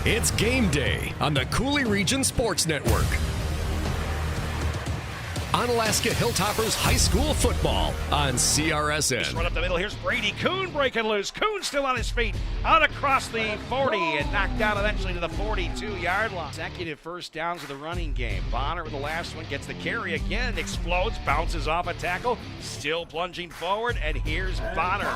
It's game day on the Coulee Region Sports Network. Onalaska Hilltoppers High School football on CRSN. Just run up the middle. Here's Brady Kuhn breaking loose. Kuhn still on his feet. Out across the 40 and knocked down eventually to the 42-yard line. Consecutive first downs of the running game. Bonner with the last one gets the carry again. Explodes, bounces off a tackle. Still plunging forward, and here's Bonner.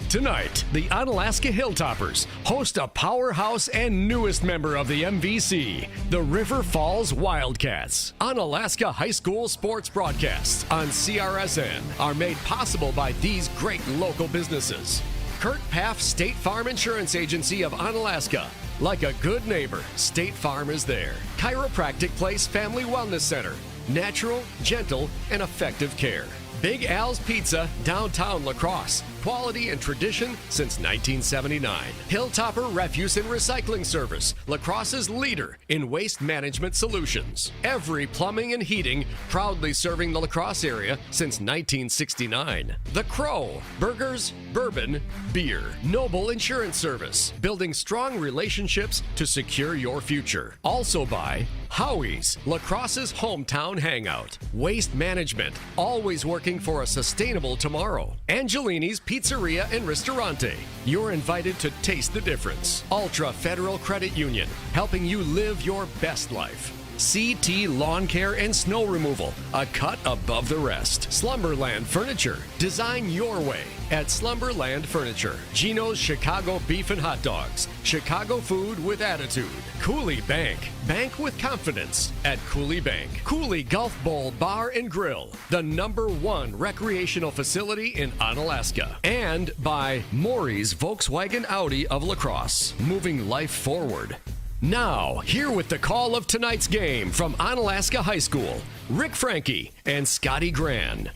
Tonight, the Onalaska Hilltoppers host a powerhouse and newest member of the MVC, the River Falls Wildcats. Onalaska High School sports broadcasts on CRSN are made possible by these great local businesses. Kurt Paff State Farm Insurance Agency of Onalaska. Like a good neighbor, State Farm is there. Chiropractic Place Family Wellness Center. Natural, gentle, and effective care. Big Al's Pizza, downtown La Crosse. Quality and tradition since 1979. Hilltopper Refuse and Recycling Service, La Crosse's leader in waste management solutions. Every Plumbing and Heating, proudly serving the La Crosse area since 1969. The Crow, burgers, bourbon, beer. Noble Insurance Service, building strong relationships to secure your future. Also by Howie's, La Crosse's hometown hangout. Waste Management, always working for a sustainable tomorrow. Angelini's Pizzeria and Ristorante. You're invited to taste the difference. Ultra Federal Credit Union, helping you live your best life. CT Lawn Care and Snow Removal, a cut above the rest. Slumberland Furniture, design your way at Slumberland Furniture. Gino's Chicago Beef and Hot Dogs, Chicago food with attitude. Coulee Bank, bank with confidence at Coulee Bank. Coulee Golf Bowl Bar and Grill, the #1 recreational facility in Onalaska. And by Maury's Volkswagen Audi of La Crosse, moving life forward. Now, here with the call of tonight's game from Onalaska High School, Rick Franke and Scotty Gran.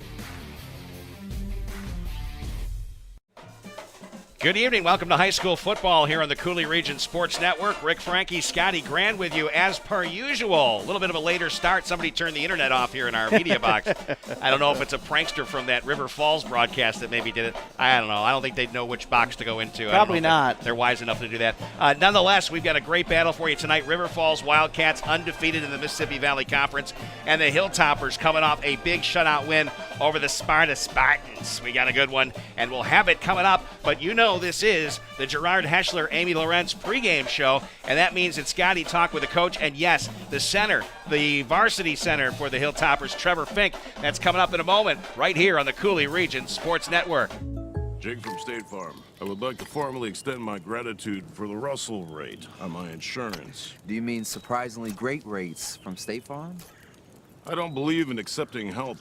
Good evening. Welcome to high school football here on the Coulee Region Sports Network. Rick Franke, Scotty Gran with you as per usual. A little bit of a later start. Somebody turned the internet off here in our media box. I don't know if it's a prankster from that River Falls broadcast that maybe did it. I don't know. I don't think they'd know which box to go into. Probably not. They're wise enough to do that. Nonetheless, we've got a great battle for you tonight. River Falls Wildcats undefeated in the Mississippi Valley Conference, and the Hilltoppers coming off a big shutout win over the Sparta Spartans. We got a good one, and we'll have it coming up. But you know this is the Gerard Heschler, Amy Lorenz pregame show, and that means that Scotty talked with the coach, and yes, the center, the varsity center for the Hilltoppers, Trevor Fink. That's coming up in a moment right here on the Coulee Region Sports Network. Jake from State Farm. I would like to formally extend my gratitude for the Russell rate on my insurance. Do you mean surprisingly great rates from State Farm? I don't believe in accepting help,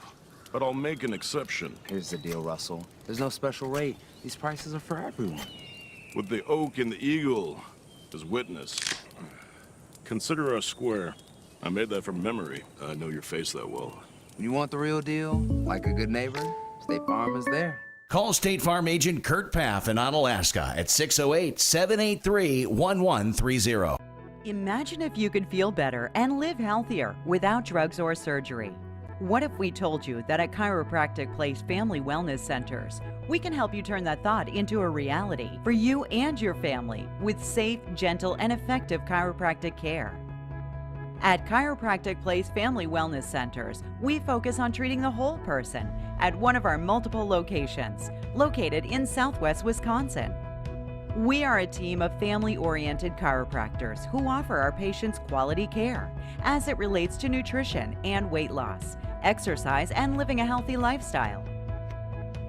but I'll make an exception. Here's the deal, Russell. There's no special rate. These prices are for everyone. With the oak and the eagle as witness, consider us square. I made that from memory. I know your face that well. When you want the real deal, like a good neighbor, State Farm is there. Call State Farm agent Kurt Paff in Onalaska at 608-783-1130. Imagine if you could feel better and live healthier without drugs or surgery. What if we told you that at Chiropractic Place Family Wellness Centers, we can help you turn that thought into a reality for you and your family with safe, gentle, and effective chiropractic care. At Chiropractic Place Family Wellness Centers, we focus on treating the whole person at one of our multiple locations, located in Southwest Wisconsin. We are a team of family-oriented chiropractors who offer our patients quality care as it relates to nutrition and weight loss, exercise, and living a healthy lifestyle.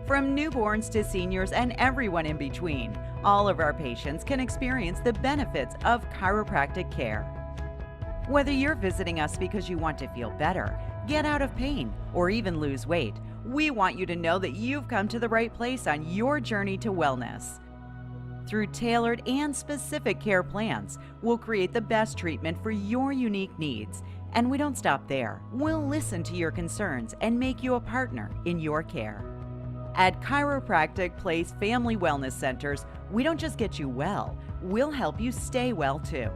From newborns to seniors and everyone in between, all of our patients can experience the benefits of chiropractic care. Whether you're visiting us because you want to feel better, get out of pain, or even lose weight, we want you to know that you've come to the right place on your journey to wellness. Through tailored and specific care plans, we'll create the best treatment for your unique needs. And we don't stop there. We'll listen to your concerns and make you a partner in your care. At Chiropractic Place Family Wellness Centers, we don't just get you well, we'll help you stay well too.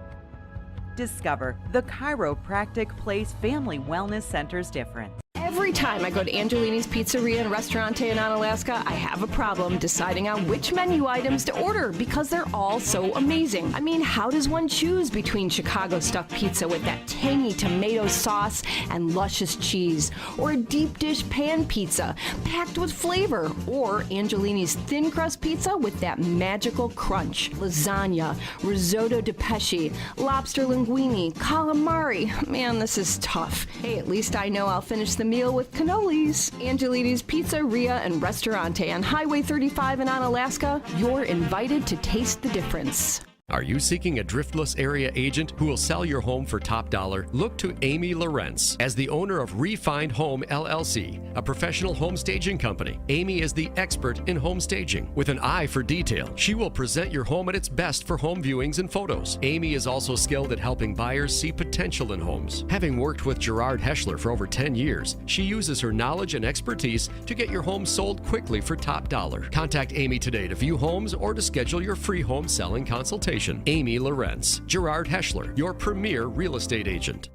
Discover the Chiropractic Place Family Wellness Center's difference. Every time I go to Angelini's Pizzeria and Restaurante in Onalaska, I have a problem deciding on which menu items to order because they're all so amazing. I mean, how does one choose between Chicago stuffed pizza with that tangy tomato sauce and luscious cheese, or a deep dish pan pizza packed with flavor, or Angelini's thin crust pizza with that magical crunch, lasagna, risotto di pesce, lobster linguine, calamari? Man, this is tough. Hey, at least I know I'll finish the meal with cannolis. Angelini's Pizzeria and Restaurante on Highway 35 in Onalaska. You're invited to taste the difference. Are you seeking a driftless area agent who will sell your home for top dollar? Look to Amy Lorenz. As the owner of Refined Home LLC, a professional home staging company, Amy is the expert in home staging. With an eye for detail, she will present your home at its best for home viewings and photos. Amy is also skilled at helping buyers see potential in homes. Having worked with Gerard Heschler for over 10 years, she uses her knowledge and expertise to get your home sold quickly for top dollar. Contact Amy today to view homes or to schedule your free home selling consultation. Amy Lorenz, Gerard Heschler, your premier real estate agent.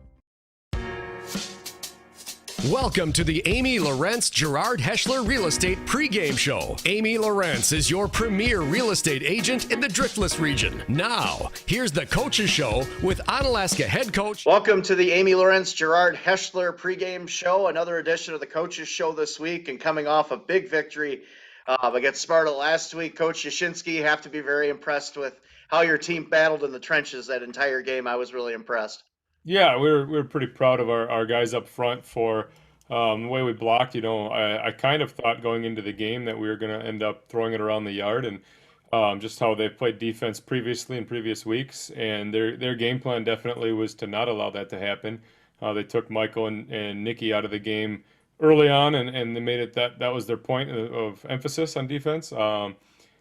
Welcome to the Amy Lorenz Gerard Heschler Real Estate pregame show. Amy Lorenz is your premier real estate agent in the Driftless region. Now, here's the Coaches Show with Onalaska head coach. Welcome to the Amy Lorenz Gerard Heschler pregame show. Another edition of the Coaches Show this week, and coming off a big victory against Sparta last week. Coach Yashinsky, you have to be very impressed with how your team battled in the trenches that entire game. I was really impressed. Yeah, we're pretty proud of our guys up front for the way we blocked. You know, I kind of thought going into the game that we were going to end up throwing it around the yard, and just how they've played defense previously in previous weeks, and their game plan definitely was to not allow that to happen. They took Michael and Nikki out of the game early on, and they made it that was their point of emphasis on defense.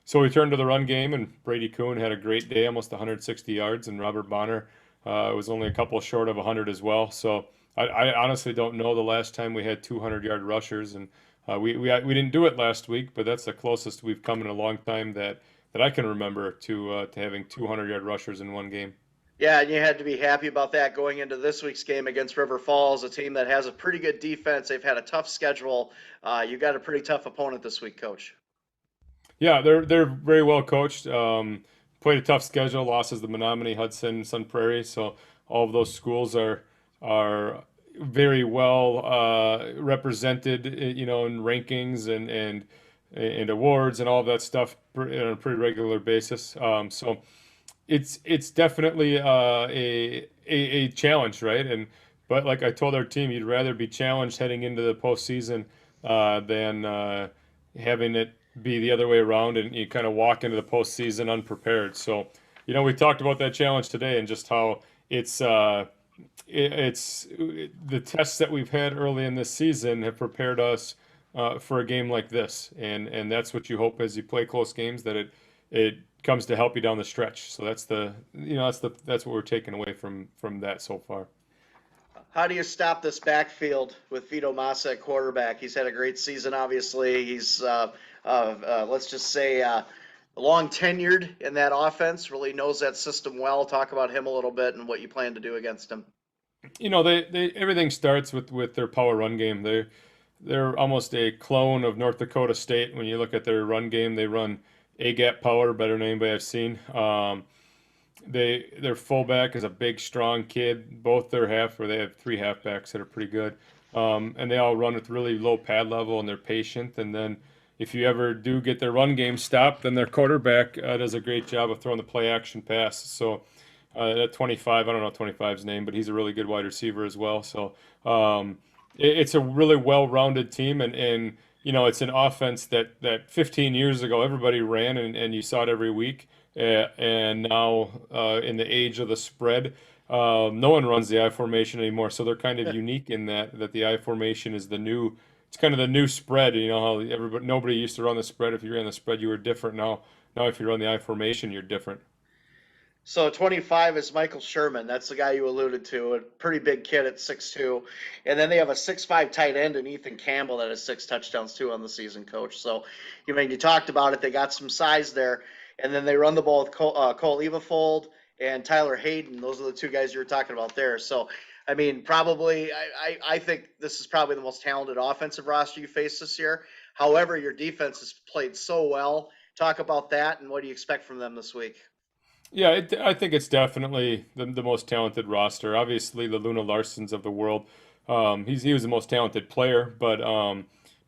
So we turned to the run game, and Brady Kuhn had a great day, almost 160 yards, and Robert Bonner was only a couple short of 100 as well. So I honestly don't know the last time we had 200-yard rushers, and we didn't do it last week, but that's the closest we've come in a long time that I can remember to having 200-yard rushers in one game. Yeah, and you had to be happy about that going into this week's game against River Falls, a team that has a pretty good defense. They've had a tough schedule. You got a pretty tough opponent this week, Coach. Yeah, they're very well coached. Played a tough schedule, losses to Menominee, Hudson, Sun Prairie. So all of those schools are very well represented, you know, in rankings and awards and all of that stuff on a pretty regular basis. So it's definitely a challenge, right? But like I told our team, you'd rather be challenged heading into the postseason than having it be the other way around and you kind of walk into the postseason unprepared. So, you know, we talked about that challenge today and just how it's the tests that we've had early in this season have prepared us for a game like this, and that's what you hope as you play close games, that it comes to help you down the stretch. So that's what we're taking away from that so far. How do you stop this backfield with Vito Massa at quarterback? He's had a great season, obviously. He's, let's just say, long tenured in that offense, really knows that system well. Talk about him a little bit and what you plan to do against him. You know, they everything starts with their power run game. They're almost a clone of North Dakota State. When you look at their run game, they run A-gap power better than anybody I've seen. Their fullback is a big, strong kid. Both they have 3 halfbacks that are pretty good. And they all run with really low pad level, and they're patient. And then if you ever do get their run game stopped, then their quarterback does a great job of throwing the play-action pass. So at 25, I don't know 25's name, but he's a really good wide receiver as well. So it's a really well-rounded team, and you know, it's an offense that 15 years ago everybody ran, and you saw it every week. And now in the age of the spread, no one runs the I formation anymore. So they're kind of unique in that the I formation is it's kind of the new spread. You know how nobody used to run the spread. If you ran the spread, you were different. Now if you run the I formation, you're different. So 25 is Michael Sherman. That's the guy you alluded to, a pretty big kid at 6'2". And then they have a 6'5" tight end in Ethan Campbell that has 6 touchdowns too on the season, Coach. So, you talked about it. They got some size there. And then they run the ball with Cole Evafold and Tyler Hayden. Those are the 2 guys you were talking about there. So I mean, probably, I think this is probably the most talented offensive roster you face this year. However, your defense has played so well. Talk about that, and what do you expect from them this week? Yeah, I think it's definitely the most talented roster. Obviously, the Luna Larsons of the world. He was the most talented player, but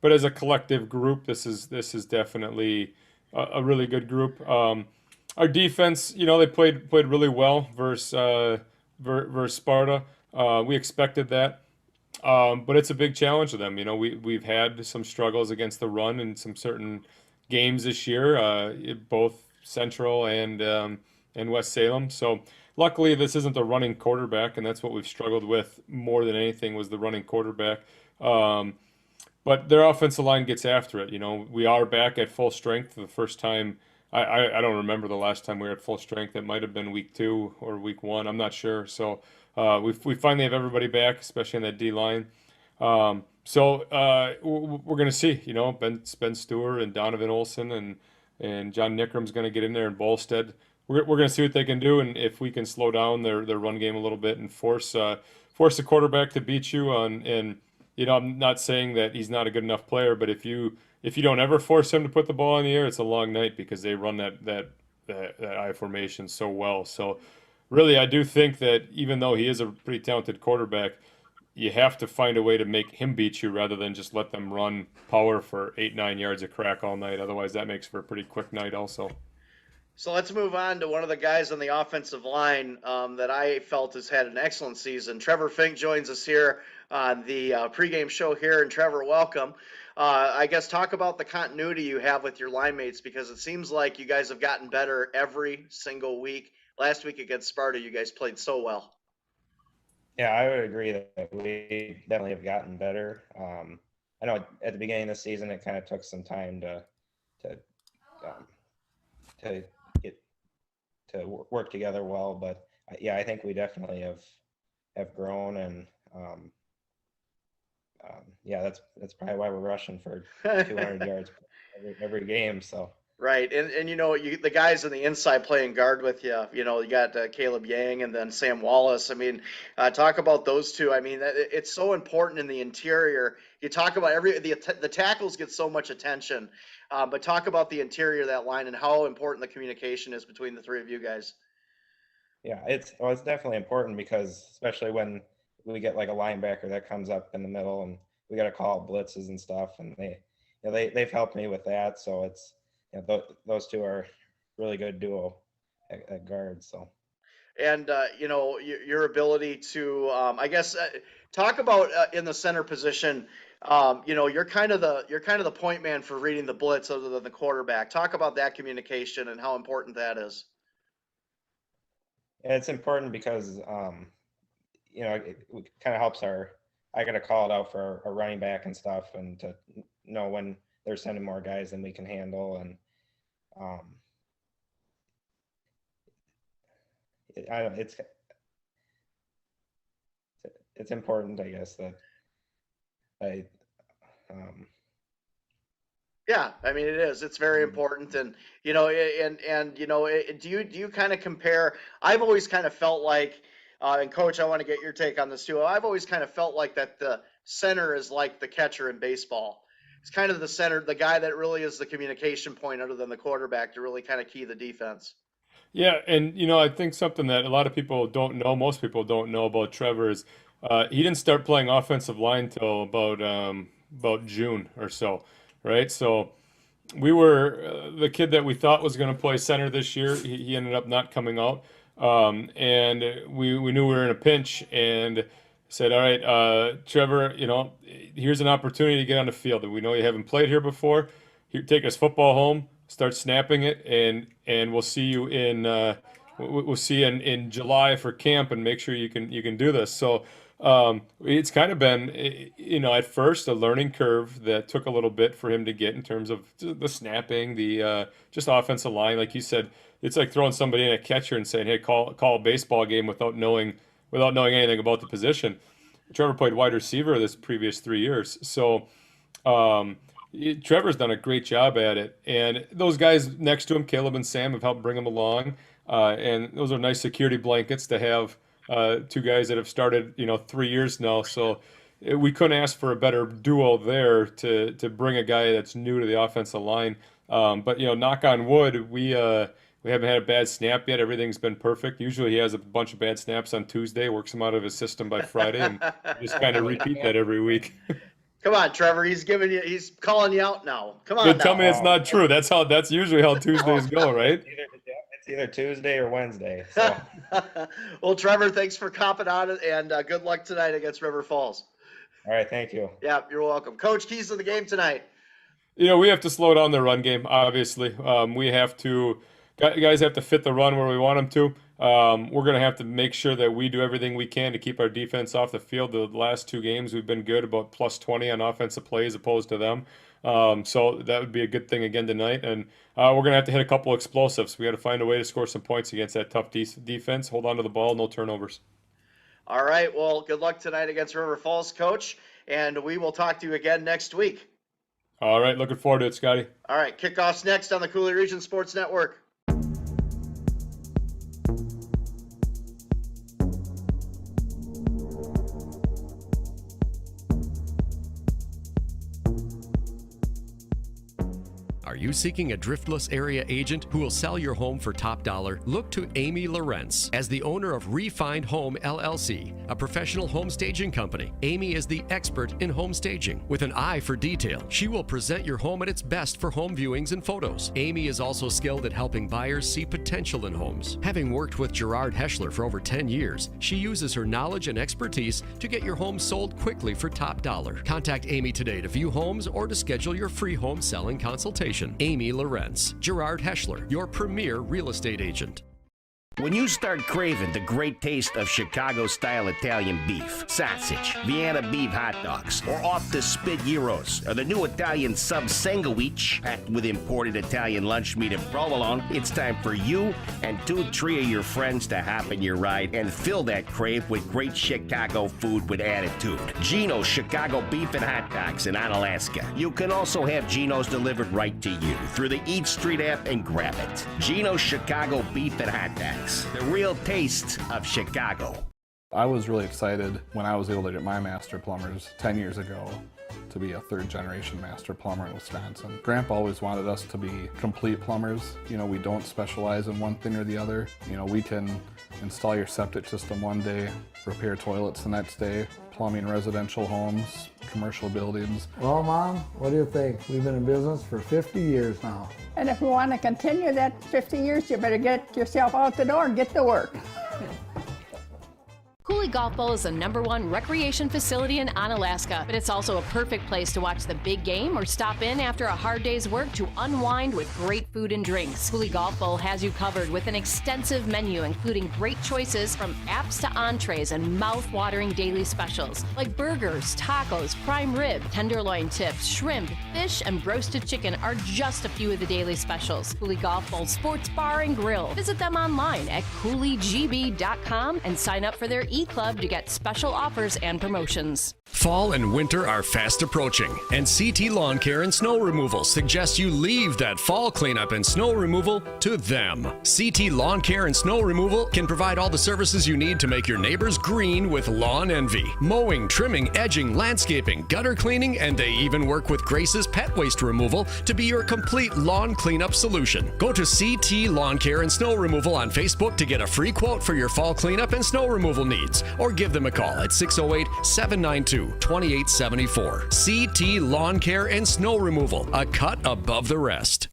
as a collective group, this is definitely a really good group. Our defense, they played really well versus Sparta. We expected that. But it's a big challenge to them. We've had some struggles against the run in some certain games this year, both Central and West Salem. So luckily, this isn't a running quarterback, and that's what we've struggled with more than anything was the running quarterback. But their offensive line gets after it. We are back at full strength for the first time. I don't remember the last time we were at full strength. It might have been week 2 or week 1. I'm not sure. So we finally have everybody back, especially on that D line. So we're going to see. Ben Stewart and Donovan Olson and John Nickrum's going to get in there, and Bolstead. We're going to see what they can do, and if we can slow down their run game a little bit and force the quarterback to beat you on. And I'm not saying that he's not a good enough player, but if you don't ever force him to put the ball in the air, it's a long night because they run that I formation so well. So really, I do think that even though he is a pretty talented quarterback, you have to find a way to make him beat you rather than just let them run power for 8-9 yards of crack all night. Otherwise, that makes for a pretty quick night also. So let's move on to one of the guys on the offensive line that I felt has had an excellent season. Trevor Fink joins us here on the pregame show here. And Trevor, welcome. I guess talk about the continuity you have with your line mates, because it seems like you guys have gotten better every single week. Last week against Sparta, you guys played so well. Yeah, I would agree that we definitely have gotten better. I know at the beginning of the season, it kind of took some time to get to work together well, but yeah, I think we definitely have grown, and yeah, that's probably why we're rushing for 200 yards every game. So. Right, and the guys on the inside playing guard with you. You got Caleb Yang and then Sam Wallace. I mean, talk about those two. I mean, it's so important in the interior. You talk about the tackles get so much attention, but talk about the interior of that line and how important the communication is between the three of you guys. Yeah, it's definitely important, because especially when we get like a linebacker that comes up in the middle and we got to call blitzes and stuff, and they've helped me with that. So it's. Those two are really good duo at guard. So, and your ability to, I guess, talk about in the center position. You're kind of the point man for reading the blitz other than the quarterback. Talk about that communication and how important that is. Yeah, it's important because it kind of helps I got to call it out for a running back and stuff, and to know when they're sending more guys than we can handle, and it's important, I guess, that yeah, I mean, it is. It's very important, and do you kind of compare? I've always kind of felt like, and Coach, I want to get your take on this too. I've always kind of felt like that the center is like the catcher in baseball. It's kind of the center, the guy that really is the communication point other than the quarterback to really kind of key the defense. Yeah, and I think something that a lot of people don't know, most people don't know about Trevor is he didn't start playing offensive line till about June or so, right? So we were the kid that we thought was going to play center this year. He ended up not coming out, and we knew we were in a pinch, and said, all right, Trevor, here's an opportunity to get on the field. We know you haven't played here before. Here, take us football home, start snapping it, and we'll see you in July for camp, and make sure you can do this. So it's kind of been, at first a learning curve that took a little bit for him to get in terms of the snapping, the just offensive line. Like you said, it's like throwing somebody in a catcher and saying, hey, call a baseball game without knowing anything about the position. Trevor played wide receiver this previous 3 years. So Trevor's done a great job at it. And those guys next to him, Caleb and Sam, have helped bring him along. And those are nice security blankets to have two guys that have started, 3 years now. So we couldn't ask for a better duo there to bring a guy that's new to the offensive line. But knock on wood, we haven't had a bad snap yet. Everything's been perfect. Usually he has a bunch of bad snaps on Tuesday, works them out of his system by Friday, and just kind of repeat that every week. Come on, Trevor. He's he's calling you out now. Come on. Tell me it's not true. That's usually how Tuesdays go, right? It's either Tuesday or Wednesday. So. Well, Trevor, thanks for copping on it, and good luck tonight against River Falls. All right, thank you. Yeah, you're welcome. Coach, keys to the game tonight. We have to slow down the run game, obviously. We have to guys have to fit the run where we want them to. We're going to have to make sure that we do everything we can to keep our defense off the field. The last two games, we've been good, about plus 20 on offensive plays opposed to them. So that would be a good thing again tonight. And we're going to have to hit a couple explosives. We got to find a way to score some points against that tough defense. Hold on to the ball, no turnovers. All right. Well, good luck tonight against River Falls, Coach. And we will talk to you again next week. All right. Looking forward to it, Scotty. All right. Kickoff's next on the Cooley Region Sports Network. Are you seeking a driftless area agent who will sell your home for top dollar? Look to Amy Lorenz. As the owner of Refined Home LLC, a professional home staging company, Amy is the expert in home staging. With an eye for detail, she will present your home at its best for home viewings and photos. Amy is also skilled at helping buyers see potential in homes. Having worked with Gerard Heschler for over 10 years, she uses her knowledge and expertise to get your home sold quickly for top dollar. Contact Amy today to view homes or to schedule your free home selling consultation. Amy Lorenz, Gerard Heschler, your premier real estate agent. When you start craving the great taste of Chicago-style Italian beef, sausage, Vienna beef hot dogs, or off-the-spit gyros, or the new Italian sub sandwich packed with imported Italian lunch meat and provolone, it's time for you and 2-3 of your friends to hop in your ride and fill that crave with great Chicago food with attitude. Gino's Chicago Beef and Hot Dogs in Onalaska. You can also have Gino's delivered right to you through the Eat Street app and grab it. Gino's Chicago Beef and Hot Dogs. The real taste of Chicago. I was really excited when I was able to get my master plumbers 10 years ago to be a third-generation master plumber in Wisconsin. Grandpa always wanted us to be complete plumbers. We don't specialize in one thing or the other. We can install your septic system one day, repair toilets the next day, plumbing residential homes, commercial buildings. Well, Mom, what do you think? We've been in business for 50 years now. And if we want to continue that 50 years, you better get yourself out the door and get to work. Cooley Golf Bowl is the #1 recreation facility in Onalaska, but it's also a perfect place to watch the big game or stop in after a hard day's work to unwind with great food and drinks. Cooley Golf Bowl has you covered with an extensive menu, including great choices from apps to entrees and mouth-watering daily specials like burgers, tacos, prime rib, tenderloin tips, shrimp, fish, and roasted chicken are just a few of the daily specials. Cooley Golf Bowl Sports Bar and Grill. Visit them online at CooleyGB.com and sign up for their E-Club to get special offers and promotions. Fall and winter are fast approaching, and CT Lawn Care and Snow Removal suggests you leave that fall cleanup and snow removal to them. CT Lawn Care and Snow Removal can provide all the services you need to make your neighbors green with lawn envy. Mowing, trimming, edging, landscaping, gutter cleaning, and they even work with Grace's pet waste removal to be your complete lawn cleanup solution. Go to CT Lawn Care and Snow Removal on Facebook to get a free quote for your fall cleanup and snow removal needs, or give them a call at 608-792-2874. CT Lawn Care and Snow Removal, a cut above the rest.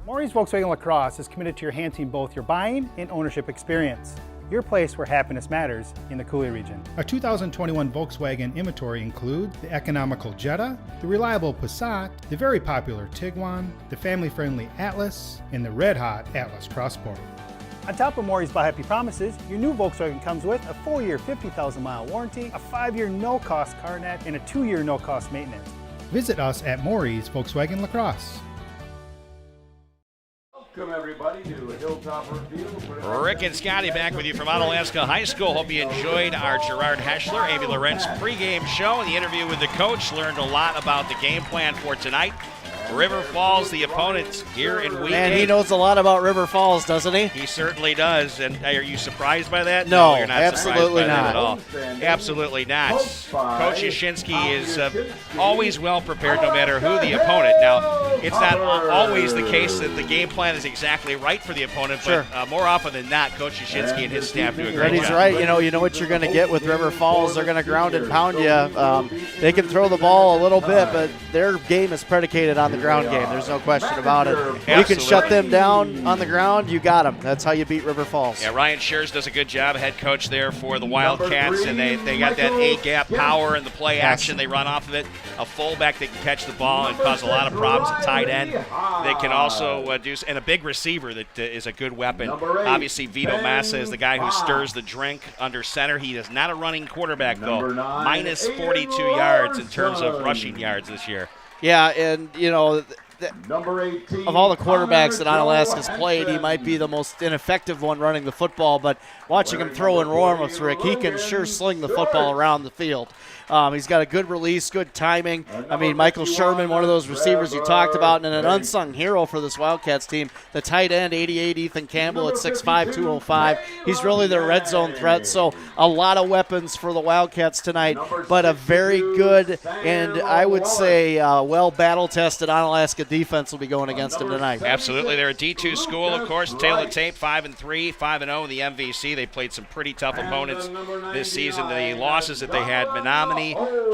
Maury's Volkswagen La Crosse is committed to enhancing both your buying and ownership experience. Your place where happiness matters in the Cooley region. Our 2021 Volkswagen inventory includes the economical Jetta, the reliable Passat, the very popular Tiguan, the family-friendly Atlas, and the red-hot Atlas Crossport. On top of Maury's Buy Happy Promises, your new Volkswagen comes with a 4-year 50,000-mile warranty, a 5-year no-cost car net, and a 2-year no-cost maintenance. Visit us at Maury's Volkswagen La Crosse. Welcome everybody to Hilltopper Field. Rick and Scotty back with you from Onalaska High School. Hope you enjoyed our Gerard Heschler, Amy Lorenz pregame show and the interview with the coach. Learned a lot about the game plan for tonight. River Falls, the opponents here in week 8. Man, he knows a lot about River Falls, doesn't he? He certainly does. And are you surprised by that? No, you're not absolutely surprised by that not. at all. Absolutely not. Coach Yashinsky is always well prepared no matter who the opponent. Now, it's not always the case that the game plan is exactly right for the opponent, but more often than not, Coach Yashinsky and his staff do a great job. He's right. You know what you're going to get with River Falls. They're going to ground and pound you. They can throw the ball a little bit, but their game is predicated on the ground game. There's no question about it. Absolutely. You can shut them down on the ground, you got them. That's how you beat River Falls. Yeah, Ryan Shears does a good job, head coach there for the Wildcats, and they got that A-gap power and the play action. They run off of it. A fullback that can catch the ball and cause a lot of problems. A tight end that can also do, and a big receiver that is a good weapon. Obviously, Vito Massa is the guy who stirs the drink under center. He is not a running quarterback, though. Minus 42 yards in terms of rushing yards this year. Yeah, and, of all the quarterbacks that Onalaska's played, he might be the most ineffective one running the football, but watching him throw in warm-ups, Rick, he can sure sling the football around the field. He's got a good release, good timing. I mean, Michael Sherman, one of those receivers you talked about, and an unsung hero for this Wildcats team. The tight end, 88, Ethan Campbell at 6'5", 205. He's really their red zone threat, so a lot of weapons for the Wildcats tonight, but a very good and I would say well battle-tested Onalaska defense will be going against him tonight. Absolutely. They're a D2 school, of course. Tail of tape, 5-3, 5-0 in the MVC. They played some pretty tough opponents this season. The losses that they had, Menominee,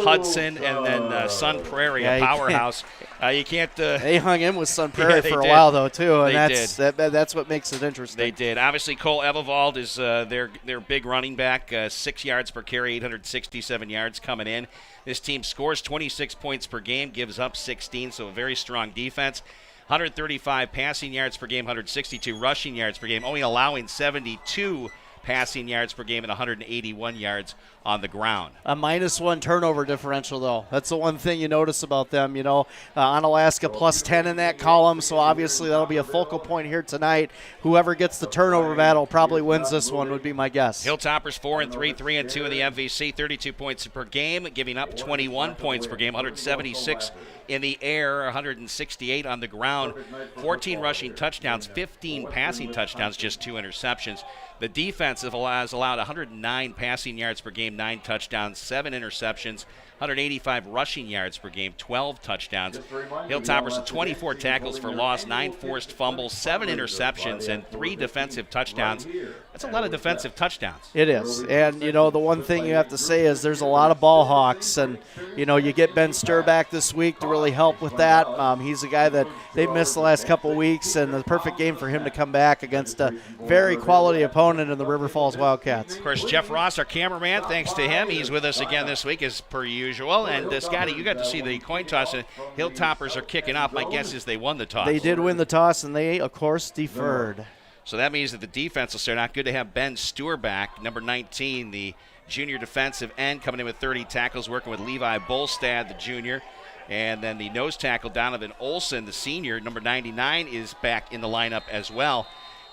Hudson, and then Sun Prairie, a powerhouse. You can't. They hung in with Sun Prairie for a while, though, too, and that's what makes it interesting. They did. Obviously, Cole Evevald is their big running back, 6 yards per carry, 867 yards coming in. This team scores 26 points per game, gives up 16, so a very strong defense. 135 passing yards per game, 162 rushing yards per game, only allowing 72 passing yards per game and 181 yards on the ground. A -1 turnover differential, though. That's the one thing you notice about them. Onalaska plus 10 in that column, so obviously that'll be a focal point here tonight. Whoever gets the turnover battle probably wins this one, would be my guess. Hilltoppers 4-3, 3-2 in the MVC, 32 points per game, giving up 21 points per game, 176 in the air, 168 on the ground, 14 rushing touchdowns, 15 passing touchdowns, just 2 interceptions. The defense has allowed 109 passing yards per game, 9 touchdowns, 7 interceptions, 185 rushing yards per game, 12 touchdowns. Hilltoppers with 24 tackles for loss, 9 forced fumbles, 7 interceptions, and 3 defensive touchdowns. That's a lot of defensive touchdowns. It is. And, the one thing you have to say is there's a lot of ball hawks. And, you get Ben Sturr back this week to really help with that. He's a guy that they've missed the last couple weeks, and the perfect game for him to come back against a very quality opponent in the River Falls Wildcats. Of course, Jeff Ross, our cameraman, thanks to him. He's with us again this week as per usual. And, Scotty, you got to see the coin toss. And Hilltoppers are kicking off. My guess is they won the toss. They did win the toss, and they, of course, deferred. So that means that the defense will start out. Good to have Ben Sturr back, number 19, the junior defensive end, coming in with 30 tackles, working with Levi Bolstad, the junior. And then the nose tackle, Donovan Olson, the senior, number 99, is back in the lineup as well.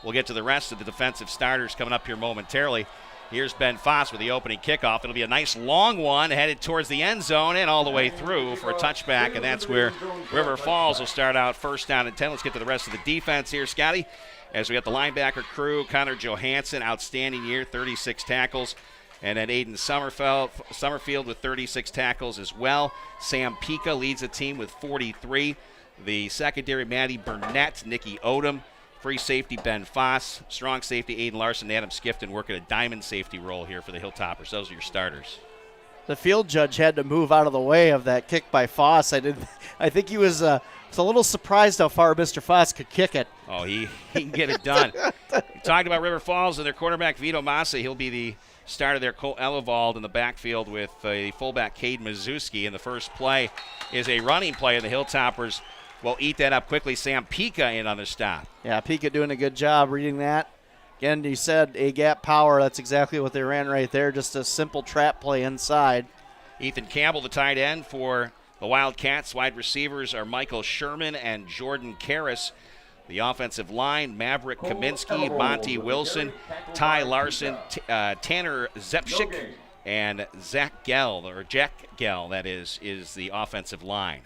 We'll get to the rest of the defensive starters coming up here momentarily. Here's Ben Foss with the opening kickoff. It'll be a nice long one headed towards the end zone and all the way through for a touchback, and that's where River Falls will start out first down and 10. Let's get to the rest of the defense here, Scotty. As we got the linebacker crew, Connor Johansson, outstanding year, 36 tackles. And then Aiden Summerfield with 36 tackles as well. Sam Pika leads the team with 43. The secondary, Maddie Burnett, Nikki Odom. Free safety, Ben Foss. Strong safety, Aiden Larson, Adam Skifton working a diamond safety role here for the Hilltoppers. Those are your starters. The field judge had to move out of the way of that kick by Foss. I think he was a little surprised how far Mr. Foss could kick it. Oh, he can get it done. We talked about River Falls and their quarterback, Vito Massa. He'll be the starter there. Cole Elevald in the backfield with the fullback, Cade Mazuski. And the first play is a running play, and the Hilltoppers will eat that up quickly. Sam Pika in on the stop. Yeah, Pika doing a good job reading that. Again, you said a gap power. That's exactly what they ran right there. Just a simple trap play inside. Ethan Campbell, the tight end for the Wildcats. Wide receivers are Michael Sherman and Jordan Karras. The offensive line, Maverick Kaminsky, Monty Wilson, Ty Larson, Tanner Zepchik, and Jack Gell, that is the offensive line.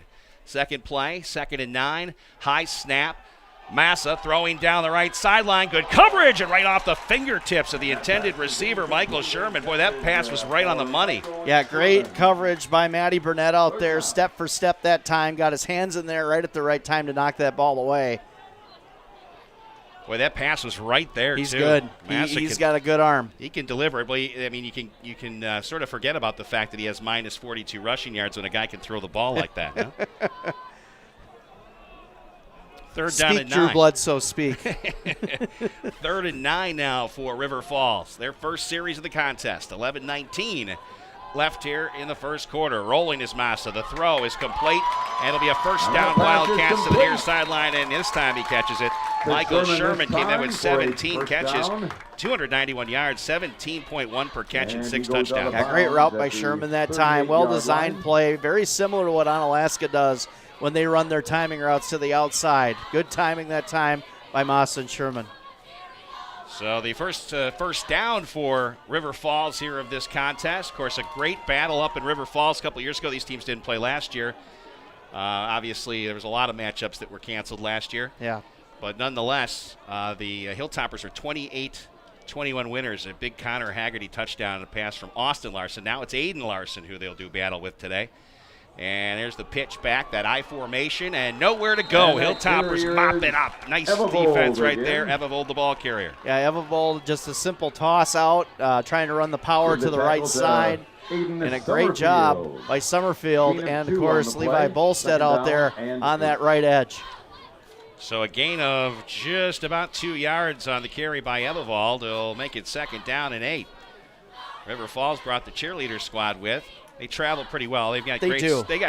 Second play, 2nd and 9. High snap. Massa throwing down the right sideline. Good coverage and right off the fingertips of the intended receiver, Michael Sherman. Boy, that pass was right on the money. Yeah, great coverage by Matty Burnett out there. Step for step that time. Got his hands in there right at the right time to knock that ball away. Boy, that pass was right there, He's too. good. He's got a good arm. He can deliver it. But you can sort of forget about the fact that he has minus 42 rushing yards when a guy can throw the ball like that. Huh? Third down and 9. Drew Bledsoe, speak. 3rd and 9 now for River Falls. Their first series of the contest. 11-19 left here in the first quarter. Rolling is Massa. The throw is complete, and it'll be a first down. Wildcats to the near sideline, and this time he catches it. Michael Sherman came in with 17 catches, 291 yards, 17.1 per catch, and 6 touchdowns. Yeah, great route by Sherman that time. Well-designed play, very similar to what Onalaska does when they run their timing routes to the outside. Good timing that time by Massa and Sherman. So the first down for River Falls here of this contest. Of course, a great battle up in River Falls a couple of years ago. These teams didn't play last year. Obviously, there was a lot of matchups that were canceled last year. Yeah. But nonetheless, the Hilltoppers are 28-21 winners. A big Connor Haggerty touchdown and a pass from Austin Larson. Now it's Aiden Larson who they'll do battle with today. And there's the pitch back, that I formation, and nowhere to go. Hilltoppers mop it up. Nice defense right there. Evavolde, the ball carrier. Yeah, Evavolde, just a simple toss out, trying to run the power to the right side. And a great job by Summerfield and, of course, Levi Bolstead out there on that right edge. So a gain of just about 2 yards on the carry by Evavolde. It'll make it 2nd down and 8. River Falls brought the cheerleader squad with. They travel pretty well. They got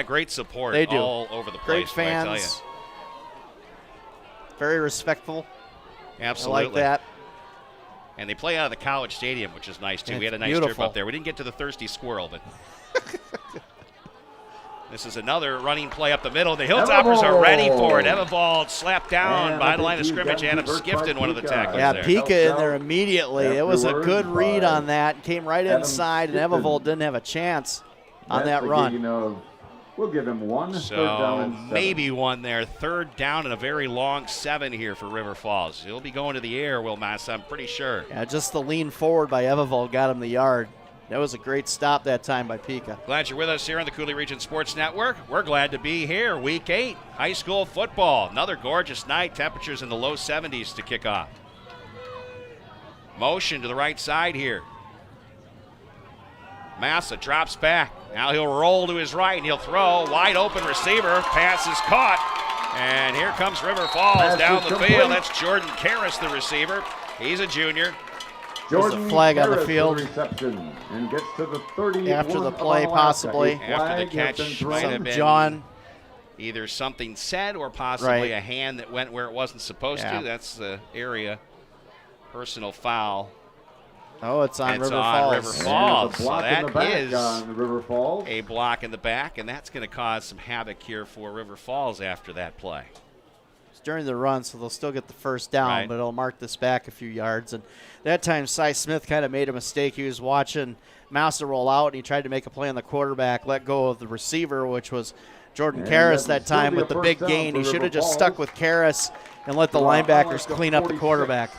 great support all over the place. Great fans. I tell you. Very respectful. Absolutely. I like that. And they play out of the college stadium, which is nice too. We had a nice beautiful trip up there. We didn't get to the Thirsty Squirrel, but this is another running play up the middle. The Hilltoppers are ready for it. Evavolde slapped down by the line of scrimmage. Adam Skifton, one of the tacklers there. Yeah, Pika in there immediately. It was a good read on that. Came right inside, and Evavolde didn't have a chance on that run. We'll give him one. So 3rd down and 7. maybe one there. 3rd down and a very long 7 here for River Falls. He'll be going to the air, Will Massa, I'm pretty sure. Yeah, just the lean forward by Evavolde got him the yard. That was a great stop that time by Pika. Glad you're with us here on the Cooley Region Sports Network. We're glad to be here. Week 8, high school football. Another gorgeous night. Temperatures in the low 70s to kick off. Motion to the right side here. Massa drops back. Now he'll roll to his right and he'll throw. Wide open receiver. Pass is caught. And here comes River Falls down the field. That's Jordan Karras, the receiver. He's a junior. There's a flag on the field. And gets to the 30 after the play, possibly. After the catch might have been John. Either something said or possibly Right. a hand that went where it wasn't supposed to. That's the area. Personal foul. Oh, it's on River on Falls. River Falls. So that is on River Falls. A block in the back, and that's going to cause some havoc here for River Falls after that play. It's during the run, so they'll still get the first down, but it'll mark this back a few yards. And that time, Cy Smith kind of made a mistake. He was watching Massa roll out, and he tried to make a play on the quarterback, let go of the receiver, which was Jordan Karras that time with the big gain. He should have just stuck with Karras and let the linebackers clean up the quarterback.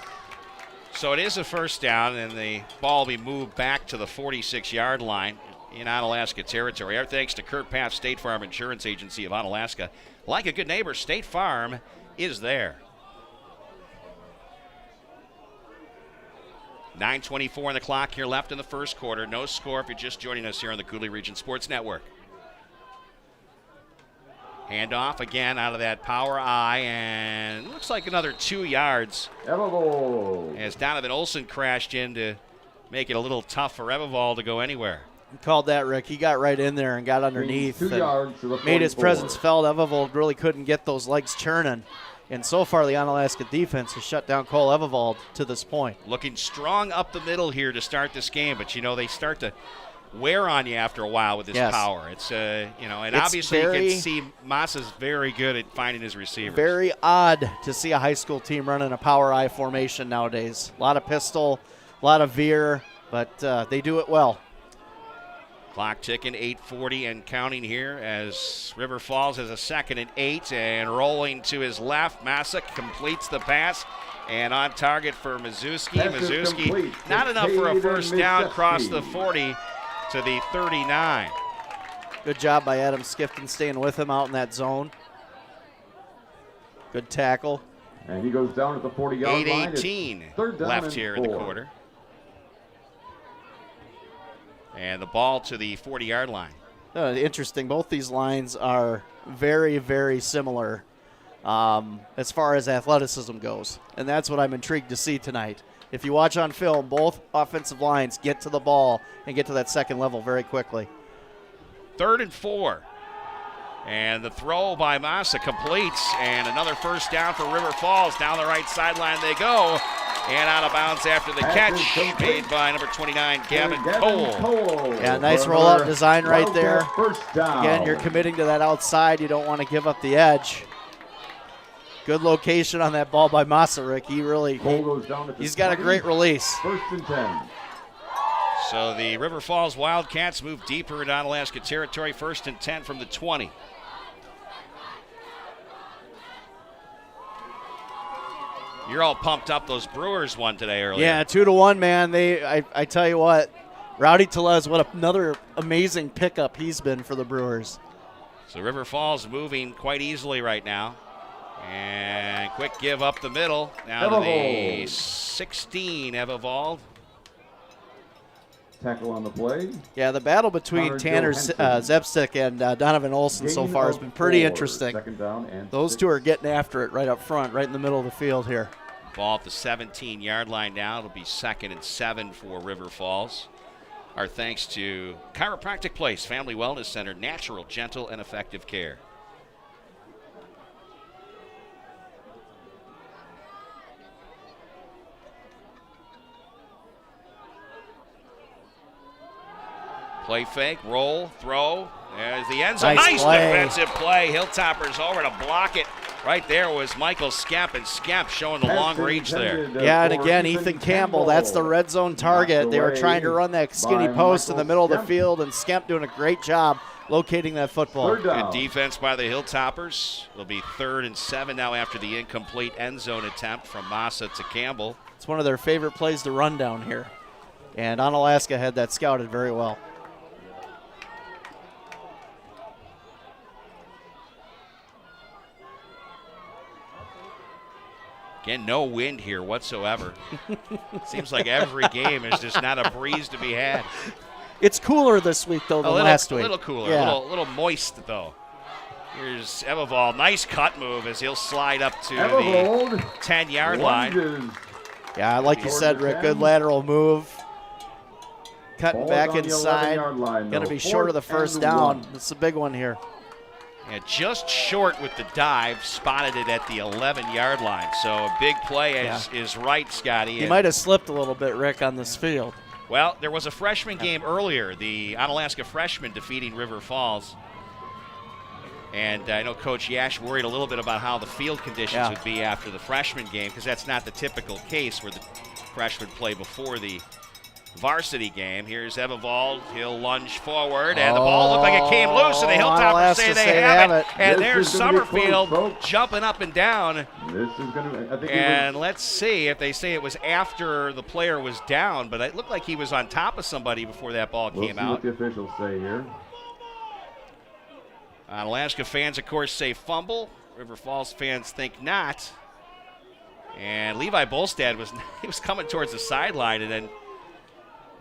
So it is a first down, and the ball will be moved back to the 46-yard line in Onalaska territory. Our thanks to Kurt Paff, State Farm Insurance Agency of Onalaska. Like a good neighbor, State Farm is there. 9:24 on the clock here left in the first quarter. No score if you're just joining us here on the Cooley Region Sports Network. Handoff again out of that power eye, and looks like another 2 yards. Evavolde. As Donovan Olson crashed in to make it a little tough for Evavolde to go anywhere. He called that, Rick. He got right in there and got underneath. 2 yards to the 44. Made his presence felt. Evavolde really couldn't get those legs churning. And so far, the Onalaska defense has shut down Cole Evavolde to this point. Looking strong up the middle here to start this game, but, they start to wear on you after a while with his power. It's, and it's obviously you can see Massa's very good at finding his receivers. Very odd to see a high school team running a power eye formation nowadays. A lot of pistol, a lot of veer, but they do it well. Clock ticking, 8:40 and counting here as River Falls has a 2nd and 8 and rolling to his left. Massa completes the pass and on target for Mazewski. Mazewski not enough for a first down, across the 40 to the 39. Good job by Adam Skifton staying with him out in that zone. Good tackle. And he goes down at the 40-yard line. 8:18 left here in the quarter. And the ball to the 40-yard line. Interesting. Both these lines are very, very similar as far as athleticism goes. And that's what I'm intrigued to see tonight. If you watch on film, both offensive lines get to the ball and get to that second level very quickly. 3rd and 4. And the throw by Massa completes. And another first down for River Falls. Down the right sideline they go. And out of bounds after the catch made by number 29, Gavin Cole. Yeah, nice rollout design right there. First down. Again, you're committing to that outside. You don't want to give up the edge. Good location on that ball by Massa, Rick. He's got a great release. 1st and 10. So the River Falls Wildcats move deeper into Onalaska territory. 1st and 10 from the 20. You're all pumped up. Those Brewers won today earlier. Yeah, 2-1, man. I tell you what, Rowdy Telez, what another amazing pickup he's been for the Brewers. So River Falls moving quite easily right now. And quick give up the middle. Now to the 16, Evavold. Tackle on the play. Yeah, the battle between Tanner Zepsik and Donovan Olson so far has been pretty interesting. 2nd down and Those 6. two are getting after it right up front, right in the middle of the field here. Ball at the 17-yard line now. It'll be 2nd and 7 for River Falls. Our thanks to Chiropractic Place, Family Wellness Center, natural, gentle, and effective care. Play fake, roll, throw. There's the end zone. Nice defensive play. Hilltoppers over to block it. Right there was Michael Scapp, and Scapp showing the long reach there. Yeah, and again, Ethan Campbell, that's the red zone target. They were trying to run that skinny post in the middle of the field, and Scapp doing a great job locating that football. Good defense by the Hilltoppers. It'll be 3rd and 7 now after the incomplete end zone attempt from Massa to Campbell. It's one of their favorite plays to run down here, and Onalaska had that scouted very well. Again, no wind here whatsoever. Seems like every game is just not a breeze to be had. It's cooler this week, though, than last week. A little cooler, yeah. a little moist, though. Here's Evavold. Nice cut move as he'll slide up to the 10-yard line. Yeah, like you said, Rick, good lateral move. Cutting back inside. Going to be short of the first down. It's a big one here. Yeah, just short with the dive, spotted it at the 11-yard line. So a big play is right, Scotty. He might have slipped a little bit, Rick, on this field. Well, there was a freshman game earlier, the Onalaska freshmen defeating River Falls. And I know Coach Yash worried a little bit about how the field conditions would be after the freshman game, because that's not the typical case where the freshmen play before the varsity game. Here's Evavold. He'll lunge forward, and the ball looked like it came loose, and the Hilltoppers say they have it. And there's Summerfield jumping up and down. And let's see if they say it was after the player was down, but it looked like he was on top of somebody before that ball came out. What the officials say here. Onalaska fans, of course, say fumble. River Falls fans think not. And Levi Bolstad was coming towards the sideline, and then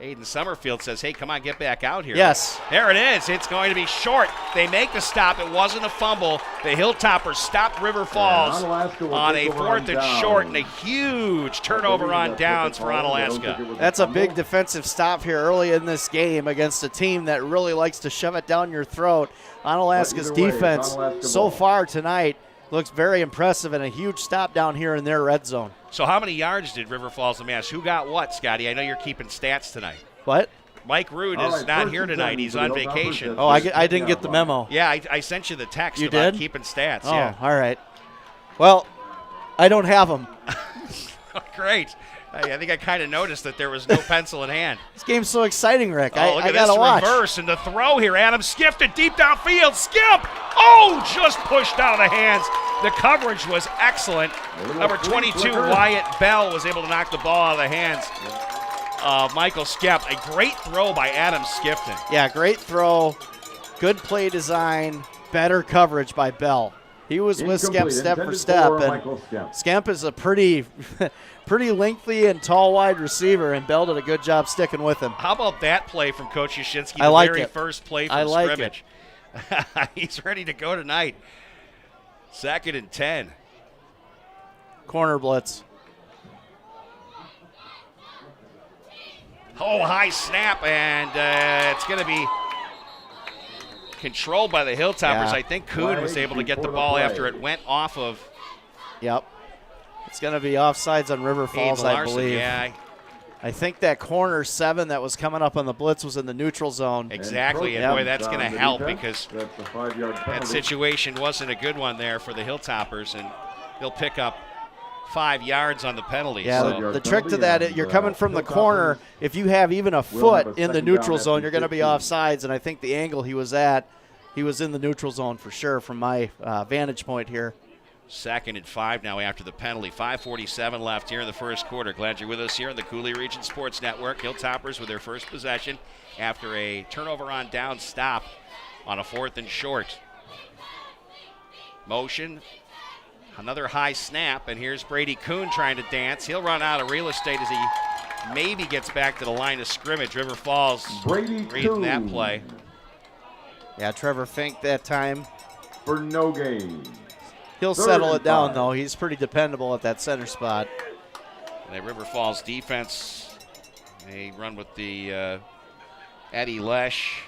Aiden Summerfield says, hey, come on, get back out here. Yes. There it is. It's going to be short. They make the stop. It wasn't a fumble. The Hilltoppers stopped River Falls on a 4th and short, and a huge turnover on downs for Onalaska. That's a big defensive stop here early in this game against a team that really likes to shove it down your throat. Onalaska's defense so far tonight looks very impressive, and a huge stop down here in their red zone. So how many yards did River Falls amass? Who got what, Scotty? I know you're keeping stats tonight. What? Mike Rood is not here tonight. He's on vacation. Oh, I didn't get the memo. Yeah, I sent you the text you about did? keeping stats. Oh, yeah. all right. Well, I don't have them. Great. I think I kind of noticed that there was no pencil in hand. This game's so exciting, Rick. Oh, look I at gotta this watch. reverse and the throw here. Adam skipped it deep downfield. Skip! Oh, just pushed out of the hands. The coverage was excellent. Number 22, Wyatt Bell, was able to knock the ball out of the hands of Michael Skip. A great throw by Adam Skipton. Yeah, great throw. Good play design. Better coverage by Bell. He was with Skemp step for step, and Skemp is a pretty lengthy and tall wide receiver, and Bell did a good job sticking with him. How about that play from Coach Yashinsky, I like very it. first play from scrimmage? He's ready to go tonight. 2nd and 10. Corner blitz. Oh, high snap, and it's going to be controlled by the Hilltoppers. Yeah. I think Kuhn was able to get the ball after it went off of. Yep. It's going to be offsides on River Falls, I believe. Yeah. I think that corner 7 that was coming up on the blitz was in the neutral zone. Exactly, and boy, that's going to help because that situation wasn't a good one there for the Hilltoppers, and they'll pick up 5 yards on the penalty. Yeah, so. the trick to that, you're coming from the corner. If you have even a foot in the neutral zone, you're going to be offsides, and I think the angle he was at, he was in the neutral zone for sure from my vantage point here. 2nd and 5 now after the penalty. 5:47 left here in the first quarter. Glad you're with us here on the Cooley Region Sports Network. Hilltoppers with their first possession after a turnover on down stop on a 4th and short. Motion. Another high snap, and here's Brady Kuhn trying to dance. He'll run out of real estate as he maybe gets back to the line of scrimmage. River Falls reading that play. Yeah, Trevor Fink that time. For no gain. He'll settle it down, though. He's pretty dependable at that center spot. And the River Falls defense, they run with the Eddie Lesh.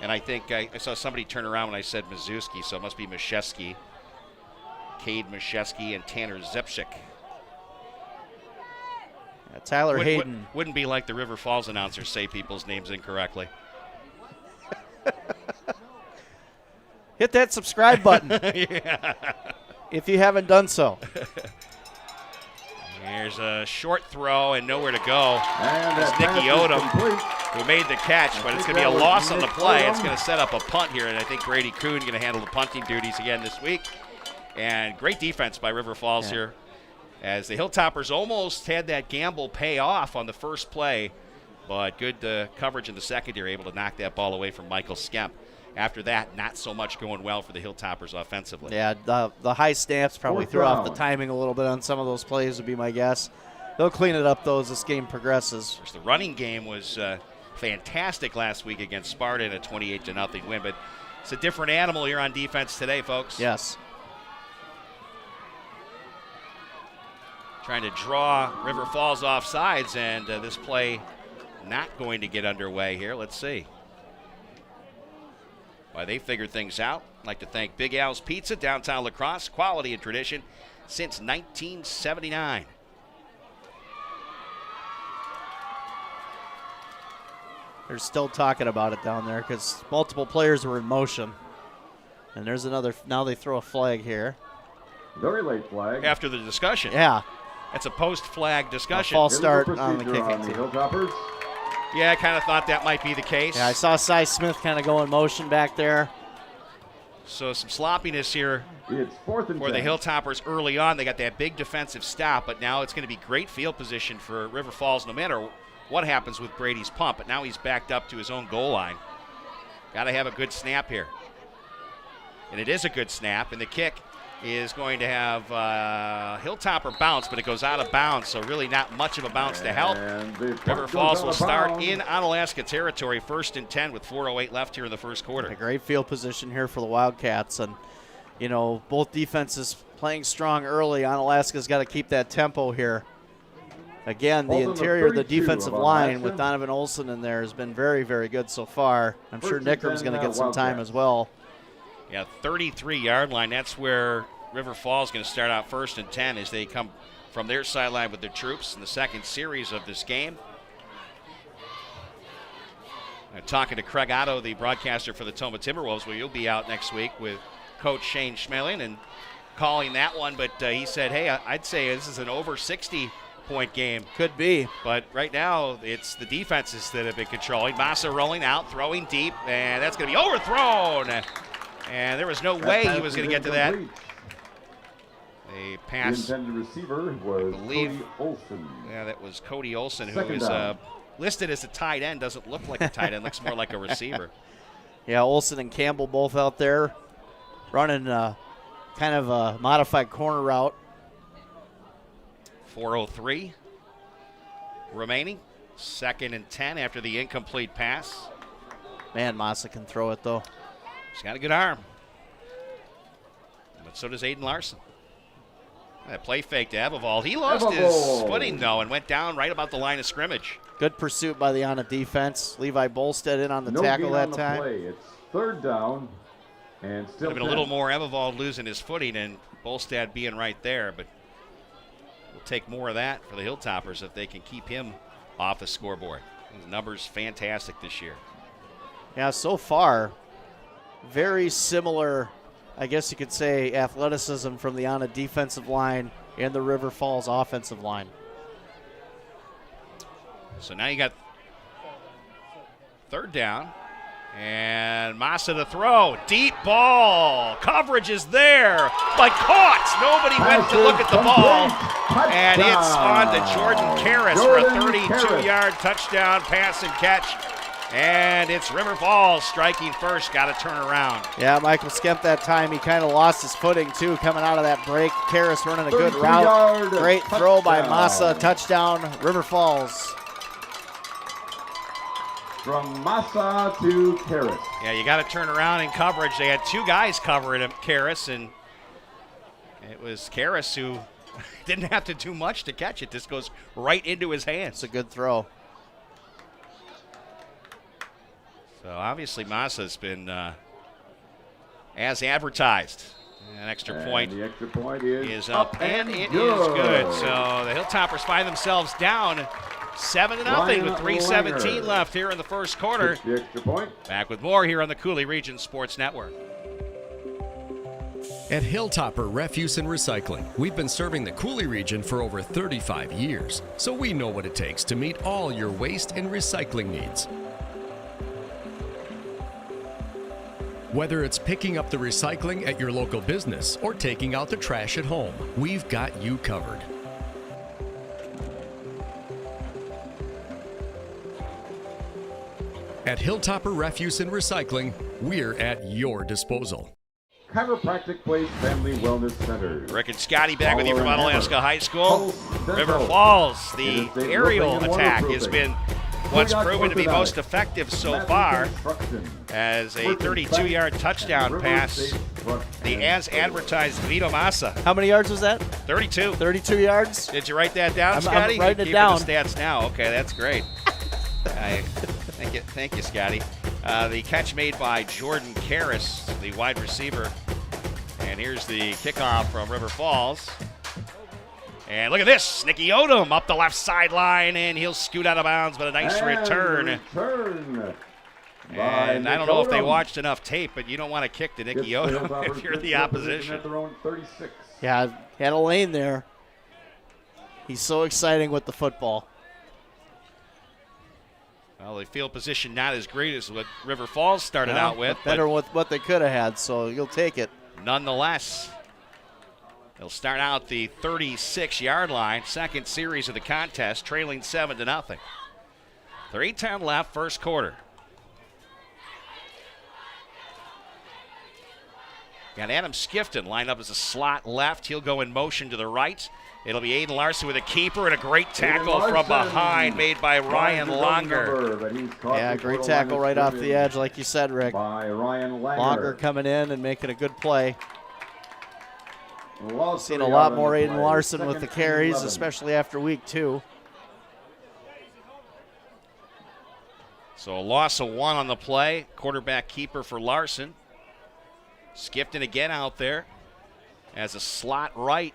And I think I saw somebody turn around when I said Mazuski, so it must be Mashesky. Cade Mashesky and Tanner Zepsik. Tyler Hayden. Wouldn't be like the River Falls announcers say people's names incorrectly. Hit that subscribe button if you haven't done so. Here's a short throw and nowhere to go. It's Nicky Odom who made the catch, but it's going to be a loss on the play. It's going to set up a punt here, and I think Brady Kuhn going to handle the punting duties again this week. And great defense by River Falls here, as the Hilltoppers almost had that gamble pay off on the first play, but good coverage in the secondary, able to knock that ball away from Michael Skemp. After that, not so much going well for the Hilltoppers offensively. Yeah, the high snaps probably threw off the timing a little bit on some of those plays would be my guess. They'll clean it up, though, as this game progresses. The running game was fantastic last week against Sparta in a 28-0 win, but it's a different animal here on defense today, folks. Yes. Trying to draw River Falls off sides, and this play not going to get underway here. Let's see. Why they figured things out. I'd like to thank Big Al's Pizza, downtown La Crosse, quality and tradition since 1979. They're still talking about it down there because multiple players were in motion. And there's another, now they throw a flag here. Very late flag. After the discussion. Yeah. It's a post-flag discussion. A false start on the kicking team. Hilltoppers. Yeah, I kind of thought that might be the case. Yeah, I saw Cy Smith kind of go in motion back there. So some sloppiness here It's 4th and for the 10. Hilltoppers early on. They got that big defensive stop, but now it's going to be great field position for River Falls no matter what happens with Brady's pump. But now he's backed up to his own goal line. Got to have a good snap here. And it is a good snap, and the kick is going to have Hilltopper bounce, but it goes out of bounds, so really not much of a bounce to help. River Falls will start in Onalaska territory, 1st and 10 with 4:08 left here in the first quarter. A great field position here for the Wildcats, and you know, both defenses playing strong early. Onalaska's got to keep that tempo here. Again, the interior of the defensive line with Donovan Olson in there has been very, very good so far. I'm sure Nickrum's going to get some time as well. Yeah, 33-yard line. That's where River Falls is going to start out 1st and 10 as they come from their sideline with their troops in the second series of this game. I'm talking to Craig Otto, the broadcaster for the Toma Timberwolves, where you'll be out next week with Coach Shane Schmeling and calling that one. But he said, hey, I'd say this is an over 60 4-point game. Could be. But right now, it's the defenses that have been controlling. Massa rolling out, throwing deep, and that's going to be overthrown. And there was no way he was going to get to that. A pass. The intended receiver was Cody Olson. Yeah, that was Cody Olson, who is listed as a tight end. Doesn't look like a tight end. Looks more like a receiver. Yeah, Olson and Campbell both out there running kind of a modified corner route. 4:03 remaining. 2nd and 10 after the incomplete pass. Man, Massa can throw it, though. He's got a good arm. But so does Aiden Larson. That play fake to Ebevold. He lost his footing, though, and went down right about the line of scrimmage. Good pursuit by the Anna defense. Levi Bolstead in on the tackle that time. Play. It's 3rd down and still. Would have been a little more Ebevold losing his footing and Bolstead being right there, but we'll take more of that for the Hilltoppers if they can keep him off the scoreboard. His numbers fantastic this year. Yeah, so far, very similar, I guess you could say, athleticism from the Anna defensive line and the River Falls offensive line. So now you got 3rd down. And Massa to throw. Deep ball. Coverage is there, but caught. Nobody went to look at the ball. And it's on to Jordan Karras for a 32-yard touchdown pass and catch. And it's River Falls striking first. Got to turn around. Yeah, Michael Skemp that time, he kind of lost his footing, too, coming out of that break. Karras running a good route. Great throw by Massa. Touchdown, River Falls. From Massa to Karras. Yeah, you got to turn around in coverage. They had 2 guys covering him, Karras, and it was Karras who didn't have to do much to catch it. This goes right into his hands. It's a good throw. So obviously Massa's been as advertised. An extra point. The extra point is up, and it is good. So the Hilltoppers find themselves down 7-0 with 3:17 left here in the first quarter. The extra point. Back with more here on the Cooley Region Sports Network. At Hilltopper Refuse and Recycling, we've been serving the Cooley region for over 35 years, so we know what it takes to meet all your waste and recycling needs. Whether it's picking up the recycling at your local business or taking out the trash at home, we've got you covered. At Hilltopper Refuse and Recycling, we're at your disposal. Chiropractic Place Family Wellness Center. Rick and Scotty back with you from Onalaska High School. River Falls, the aerial attack has been what's proven to be most effective so far, as a 32-yard touchdown pass. The as advertised Vito Massa. How many yards was that? 32. 32 yards? Did you write that down, Scotty? I'm writing it down. The stats now. Okay, that's great. Thank you, Scotty. The catch made by Jordan Karras, the wide receiver. And here's the kickoff from River Falls. And look at this. Nicky Odom up the left sideline, and he'll scoot out of bounds, but a nice return. And I don't know if they watched enough tape, but you don't want to kick to Nicky Odom if you're the opposition. At their own 36. Yeah, had a lane there. He's so exciting with the football. Well, the field position not as great as what River Falls started out with. Better with what they could have had, so you'll take it. Nonetheless, they'll start out the 36-yard line, second series of the contest, trailing 7-0. 3:10 left, first quarter. Got Adam Skifton lined up as a slot left. He'll go in motion to the right. It'll be Aiden Larson with a keeper and a great tackle from behind made by Ryan Longer. Yeah, great tackle right off the edge, like you said, Rick. By Ryan Langer. Longer coming in and making a good play. We've seen a lot more Aiden Larson with the carries, especially after week 2. So a loss of 1 on the play. Quarterback keeper for Larson. Skifton again out there as a slot right.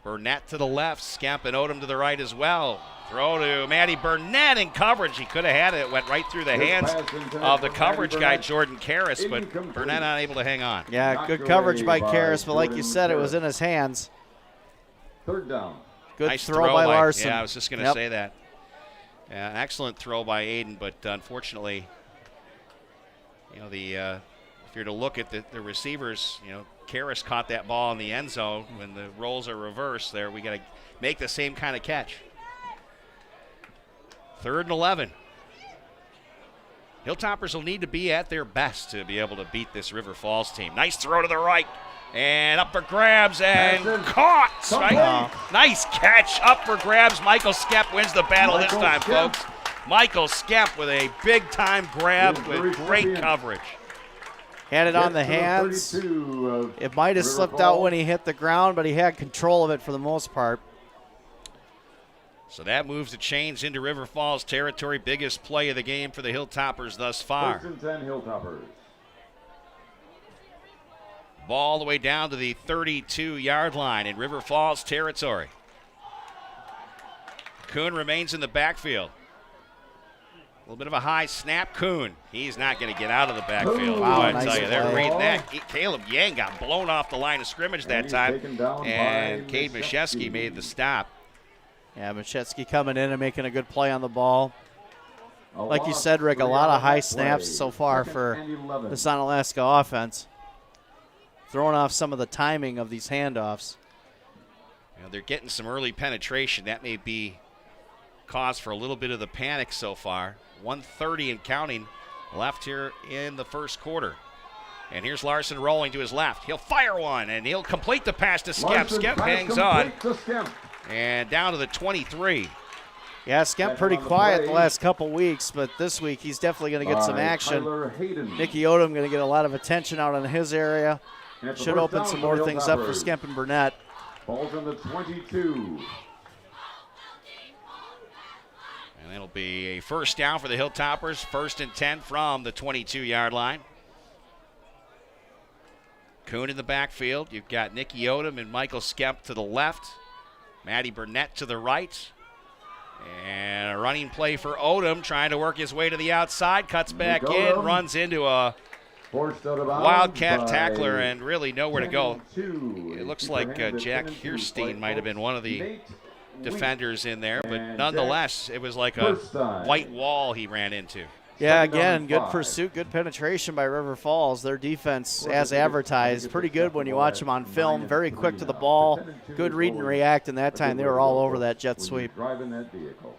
Burnett to the left, Scamp and Odom to the right as well. Throw to Matty Burnett in coverage. He could have had it. It went right through the hands of the coverage guy, Jordan Karras, but Burnett not able to hang on. Yeah, good coverage by Karras, but like you said, it was in his hands. 3rd down. Good nice throw by Larson. Yeah, I was just going to say that. Yeah, excellent throw by Aiden, but unfortunately, if you're to look at the receivers, Karras caught that ball in the end zone. When the roles are reversed there, we got to make the same kind of catch. 3rd and 11. Hilltoppers will need to be at their best to be able to beat this River Falls team. Nice throw to the right. And up for grabs and caught. Right? Nice catch. Up for grabs. Michael Skep wins the battle this time, folks. Michael Skep with a big-time grab with great coverage. Had it on the hands. It might have slipped out when he hit the ground, but he had control of it for the most part. So that moves the chains into River Falls territory. Biggest play of the game for the Hilltoppers thus far. 1st and 10 Hilltoppers. Ball all the way down to the 32-yard line in River Falls territory. Kuhn remains in the backfield. A little bit of a high snap. Kuhn, he's not going to get out of the backfield. Wow, I nice tell you, they're play. reading that. Caleb Yang got blown off the line of scrimmage that time, and Cade Mashesky made the stop. Yeah, Machetsky coming in and making a good play on the ball. Like you said, Rick, a lot of high snaps so far for this Onalaska offense. Throwing off some of the timing of these handoffs. They're getting some early penetration. That may be cause for a little bit of the panic so far. 1:30 and counting left here in the first quarter. And here's Larson rolling to his left. He'll fire one, and he'll complete the pass to Skep. Skep hangs on. And down to the 23. Yeah, Skep pretty quiet the last couple weeks, but this week he's definitely going to get some action. Nicky Odom going to get a lot of attention out in his area. Should open some more things up for Skep and Burnett. Ball's on the 22. And it'll be a first down for the Hilltoppers. 1st and 10 from the 22-yard line. Kuhn in the backfield. You've got Nicky Odom and Michael Skep to the left. Matty Burnett to the right. And a running play for Odom, trying to work his way to the outside. Cuts back in, runs into a Wildcat tackler, and really nowhere to go. It looks like Jack Hierstein might have been one of the defenders in there, but nonetheless, it was like a white wall he ran into. Yeah, again, good pursuit, good penetration by River Falls. Their defense, as advertised, pretty good when you watch them on film. Very quick to the ball, good read and react, and that time they were all over that jet sweep.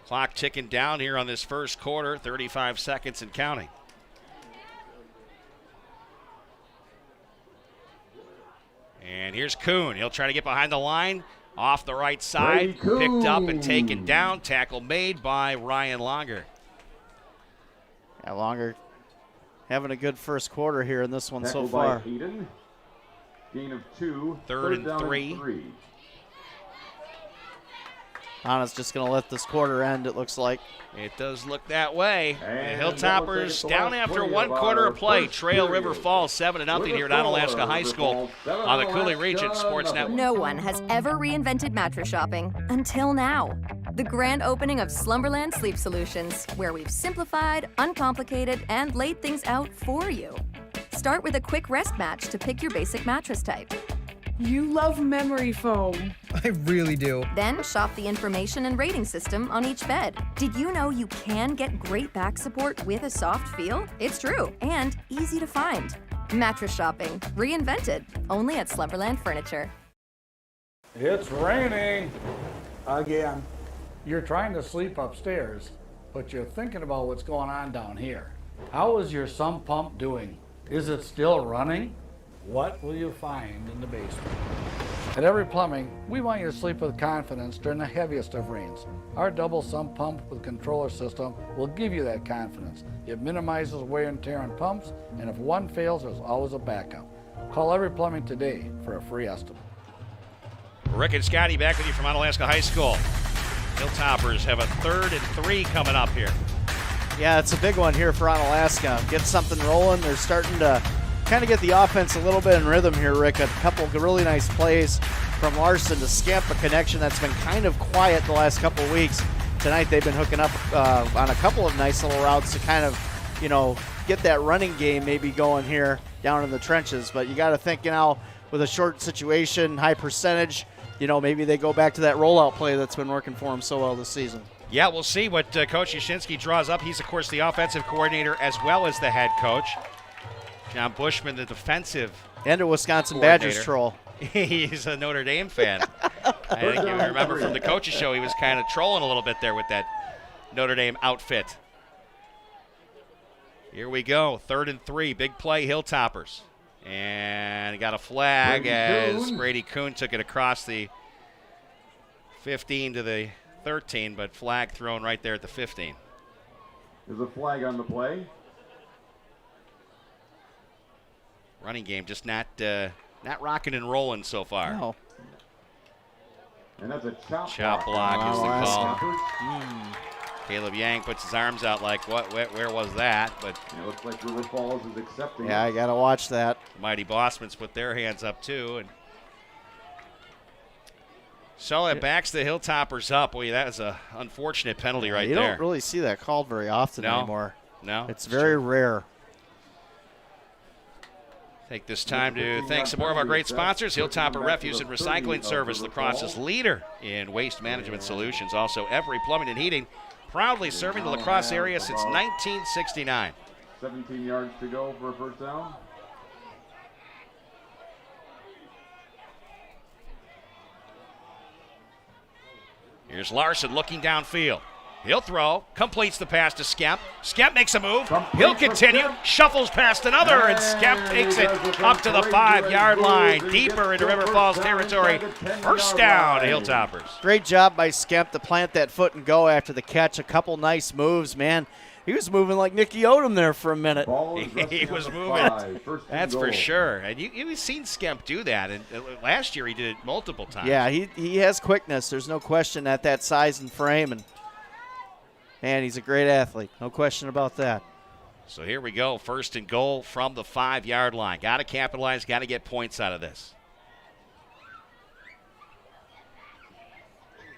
Clock ticking down here on this first quarter, 35 seconds and counting. And here's Kuhn. He'll try to get behind the line. Off the right side, picked up and taken down. Tackle made by Ryan Longer. Yeah, Longer having a good first quarter here in this one so far. Gain of 2. 3rd and 3. Anna's just going to let this quarter end, it looks like. It does look that way. The Hilltoppers down after 1 quarter of play. Trail River Falls 7-0 here at Onalaska High School on the Coulee Region Sports Network. No one has ever reinvented mattress shopping until now. The grand opening of Slumberland Sleep Solutions, where we've simplified, uncomplicated, and laid things out for you. Start with a quick rest match to pick your basic mattress type. You love memory foam. I really do. Then shop the information and rating system on each bed. Did you know you can get great back support with a soft feel? It's true, and easy to find. Mattress shopping, reinvented, only at Slumberland Furniture. It's raining again. You're trying to sleep upstairs, but you're thinking about what's going on down here. How is your sump pump doing? Is it still running? What will you find in the basement? At Every Plumbing, we want you to sleep with confidence during the heaviest of rains. Our double sump pump with controller system will give you that confidence. It minimizes wear and tear on pumps, and if one fails, there's always a backup. Call Every Plumbing today for a free estimate. Rick and Scotty back with you from Onalaska High School. Hilltoppers have a 3rd and 3 coming up here. Yeah, it's a big one here for Onalaska. Get something rolling. They're starting to kind of get the offense a little bit in rhythm here, Rick. A couple of really nice plays from Larson to Skep, a connection that's been kind of quiet the last couple of weeks. Tonight they've been hooking up on a couple of nice little routes to kind of, get that running game maybe going here down in the trenches. But you got to think, with a short situation, high percentage, maybe they go back to that rollout play that's been working for them so well this season. Yeah, we'll see what Coach Yashinsky draws up. He's, of course, the offensive coordinator as well as the head coach. John Bushman, the defensive and a Wisconsin Badgers troll. He's a Notre Dame fan. I think you remember from the coach's show, he was kind of trolling a little bit there with that Notre Dame outfit. Here we go, 3rd and 3, big play, Hilltoppers. And got a flag as Brady Kuhn took it across the 15 to the 13, but flag thrown right there at the 15. There's a flag on the play. Running game just not rocking and rolling so far. No. And that's a chop block is the call. Caleb Yang puts his arms out like, what? Where was that? But it looks like River Falls is accepting. Yeah, I got to watch that. Mighty Bossman's put their hands up too, and so it backs the Hilltoppers up. Boy, that is a unfortunate penalty right there. You don't really see that called very often anymore. No, it's very rare. Take this time to thank some more of our great sponsors. Hilltopper Refuse and Recycling Service, LaCrosse's leader in waste management solutions. Also, Every Plumbing and Heating, proudly serving the La Crosse area since 1969. 17 yards to go for a first down. Here's Larson looking downfield. He'll throw, completes the pass to Skemp. Skemp makes a move. He'll continue, shuffles past another, and Skemp takes it up to the 5-yard line, deeper into River Falls territory. First down, Hilltoppers. Great job by Skemp to plant that foot and go after the catch. A couple nice moves, man. He was moving like Nicky Odom there for a minute. He was moving. That's for sure. And you've seen Skemp do that. And last year he did it multiple times. Yeah, he has quickness. There's no question at that size and frame. And he's a great athlete. No question about that. So here we go. 1st and goal from the 5-yard line. Got to capitalize. Got to get points out of this.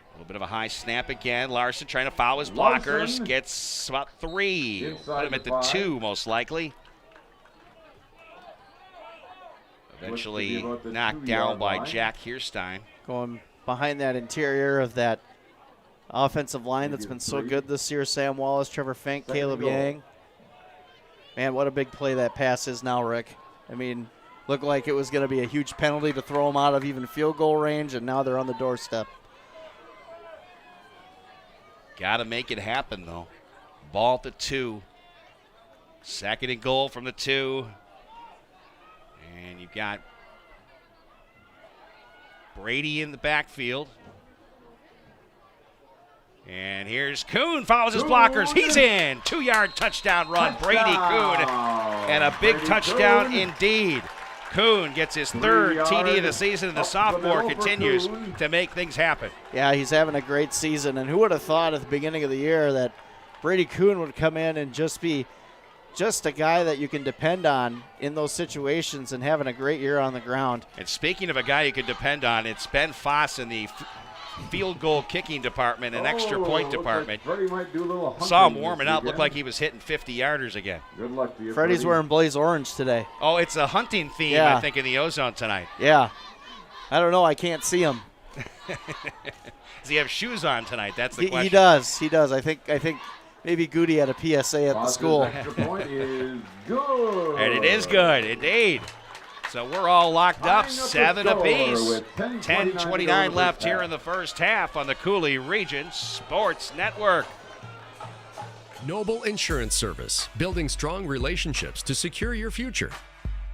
A little bit of a high snap again. Larson trying to foul his blockers. Gets about 3. Put him at the 2 most likely. Eventually knocked down by Jack Hierstein. Going behind that interior of that offensive line that's been so good this year. Sam Wallace, Trevor Fink, Caleb Yang. Man, what a big play that pass is now, Rick. I mean, looked like it was going to be a huge penalty to throw them out of even field goal range, and now they're on the doorstep. Got to make it happen, though. Ball at the 2. 2nd and goal from the 2. And you've got Brady in the backfield. And here's Kuhn, follows his blockers. He's in. 2-yard touchdown run. Brady Kuhn. And a big touchdown indeed. Kuhn gets his 3rd TD of the season, and the sophomore continues to make things happen. Yeah, he's having a great season. And who would have thought at the beginning of the year that Brady Kuhn would come in and just be just a guy that you can depend on in those situations and having a great year on the ground. And speaking of a guy you can depend on, it's Ben Foss in the field goal kicking department and extra point department. Saw him warming up. Looked like he was hitting 50-yarders again. Good luck to you, Freddie's wearing blaze orange today. Oh, it's a hunting theme, I think, in the Ozone tonight. Yeah. I don't know. I can't see him. Does he have shoes on tonight? That's the question. He does. He does. I think maybe Goody had a PSA at the school. Extra point is good. And it is good, indeed. So we're all locked up, 7 apiece. 10:29 left here in the first half on the Cooley Region Sports Network. Noble Insurance Service, building strong relationships to secure your future.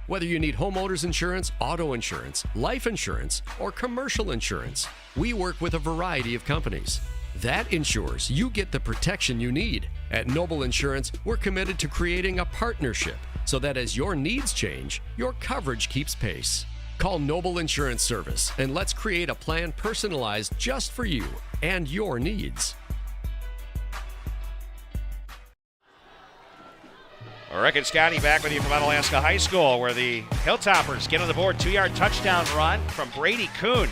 Whether you need homeowners insurance, auto insurance, life insurance, or commercial insurance, we work with a variety of companies. That ensures you get the protection you need. At Noble Insurance, we're committed to creating a partnership so that as your needs change, your coverage keeps pace. Call Noble Insurance Service and let's create a plan personalized just for you and your needs. Rick and Scotty back with you from Onalaska High School, where the Hilltoppers get on the board. 2-yard touchdown run from Brady Kuhn.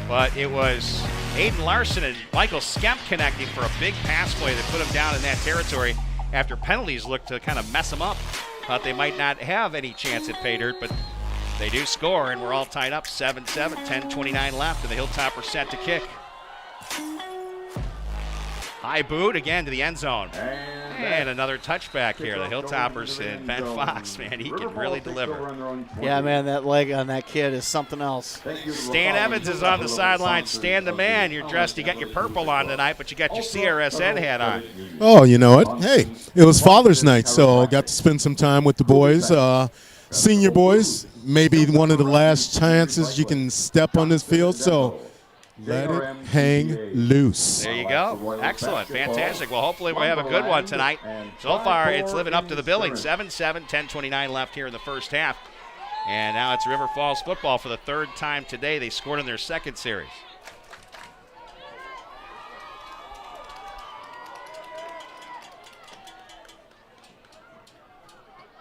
But it was Aiden Larson and Michael Skemp connecting for a big pass play that put him down in that territory after penalties looked to kind of mess him up. Thought they might not have any chance at pay dirt, but They do score, and we're all tied up 7-7, 10:29 left, and the Hilltoppers set to kick. High boot again to the end zone. And another touchback here. The Hilltoppers and Ben Fox, man, he can really deliver. Yeah, man, that leg on that kid is something else. Stan Evans is on the sideline. Stan the man. You're dressed, you got your purple on tonight, but you got your CRSN hat on. Oh, you know what? Hey, it was Father's Night, so got to spend some time with the boys. Senior boys, maybe one of the last chances you can step on this field, so let it hang loose. There you go. Excellent. Fantastic. Well, hopefully we'll have a good one tonight. So far, it's living up to the billing. 7-7, 10:29 left here in the first half. And now it's River Falls football for the third time today. They scored in their second series.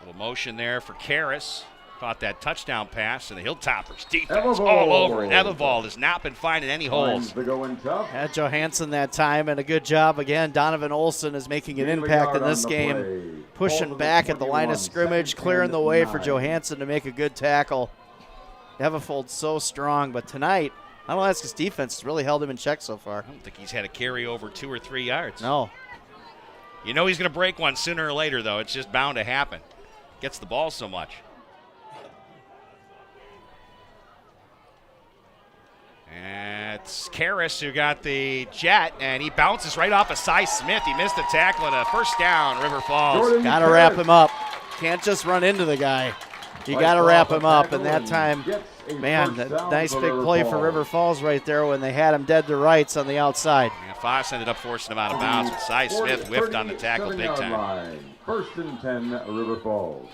Little motion there for Karras. Caught that touchdown pass, and the Hilltoppers defense all over. Evervold has not been finding any holes. Had Johansson that time, and a good job again. Donovan Olson is making an impact in this game, pushing back at the line of scrimmage, clearing the way for Johansson to make a good tackle. Evervold so strong, but tonight, Onalaska's defense has really held him in check so far. I don't think he's had a carry over 2 or 3 yards. No. You know he's going to break one sooner or later, though. It's just bound to happen. Gets the ball so much. And it's Karras who got the jet, and he bounces right off of Cy Smith. He missed the tackle, and a first down, River Falls. Got to wrap him up. Can't just run into the guy. You got to wrap him up, and that time, man, that nice big play for River Falls right there when they had him dead to rights on the outside. Yeah, Foss ended up forcing him out of bounds, but Cy Smith whiffed on the tackle big time. 1st and 10, River Falls.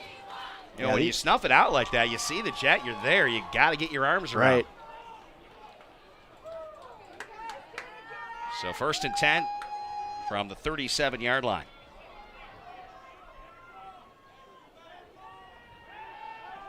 You know, when you snuff it out like that, you see the jet, you're there. You got to get your arms around. Right. So 1st and 10 from the 37-yard line.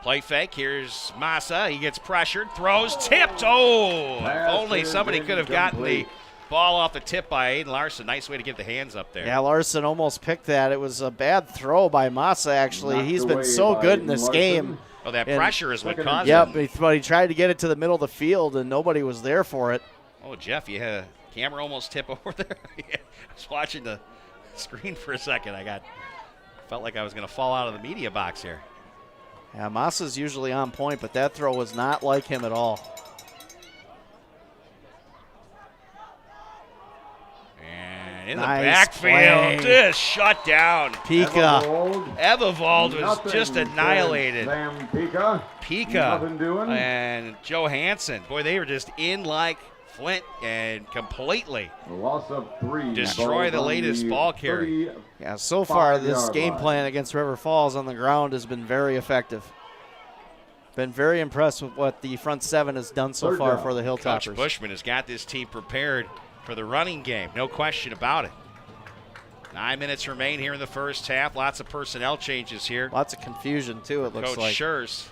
Play fake. Here's Massa. He gets pressured, throws, tipped. Oh, if only somebody could have gotten the ball off the tip by Aiden Larson. Nice way to get the hands up there. Yeah, Larson almost picked that. It was a bad throw by Massa, actually. He's been so good in this game. Oh, that pressure is what caused it. it. Yep, but he tried to get it to the middle of the field, and nobody was there for it. Oh, Jeff, you had a camera almost tip over there. I was watching the screen for a second. Felt like I was going to fall out of the media box here. Yeah, Massa's usually on point, but that throw was not like him at all. And in the backfield, just shut down. Pika. Evervold was just annihilated. Sam Pika and Johansson. Boy, they were just in like Flint and completely loss of 3. Destroy the latest ball carry. Yeah, so far this game plan against River Falls on the ground has been very effective. Been very impressed with what the front seven has done so far for the Hilltoppers. Coach Bushman has got this team prepared for the running game, no question about it. 9 minutes remain here in the first half. Lots of personnel changes here. Lots of confusion too, it looks Coach like. Schurz.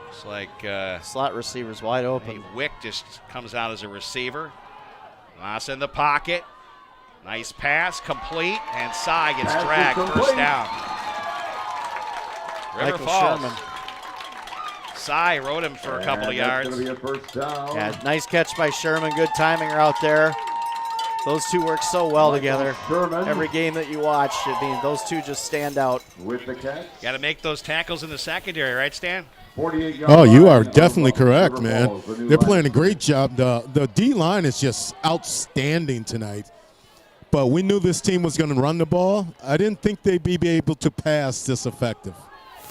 Looks like slot receivers wide open. Wick just comes out as a receiver. Moss in the pocket. Nice pass, complete, and Cy gets dragged. First down. River Falls. Sherman. Cy rode him for a couple of yards. That's going to be a first down. Yeah, nice catch by Sherman. Good timing out there. Those two work so well together. Sherman. Every game that you watch, I mean, those two just stand out. With the catch. Got to make those tackles in the secondary, right, Stan? Oh, you are definitely correct, man. They're playing a great job. The D-line is just outstanding tonight. But we knew this team was going to run the ball. I didn't think they'd be able to pass this effective.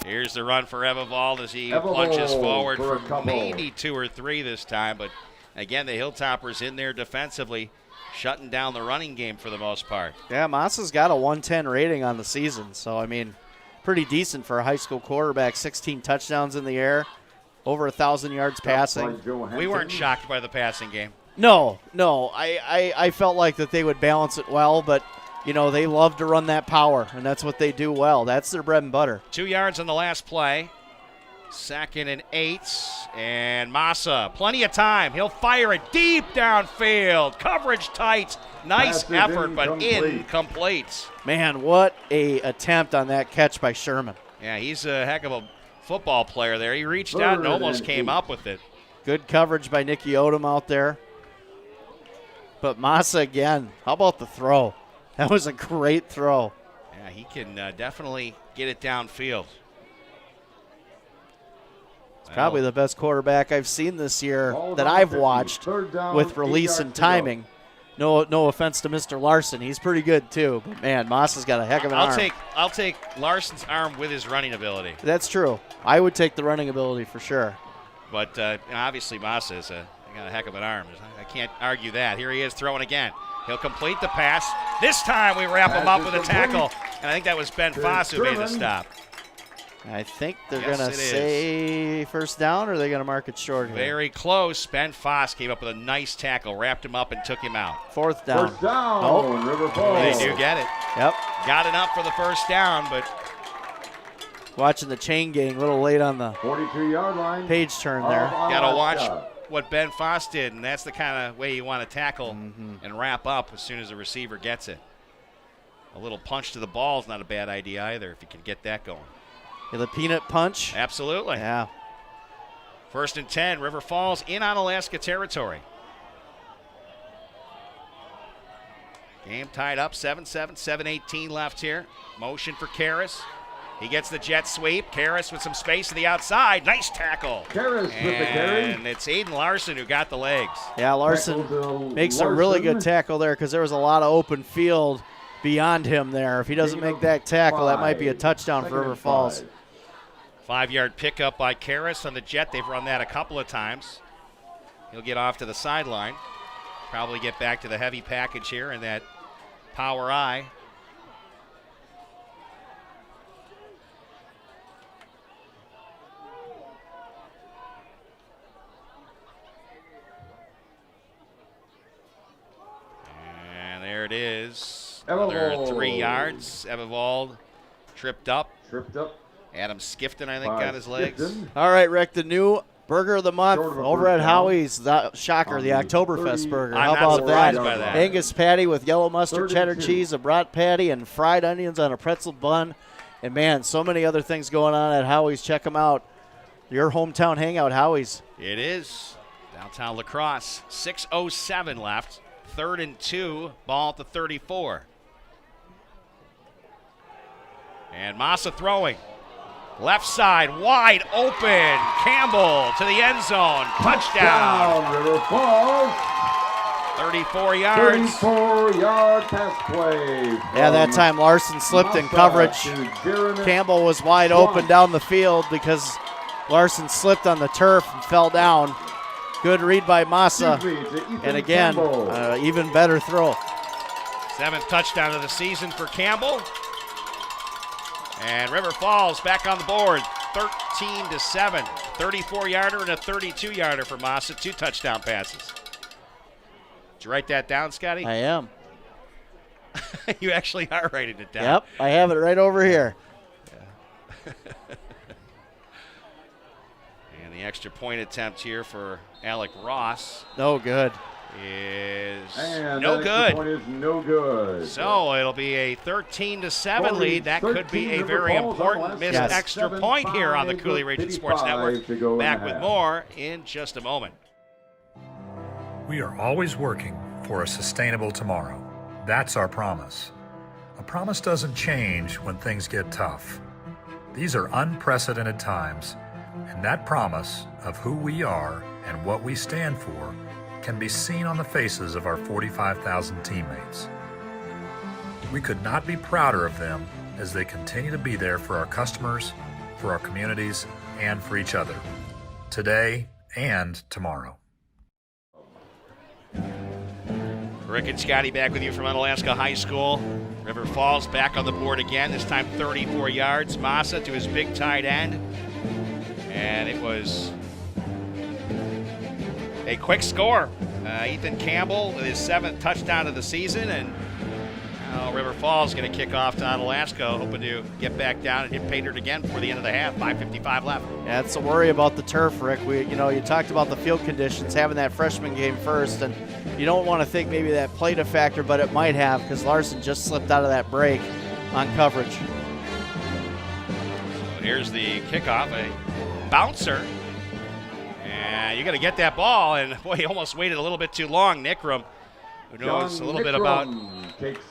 Here's the run for Evervold as he plunges forward for maybe 2 or 3 this time. But, again, the Hilltoppers in there defensively, shutting down the running game for the most part. Yeah, Massa's got a 110 rating on the season. So, I mean, pretty decent for a high school quarterback. 16 touchdowns in the air, over 1,000 yards passing. We weren't shocked by the passing game. No. I felt like that they would balance it well, but, you know, they love to run that power, and that's what they do well. That's their bread and butter. 2 yards on the last play. 2nd and 8. And Massa, plenty of time. He'll fire it deep downfield. Coverage tight. Nice effort, but incomplete. Man, what a attempt on that catch by Sherman. Yeah, he's a heck of a football player there. He reached out and almost came up with it. Good coverage by Nicky Odom out there. But Massa again, how about the throw? That was a great throw. Yeah, he can definitely get it downfield. It's probably the best quarterback I've seen this year that I've watched with release and timing. No offense to Mr. Larson. He's pretty good too. But man, Massa's got a heck of an arm. I'll take Larson's arm with his running ability. That's true. I would take the running ability for sure. But obviously Massa's got a heck of an arm. I can't argue that. Here he is throwing again. He'll complete the pass. This time we wrap him up with a tackle. And I think that was Ben Foss who made the stop. I think they're going to say first down, or are they going to mark it short here? Very close. Ben Foss came up with a nice tackle, wrapped him up, and took him out. Fourth down. First down, River Falls. They do get it. Yep. Got enough for the first down, but watching the chain gang, a little late on the 42-yard line. Page turn there. Got to watch what Ben Foss did, and that's the kind of way you want to tackle and wrap up as soon as the receiver gets it. A little punch to the ball is not a bad idea either if you can get that going. Yeah, the peanut punch. Absolutely. Yeah. 1st and 10, River Falls in Onalaska territory. Game tied up, 7-7, 7:18 left here. Motion for Karras. He gets the jet sweep. Karras with some space to the outside. Nice tackle. Karras with the carry. And it's Aiden Larson who got the legs. Yeah, Larson makes a really good tackle there because there was a lot of open field beyond him there. If he doesn't make that tackle, that might be a touchdown for River Falls. 5-yard pickup by Karras on the jet. They've run that a couple of times. He'll get off to the sideline. Probably get back to the heavy package here and that power eye. And there it is. Another 3 yards. Evervold tripped up. Adam Skifton, I think, got his legs. All right, Rick, the new burger of the month over at Howie's. Shocker, the Oktoberfest burger. How about that? Angus patty with yellow mustard, cheddar cheese, a brat patty, and fried onions on a pretzel bun. And, man, so many other things going on at Howie's. Check them out. Your hometown hangout, Howie's. It is. Downtown La Crosse. 6:07 left. 3rd and 2. Ball at the 34. And Massa throwing. Left side, wide open. Campbell to the end zone. Touchdown. River Falls. 34 yards. 34-yard pass play. Yeah, that time Larson slipped in coverage. Campbell was wide open down the field because Larson slipped on the turf and fell down. Good read by Massa. And again, even better throw. 7th touchdown of the season for Campbell. And River Falls back on the board, 13-7. 34-yarder and a 32-yarder for Massa, 2 touchdown passes. Did you write that down, Scotty? I am. You actually are writing it down. Yep, I have it right over here. Yeah. And the extra point attempt here for Alec Ross. No good. And no good. Point is no good. So it'll be a 13-7 lead. That could be a very important missed extra point here on the Cooley Region Sports Network. Back with more in just a moment. We are always working for a sustainable tomorrow. That's our promise. A promise doesn't change when things get tough. These are unprecedented times, and that promise of who we are and what we stand for can be seen on the faces of our 45,000 teammates. We could not be prouder of them as they continue to be there for our customers, for our communities, and for each other, today and tomorrow. Rick and Scotty back with you from Onalaska High School. River Falls back on the board again, this time 34 yards. Massa to his big tight end. And it was a quick score. Ethan Campbell with his 7th touchdown of the season, and River Falls going to kick off to Onalaska, hoping to get back down and hit pay dirt again before the end of the half. 5:55 left. Yeah, it's a worry about the turf, Rick. You talked about the field conditions, having that freshman game first, and you don't want to think maybe that played a factor, but it might have because Larson just slipped out of that break on coverage. So Here's the kickoff, a bouncer. And you got to get that ball, and boy, he almost waited a little bit too long. Nickram, who knows a little bit about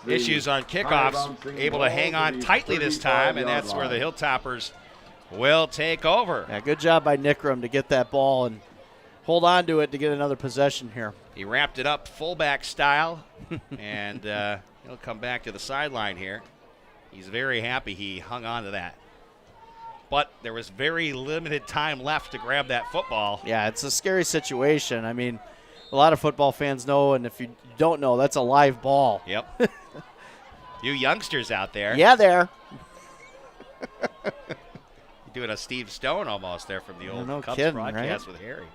issues on kickoffs, able to hang on tightly this time, and that's where the Hilltoppers will take over. Yeah, good job by Nickram to get that ball and hold on to it to get another possession here. He wrapped it up fullback style, and he'll come back to the sideline here. He's very happy he hung on to that. But there was very limited time left to grab that football. Yeah, it's a scary situation. I mean, a lot of football fans know, and if you don't know, that's a live ball. Yep. You youngsters out there. Yeah, there. You're doing a Steve Stone almost there from the old no Cubs kidding, broadcast right? with Harry.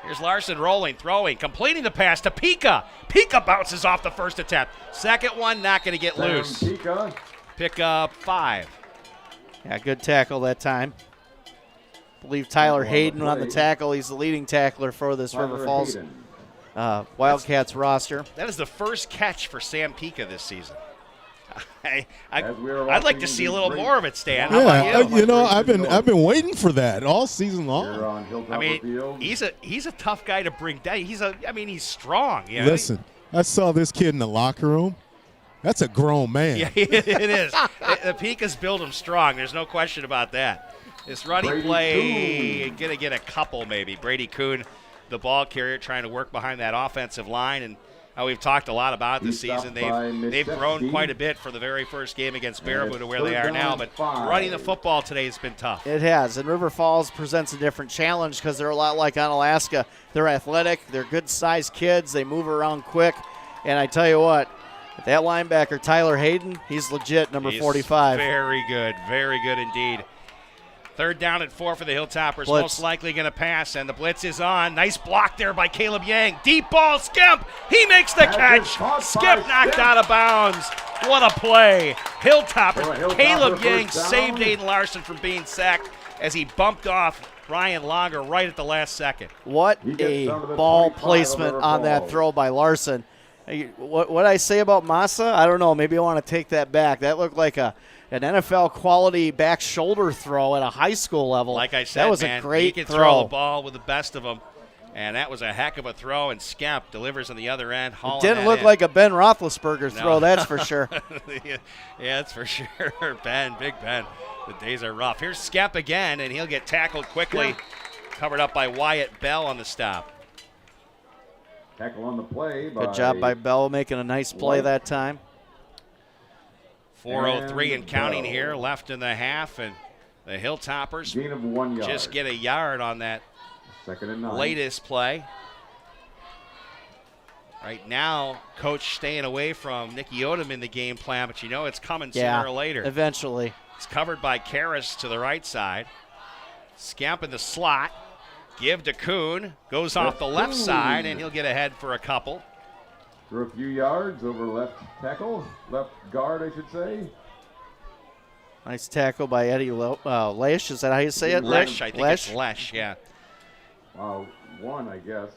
Here's Larson rolling, throwing, completing the pass to Pika. Pika bounces off the first attempt. Second one, not going to get loose. Pika. Pick up 5. Yeah, good tackle that time. I believe Tyler Hayden on the tackle. He's the leading tackler for this River Falls Wildcats roster. That is the first catch for Sam Pika this season. I'd like to see a little more of it, Stan. How about you? You know, I've been waiting for that all season long. I mean, he's a tough guy to bring down. He's strong. You know? Listen, I saw this kid in the locker room. That's a grown man. Yeah, it is. The Pika's built him strong. There's no question about that. This running play, going to get a couple maybe. Brady Kuhn, the ball carrier, trying to work behind that offensive line. And we've talked a lot about this season. They've grown quite a bit for the very first game against Baraboo to where they are now. But running the football today has been tough. It has. And River Falls presents a different challenge because they're a lot like Onalaska. They're athletic. They're good-sized kids. They move around quick. And I tell you what, that linebacker, Tyler Hayden, he's legit, number 45. Very good indeed. 3rd down and 4 for the Hilltoppers. Blitz. Most likely going to pass, and the blitz is on. Nice block there by Caleb Yang. Deep ball, Skimp. He makes the catch. Skimp knocked out of bounds. What a play. Hilltoppers. Caleb Yang saved Aiden Larson from being sacked as he bumped off Ryan Longer right at the last second. What a ball placement on that throw by Larson. What I say about Massa, I don't know. Maybe I want to take that back. That looked like an NFL quality back shoulder throw at a high school level. Like I said, that was man, a great he can throw. Throw the ball with the best of them, and that was a heck of a throw. And Skemp delivers on the other end. It didn't look like a Ben Roethlisberger throw, that's for sure. Yeah, that's for sure. Big Ben. The days are rough. Here's Skemp again, and he'll get tackled quickly, covered up by Wyatt Bell on the stop. Tackle on the play. Good job by Bell making a nice play that time. 4:03 and counting here, left in the half, and the Hilltoppers gain of 1 yard. Just get a yard on that 2nd and 9. Latest play. Right now, Coach staying away from Nicky Odom in the game plan, but you know it's coming sooner or later. Eventually. It's covered by Karras to the right side. Scamp in the slot. Give to Kuhn. Goes off the left side, and he'll get ahead for a couple. For a few yards over left tackle. Left guard, I should say. Nice tackle by Eddie Lesh. Is that how you say it? Lesh, I think it's Lesh, yeah. One, I guess.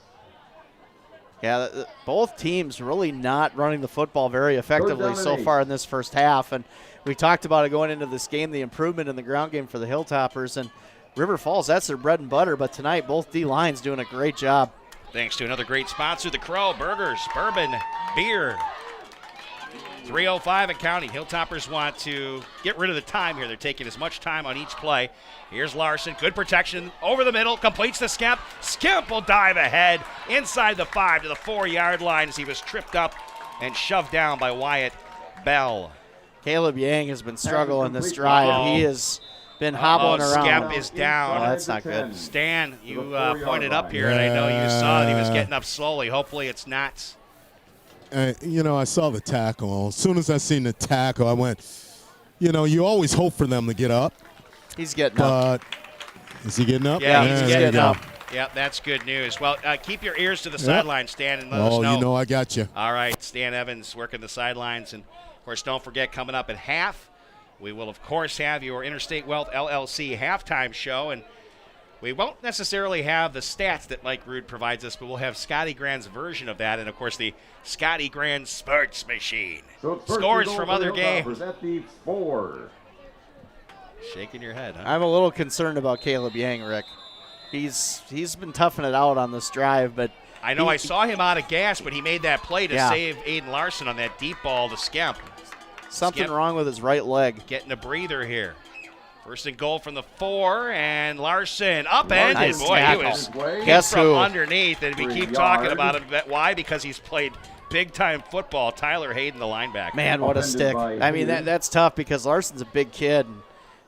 Yeah, both teams really not running the football very effectively so far in this first half. And we talked about it going into this game, the improvement in the ground game for the Hilltoppers. And River Falls, that's their bread and butter. But tonight, both D-lines doing a great job. Thanks to another great sponsor, the Crow Burgers, Bourbon, Beer. 3:05 and counting. Hilltoppers want to get rid of the time here. They're taking as much time on each play. Here's Larson. Good protection over the middle. Completes the Skemp. Skemp will dive ahead inside the 5 to the 4-yard line as he was tripped up and shoved down by Wyatt Bell. Caleb Yang has been struggling this drive. He has been hobbling around. Skemp is down. Oh, that's not good. Stan, you pointed up here, and I know you saw that he was getting up slowly. Hopefully it's not. I saw the tackle. As soon as I seen the tackle, I went, you always hope for them to get up. He's getting up. Is he getting up? Yeah, he's getting up. Yeah, that's good news. Well, keep your ears to the sideline, Stan, and let us know. Oh, you know I got you. All right, Stan Evans working the sidelines. And, of course, don't forget, coming up at half, we will, of course, have your Interstate Wealth LLC halftime show. And we won't necessarily have the stats that Mike Rude provides us, but we'll have Scotty Grand's version of that. And, of course, the Scotty Grand Sports Machine. So Scores from other games. At the 4. Shaking your head, huh? I'm a little concerned about Caleb Yang, Rick. He's been toughing it out on this drive, but I know I saw him out of gas, but he made that play to Yeah. save Aiden Larson on that deep ball to Skemp. something Skemp wrong with his right leg. getting a breather here. First and goal from the 4, and Larson upended. Nice Boy, tackle. he was Guess from who? underneath, and we keep talking about him. Why? Because he's played big-time football. Tyler Hayden, the linebacker. Man, what a stick. I mean, that's tough because Larson's a big kid.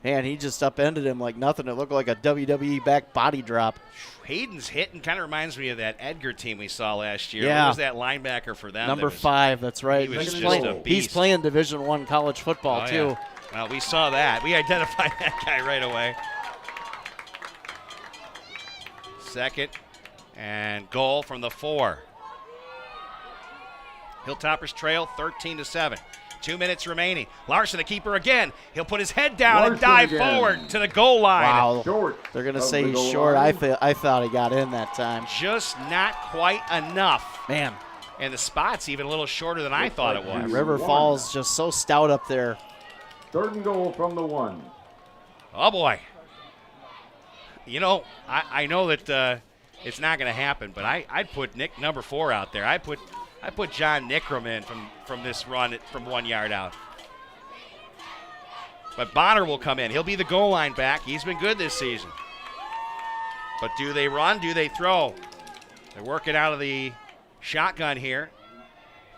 And he just upended him like nothing. It looked like a WWE back body drop. Hayden's hitting kind of reminds me of that Edgar team we saw last year. Yeah. What was that linebacker for them? Number 5, that's right. He was He's just a playing, beast. he's playing Division I college football, Oh, too. yeah. Well, we saw that. We identified that guy right away. Second and goal from the 4. Hilltoppers trail 13-7. 2 minutes remaining. Larson, the keeper again. He'll put his head down and dive forward to the goal line. Wow. They're going to say he's short. I thought he got in that time. Just not quite enough. Man. And the spot's even a little shorter than I thought it was. River Falls just so stout up there. 3rd and goal from the 1. Oh, boy. You know, I know that it's not going to happen, but I'd put Nick number 4 out there. I put John Nickram in from this run from 1 yard out. But Bonner will come in. He'll be the goal line back. He's been good this season. But do they run? Do they throw? They're working out of the shotgun here.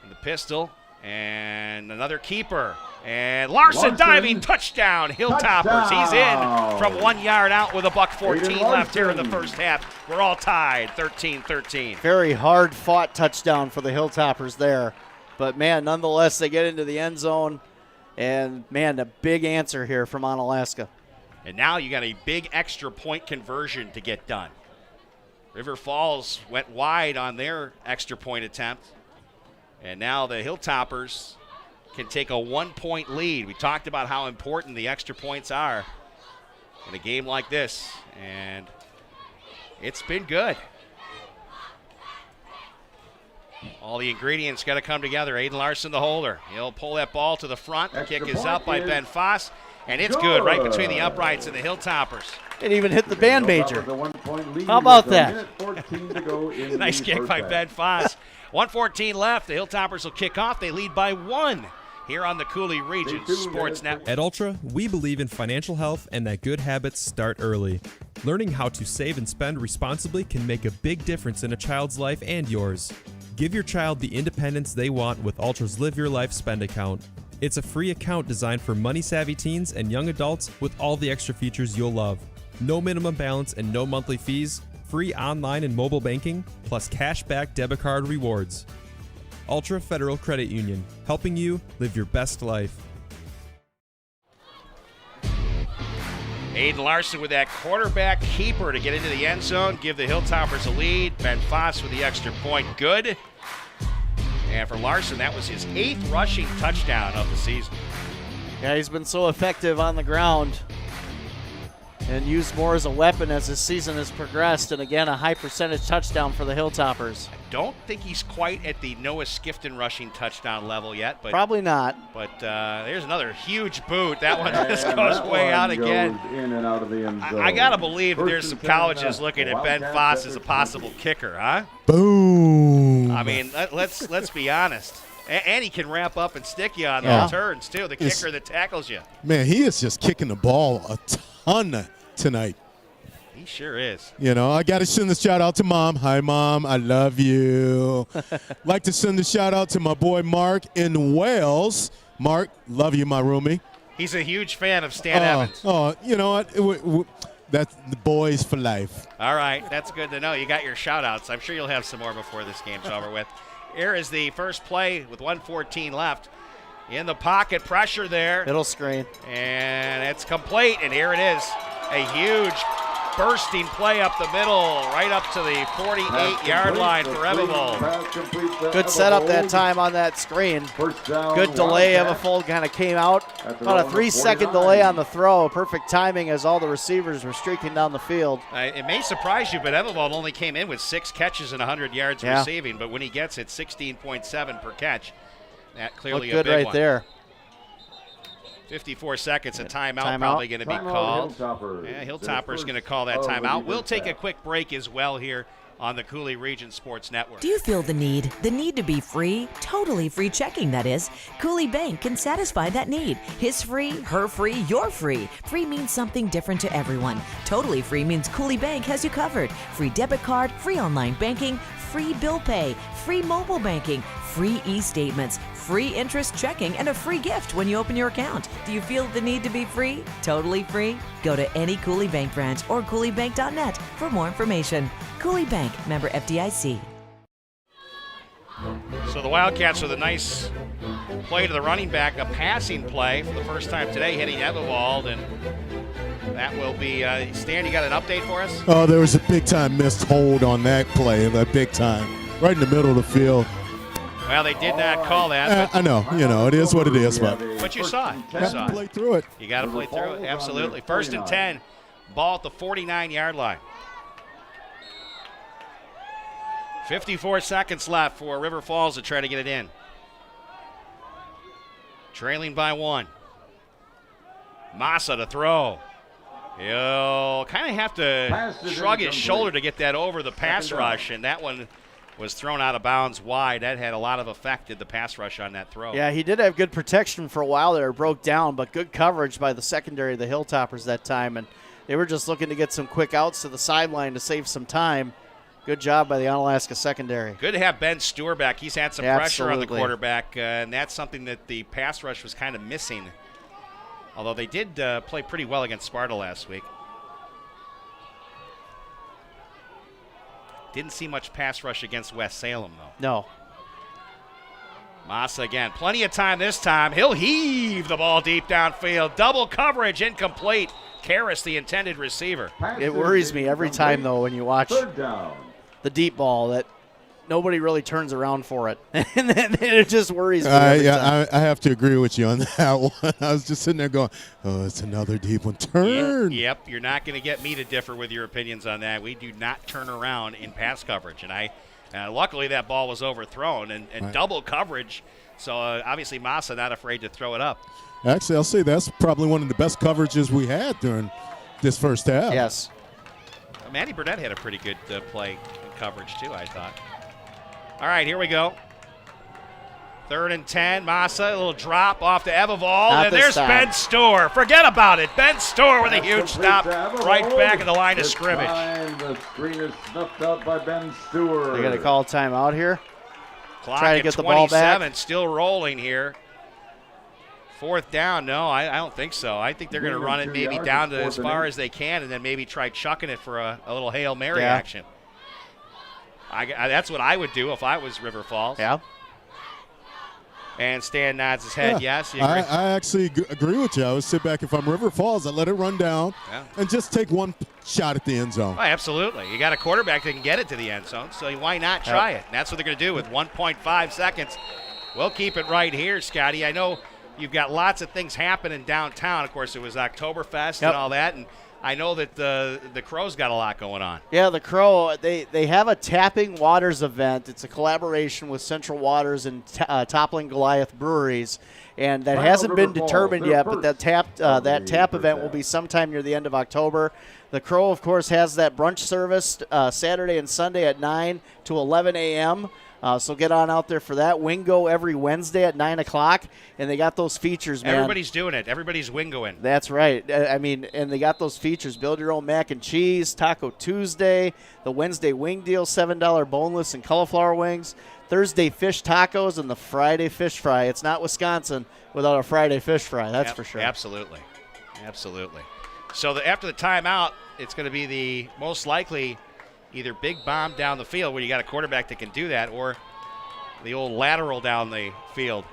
And the pistol. And another keeper. And Larson diving, touchdown, Hilltoppers. He's in from 1 yard out with a $1:14 left here in the first half. We're all tied, 13-13. Very hard fought touchdown for the Hilltoppers there. But, man, nonetheless, they get into the end zone. And, man, a big answer here from Onalaska. And now you got a big extra point conversion to get done. River Falls went wide on their extra point attempt. And now the Hilltoppers can take a 1-point lead. We talked about how important the extra points are in a game like this, and it's been good. All the ingredients got to come together. Aiden Larson, the holder. He'll pull that ball to the front. The kick is up by Ben Foss, and it's good right between the uprights and the Hilltoppers. It even hit the band major. How about that? Nice kick by Ben Foss. 1:14 left. The Hilltoppers will kick off. They lead by 1 here on the Cooley Region Sports Network. At Ultra, we believe in financial health and that good habits start early. Learning how to save and spend responsibly can make a big difference in a child's life and yours. Give your child the independence they want with Ultra's Live Your Life Spend account. It's a free account designed for money-savvy teens and young adults with all the extra features you'll love. No minimum balance and no monthly fees, free online and mobile banking, plus cashback debit card rewards. Ultra Federal Credit Union, helping you live your best life. Aiden Larson with that quarterback keeper to get into the end zone, give the Hilltoppers a lead. Ben Foss with the extra point, good. And for Larson, that was his 8th rushing touchdown of the season. Yeah, he's been so effective on the ground and used more as a weapon as his season has progressed. And again, a high percentage touchdown for the Hilltoppers. Don't think he's quite at the Noah Skifton rushing touchdown level yet. But probably not. But there's another huge boot. That one just goes way out again. In and out of the end zone. I got to believe there's some colleges looking at Ben Foss as a possible kicker, huh? Boom. I mean, let's be honest. And he can wrap up and stick you on the returns, too. The kicker that tackles you. Man, he is just kicking the ball a ton tonight. He sure is. You know, I got to send a shout out to Mom. Hi, Mom. I love you. Like to send a shout out to my boy Mark in Wales. Mark, love you, my roomie. He's a huge fan of Stan Evans. Oh, you know what? That's the boys for life. All right, that's good to know. You got your shout outs. I'm sure you'll have some more before this game's over with. Here is the first play with 1:14 left. In the pocket, pressure there. Middle screen. And it's complete, and here it is. A huge bursting play up the middle, right up to the 48-yard line for Ebervold. Good setup that time on that screen. Good delay. Ebervold kind of came out. About a 3-second delay on the throw. Perfect timing as all the receivers were streaking down the field. It may surprise you, but Ebervold only came in with 6 catches and 100 yards receiving, but when he gets it, 16.7 per catch. That clearly looked good a big right one. there. 54 seconds, a timeout probably going to be called. Yeah, Hilltoppers going to call that timeout. We'll take a quick break as well here on the Coulee Region Sports Network. Do you feel the need to be free? Totally free checking, that is. Coulee Bank can satisfy that need. His free, her free, your free. Free means something different to everyone. Totally free means Coulee Bank has you covered. Free debit card, free online banking, free bill pay, free mobile banking, free e-statements, free interest checking, and a free gift when you open your account. Do you feel the need to be free? Totally free? Go to any Coulee Bank branch or CooleyBank.net for more information. Coulee Bank, member FDIC. So the Wildcats with a nice play to the running back, a passing play for the first time today, hitting Evewald, and that will be, Stan, you got an update for us? Oh, there was a big-time missed hold on that play, that big time, right in the middle of the field. Well, they did not call that. I know, it is what it is. But you saw it. You got to play through it. You got to play through it, absolutely. 1st and 10, ball at the 49-yard line. 54 seconds left for River Falls to try to get it in. Trailing by 1. Massa to throw. He'll kind of have to shrug his shoulder to get that over the pass rush, and that one was thrown out of bounds wide. That had a lot of effect, did the pass rush on that throw. Yeah, he did have good protection for a while there. It broke down, but good coverage by the secondary of the Hilltoppers that time, and they were just looking to get some quick outs to the sideline to save some time. Good job by the Onalaska secondary. Good to have Ben Stewart back. He's had some pressure on the quarterback, and that's something that the pass rush was kind of missing. Although they did play pretty well against Sparta last week. Didn't see much pass rush against West Salem, though. No. Massa again. Plenty of time this time. He'll heave the ball deep downfield. Double coverage, incomplete. Karras, the intended receiver. It worries me every time, though, when you watch the deep ball that nobody really turns around for it. And then it just worries me every time. I have to agree with you on that one. I was just sitting there going, oh, it's another deep one. Turn. Yep, you're not going to get me to differ with your opinions on that. We do not turn around in pass coverage. And luckily that ball was overthrown and right. Double coverage. So obviously Massa not afraid to throw it up. Actually, I'll say that's probably one of the best coverages we had during this first half. Yes. Manny Burnett had a pretty good play in coverage too, I thought. All right, here we go. 3rd and 10. Massa, a little drop off to Evewald, and there's Ben Storr. Forget about it. Ben Storr with a huge stop right back at the line of scrimmage. The screen is snuffed out by Ben Stewart. They're going to call a timeout here. Clock Try to get the ball back. Still rolling here. 4th down, no, I don't think so. I think they're going to run it maybe down to as far as they can and then maybe try chucking it for a little Hail Mary action. That's what I would do if I was River Falls. Yeah. And Stan nods his head, yes. You agree? I actually agree with you. I would sit back if I'm River Falls. I let it run down and just take one shot at the end zone. Oh, absolutely. You got a quarterback that can get it to the end zone, so why not try it? And that's what they're going to do with 1.5 seconds. We'll keep it right here, Scotty. I know you've got lots of things happening downtown. Of course, it was Oktoberfest and all that, and I know that the Crow's got a lot going on. Yeah, the Crow, they have a Tapping Waters event. It's a collaboration with Central Waters and Toppling Goliath Breweries, and that hasn't been determined yet, but that tap event will be sometime near the end of October. The Crow, of course, has that brunch service Saturday and Sunday at 9 to 11 a.m., so get on out there for that. Wingo every Wednesday at 9 o'clock, and they got those features, man. Everybody's doing it. Everybody's wingoing. That's right. I mean, and they got those features. Build your own mac and cheese, Taco Tuesday, the Wednesday wing deal, $7 boneless and cauliflower wings, Thursday fish tacos, and the Friday fish fry. It's not Wisconsin without a Friday fish fry, that's for sure. Absolutely. Absolutely. So after the timeout, it's going to be the most likely either big bomb down the field where you got a quarterback that can do that, or the old lateral down the field.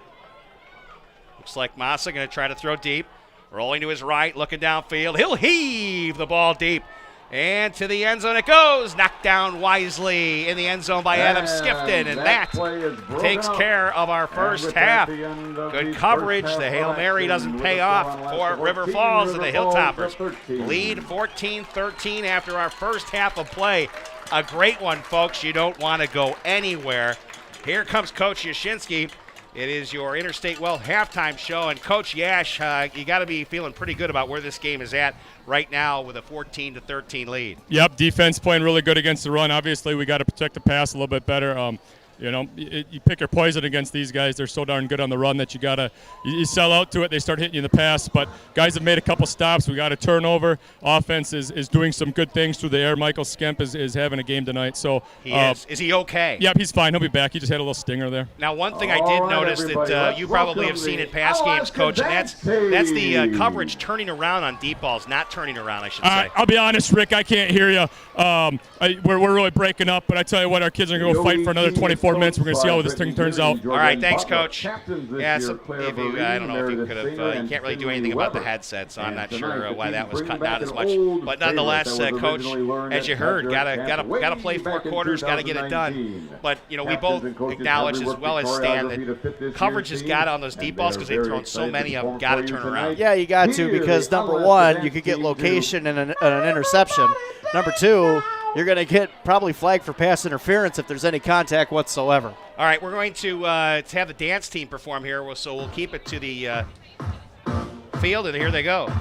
Looks like Massa going to try to throw deep. Rolling to his right, looking downfield. He'll heave the ball deep. And to the end zone it goes. Knocked down wisely in the end zone by Adam Skifton. And that takes care of our first half. Good coverage. The Hail Mary doesn't pay off for River Falls, and the Hilltoppers lead 14-13 after our first half of play. A great one, folks. You don't want to go anywhere. Here comes Coach Yashinsky. It is your Interstate Well halftime show. And Coach Yash, you got to be feeling pretty good about where this game is at right now with a 14-13 lead. Yep, defense playing really good against the run. Obviously, we got to protect the pass a little bit better. You pick your poison against these guys. They're so darn good on the run that you sell out to it. They start hitting you in the pass. But guys have made a couple stops. We got a turnover. Offense is doing some good things through the air. Michael Skemp is having a game tonight. So he is. Is he okay? Yep, he's fine. He'll be back. He just had a little stinger there. Now, one thing I did notice that you probably have seen in past games, Coach, and that's the coverage turning around on deep balls, not turning around, I should say. I'll be honest, Rick, I can't hear you. We're really breaking up, but I tell you what, our kids are going to go fight for another 24 minutes. We're going to see how this thing turns out. All right, thanks, Coach. Yeah, I don't know if you could have. You can't really do anything about the headset, so I'm not sure why that was cut out as much. But nonetheless, Coach, as you heard, gotta play 4 quarters, gotta get it done. But we both acknowledge as well as Stan that coverage has got on those deep balls because they've thrown so many of them. Got to turn around. Yeah, you got to, because number one, you could get location and an interception. Number two, you're going to get probably flagged for pass interference if there's any contact whatsoever. All right, we're going to have the dance team perform here, so we'll keep it to the field, and here they go.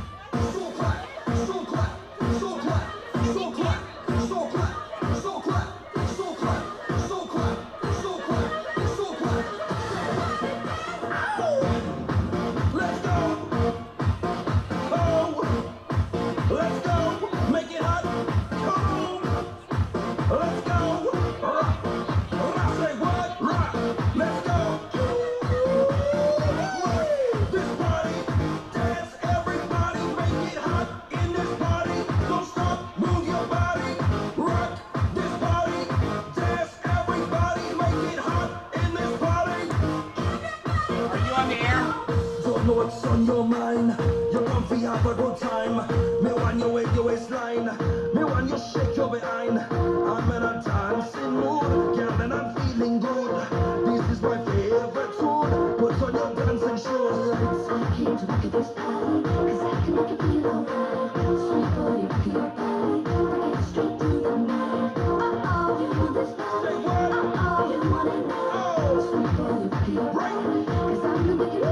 What's on your mind? You come for have a good time. Me want you wave your waistline. Me want you shake your behind. I'm in a dancing mood. Girl, and I'm feeling good. This is my favorite tune. Put on your dancing shoes. So I came to look at this party, 'cause I can make it feel alright. Sweet boy, rock your body. Get straight to the night. Uh-oh, you want this body. Uh-oh, you want it now. Sweet boy, rock your body. 'Cause I'm the wicked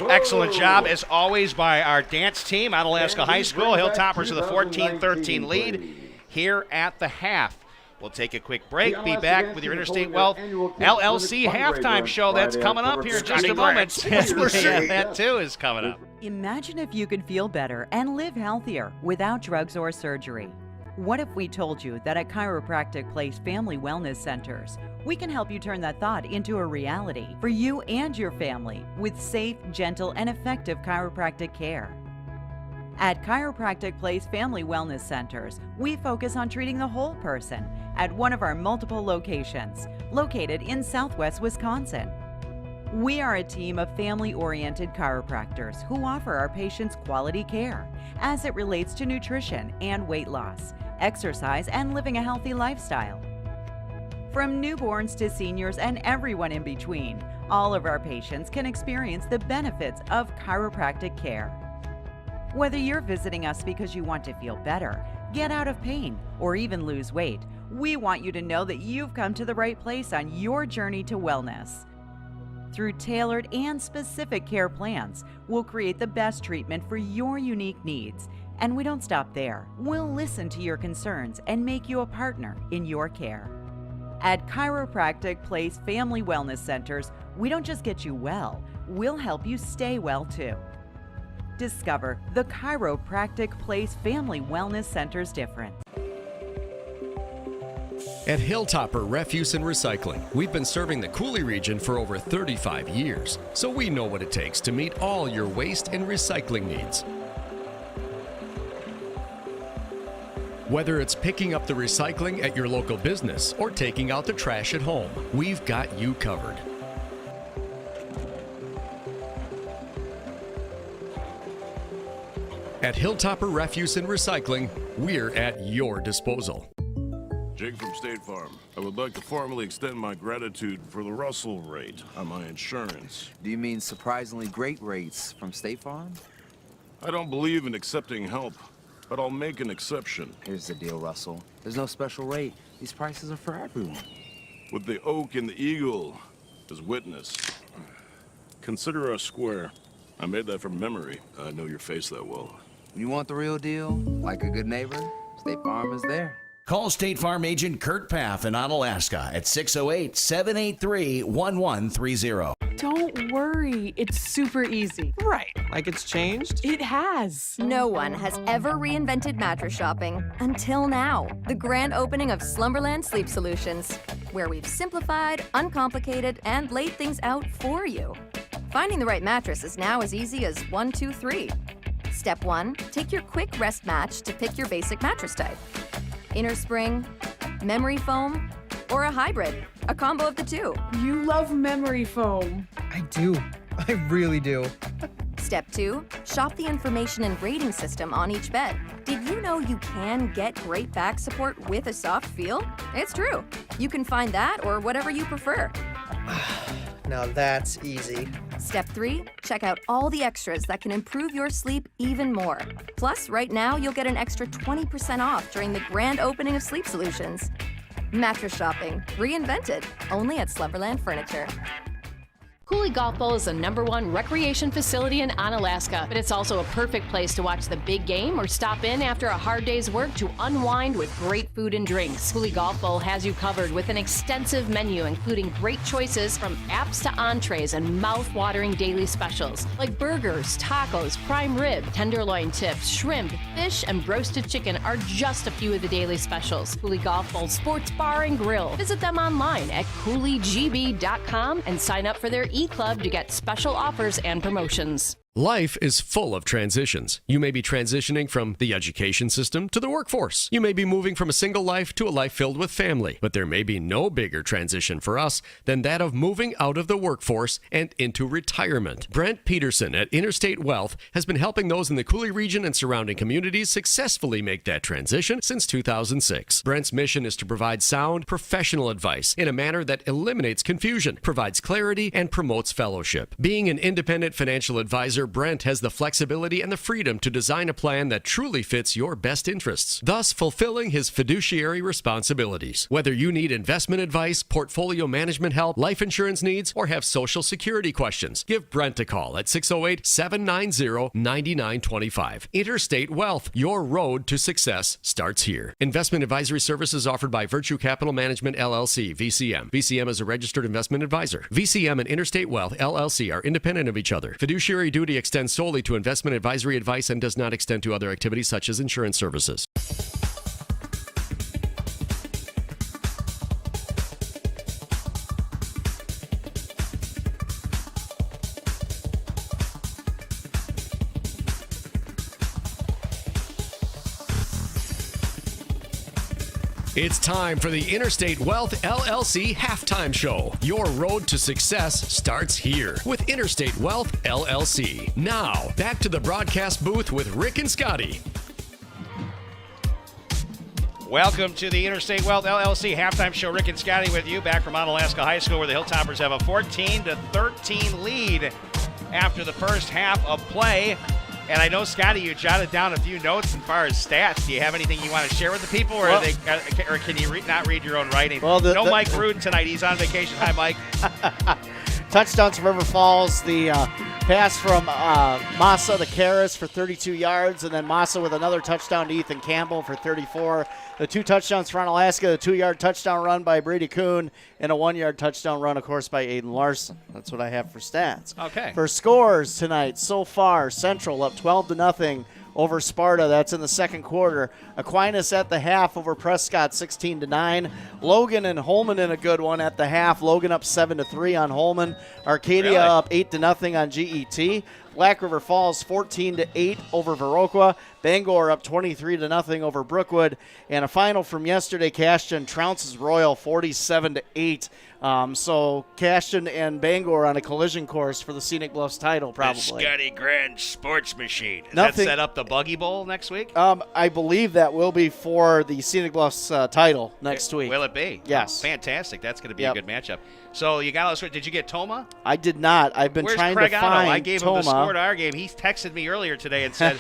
Excellent job, as always, by our dance team, Onalaska High School. Hilltoppers with a 14-13 lead here at the half. We'll take a quick break, be back with your Interstate Wealth LLC halftime show. That's coming up here in just a moment. That, too, is coming up. Imagine if you could feel better and live healthier without drugs or surgery. What if we told you that at Chiropractic Place Family Wellness Centers, we can help you turn that thought into a reality for you and your family with safe, gentle, and effective chiropractic care. At Chiropractic Place Family Wellness Centers, we focus on treating the whole person at one of our multiple locations, located in Southwest Wisconsin. We are a team of family-oriented chiropractors who offer our patients quality care as it relates to nutrition and weight loss, exercise, and living a healthy lifestyle. From newborns to seniors and everyone in between, all of our patients can experience the benefits of chiropractic care. Whether you're visiting us because you want to feel better, get out of pain, or even lose weight, we want you to know that you've come to the right place on your journey to wellness. Through tailored and specific care plans, we'll create the best treatment for your unique needs. And we don't stop there. We'll listen to your concerns and make you a partner in your care. At Chiropractic Place Family Wellness Centers, we don't just get you well, we'll help you stay well too. Discover the Chiropractic Place Family Wellness Center's difference. At Hilltopper Refuse and Recycling, we've been serving the Cooley region for over 35 years, so we know what it takes to meet all your waste and recycling needs. Whether it's picking up the recycling at your local business or taking out the trash at home, we've got you covered. At Hilltopper Refuse and Recycling, we're at your disposal. Jake from State Farm. I would like to formally extend my gratitude for the Russell rate on my insurance. Do you mean surprisingly great rates from State Farm? I don't believe in accepting help, but I'll make an exception. Here's the deal, Russell. There's no special rate. These prices are for everyone. With the oak and the eagle as witness. Consider us square. I made that from memory. I know your face that well. You want the real deal? Like a good neighbor? State Farm is there. Call State Farm agent Kurt Paff in Onalaska at 608-783-1130. Don't worry, it's super easy. Right, like it's changed? It has. No one has ever reinvented mattress shopping until now. The grand opening of Slumberland Sleep Solutions, where we've simplified, uncomplicated, and laid things out for you. Finding the right mattress is now as easy as 1, 2, 3. Step 1, take your quick rest match to pick your basic mattress type. Inner spring, memory foam, or a hybrid, a combo of the two. You love memory foam. I do. I really do. Step 2, shop the information and rating system on each bed. Did you know you can get great back support with a soft feel? It's true. You can find that or whatever you prefer. Now that's easy. Step 3, check out all the extras that can improve your sleep even more. Plus, right now, you'll get an extra 20% off during the grand opening of Sleep Solutions. Mattress shopping, reinvented, only at Slumberland Furniture. Cooley Golf Bowl is the #1 recreation facility in Onalaska, but it's also a perfect place to watch the big game or stop in after a hard day's work to unwind with great food and drinks. Cooley Golf Bowl has you covered with an extensive menu, including great choices from apps to entrees and mouth-watering daily specials, like burgers, tacos, prime rib, tenderloin tips, shrimp, fish, and roasted chicken are just a few of the daily specials. Cooley Golf Bowl Sports Bar and Grill. Visit them online at CooleyGB.com and sign up for their e-club to get special offers and promotions. Life is full of transitions. You may be transitioning from the education system to the workforce. You may be moving from a single life to a life filled with family. But there may be no bigger transition for us than that of moving out of the workforce and into retirement. Brent Peterson at Interstate Wealth has been helping those in the Cooley region and surrounding communities successfully make that transition since 2006. Brent's mission is to provide sound, professional advice in a manner that eliminates confusion, provides clarity, and promotes fellowship. Being an independent financial advisor, Brent has the flexibility and the freedom to design a plan that truly fits your best interests, thus fulfilling his fiduciary responsibilities. Whether you need investment advice, portfolio management help, life insurance needs, or have Social Security questions, give Brent a call at 608-790-9925. Interstate Wealth, your road to success starts here. Investment advisory services offered by Virtue Capital Management, LLC, VCM. VCM is a registered investment advisor. VCM and Interstate Wealth, LLC are independent of each other. Fiduciary duty extends solely to investment advisory advice and does not extend to other activities such as insurance services. It's time for the Interstate Wealth LLC halftime show. Your road to success starts here with Interstate Wealth LLC. Now, back to the broadcast booth with Rick and Scotty. Welcome to the Interstate Wealth LLC halftime show. Rick and Scotty with you, back from Onalaska High School, where the Hilltoppers have a 14-13 lead after the first half of play. And I know, Scotty, you jotted down a few notes as far as stats. Do you have anything you want to share with the people, or, or can you not read your own writing? Well, no Mike Rudin tonight. He's on vacation. Hi, Mike. Touchdowns from River Falls. The pass from Massa to Karras for 32 yards, and then Massa with another touchdown to Ethan Campbell for 34. The 2 touchdowns for Onalaska, the 2-yard touchdown run by Brady Kuhn, and a 1-yard touchdown run, of course, by Aiden Larson. That's what I have for stats. Okay. For scores tonight, so far, Central up 12-0 over Sparta. That's in the second quarter. Aquinas at the half over Prescott, 16-9. Logan and Holman in a good one at the half. Logan up 7-3 on Holman. Arcadia up 8-0 on GET. Black River Falls 14-8 over Viroqua. Bangor up 23-0 over Brookwood. And a final from yesterday, Cashton trounces Royal 47-8. So Cashton and Bangor on a collision course for the Scenic Bluffs title, probably. The Scotty Grand Sports Machine. Does Nothing- that set up the Buggy Bowl next week? I believe that will be for the Scenic Bluffs title next week. Will it be? Yes. Oh, fantastic. That's going to be Yep. a good matchup. So you got all. Did you get Toma? I did not. I've been Where's trying Craig to Otto? find I gave Toma. him the score to our game. He texted me earlier today and said,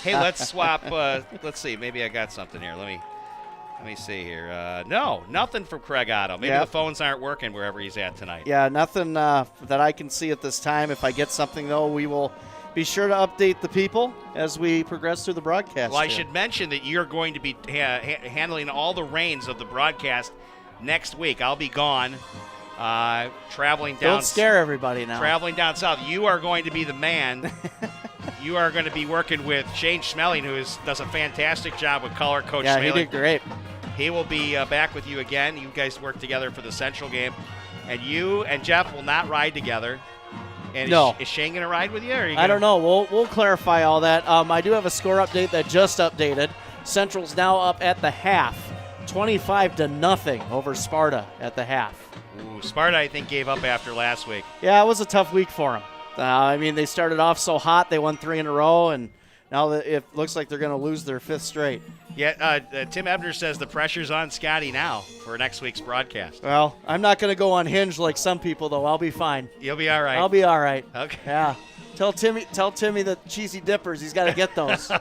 "Hey, let's swap. Let's see. Maybe I got something here. Let me see here. No, nothing from Craig Otto. Maybe Yep. the phones aren't working wherever he's at tonight. Yeah, nothing that I can see at this time. If I get something, though, we will be sure to update the people as we progress through the broadcast. Well, I here. should mention that you're going to be handling all the reins of the broadcast next week. I'll be gone, traveling down. Don't scare everybody now. Traveling down south. You are going to be the man. You are going to be working with Shane Schmeling, who does a fantastic job with color. Coach Yeah, Schmeling. he did great. He will be back with you again. You guys work together for the Central game. And you and Jeff will not ride together. And No. Is Shane going to ride with you? Or are you I don't know. We'll clarify all that. I do have a score update that just updated. Central's now up at the half, 25-0 over Sparta at the half. Ooh, Sparta, I think, gave up after last week. Yeah, it was a tough week for them. I mean, they started off so hot. They won 3 in a row, and now it looks like they're going to lose their 5th straight. Yeah, Tim Ebner says the pressure's on Scotty now for next week's broadcast. Well, I'm not going to go unhinged like some people, though. I'll be fine. You'll be all right. I'll be all right. Okay. Yeah. Tell Timmy the cheesy dippers. He's got to get those.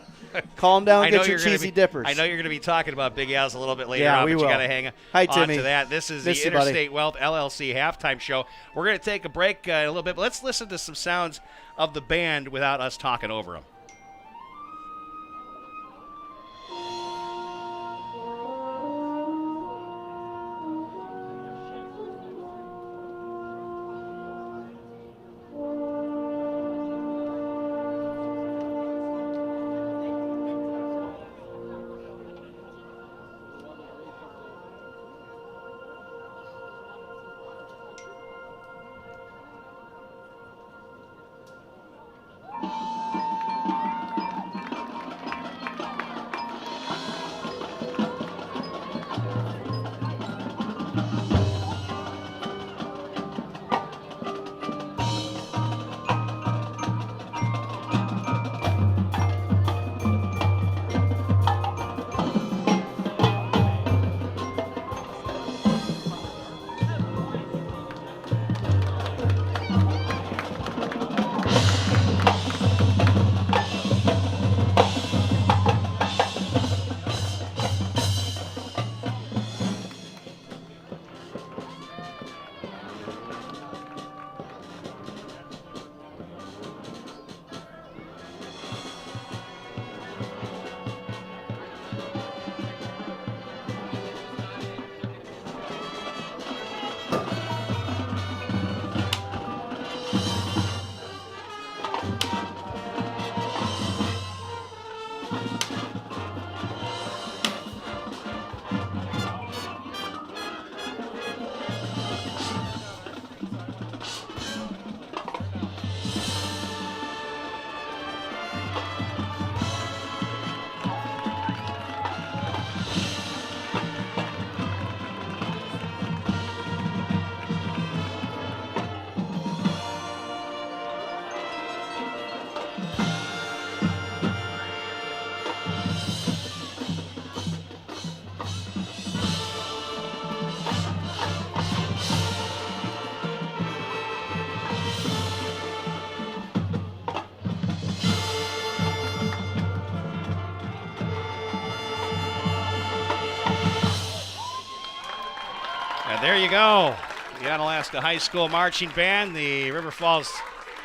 Calm down, get your cheesy dippers. I know you're going to be talking about Big Al's a little bit later Yeah, on, we but you will. got to hang Hi, on Timmy. to that. This is Miss the you, buddy. Interstate Wealth LLC halftime show. We're going to take a break in a little bit, but let's listen to some sounds of the band without us talking over them. And there you go. The Onalaska High School Marching Band, the River Falls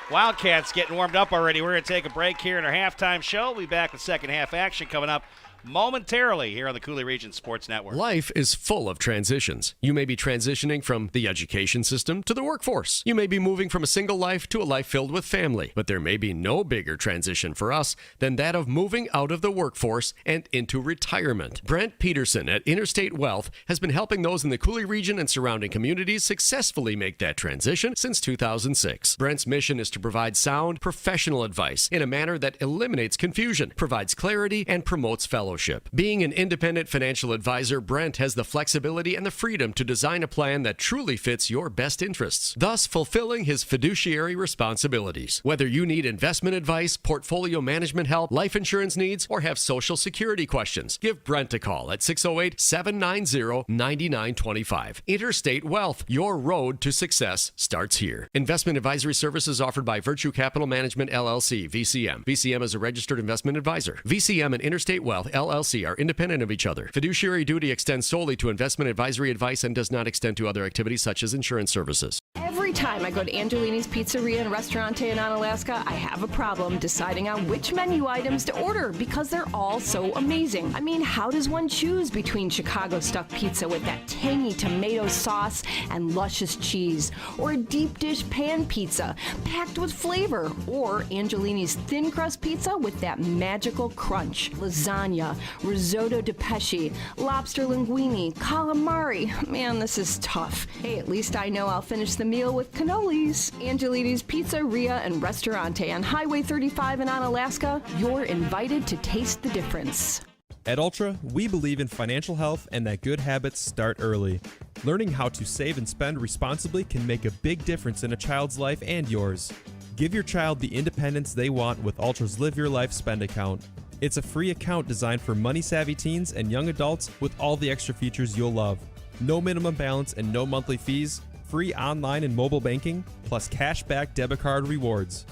Wildcats getting warmed up already. We're going to take a break here in our halftime show. We'll be back with second half action coming up momentarily here on the Coulee Region Sports Network. Life is full of transitions. You may be transitioning from the education system to the workforce. You may be moving from a single life to a life filled with family. But there may be no bigger transition for us than that of moving out of the workforce and into retirement. Brent Peterson at Interstate Wealth has been helping those in the Coulee region and surrounding communities successfully make that transition since 2006. Brent's mission is to provide sound, professional advice in a manner that eliminates confusion, provides clarity, and promotes fellowship. Being an independent financial advisor, Brent has the flexibility and the freedom to design a plan that truly fits your best interests, thus fulfilling his fiduciary responsibilities. Whether you need investment advice, portfolio management help, life insurance needs, or have Social Security questions, give Brent a call at 608-790-9925. Interstate Wealth, your road to success starts here. Investment advisory services offered by Virtue Capital Management, LLC, VCM. VCM is a registered investment advisor. VCM and Interstate Wealth, LLC are independent of each other. Fiduciary duty extends solely to investment advisory advice and does not extend to other activities such as insurance services. Every time I go to Angelini's Pizzeria and Restaurante in Onalaska, I have a problem deciding on which menu items to order because they're all so amazing. I mean, how does one choose between Chicago stuffed pizza with that tangy tomato sauce and luscious cheese, or a deep dish pan pizza packed with flavor, or Angelini's thin crust pizza with that magical crunch, lasagna, risotto di pesce, lobster linguine, calamari. Man, this is tough. Hey, at least I know I'll finish the meal with cannolis. Angelini's Pizzeria and Restaurante on Highway 35 in Onalaska. You're invited to taste the difference. At Ultra, we believe in financial health and that good habits start early. Learning how to save and spend responsibly can make a big difference in a child's life and yours. Give your child the independence they want with Ultra's Live Your Life Spend account. It's a free account designed for money-savvy teens and young adults with all the extra features you'll love. No minimum balance and no monthly fees, free online and mobile banking, plus cashback debit card rewards.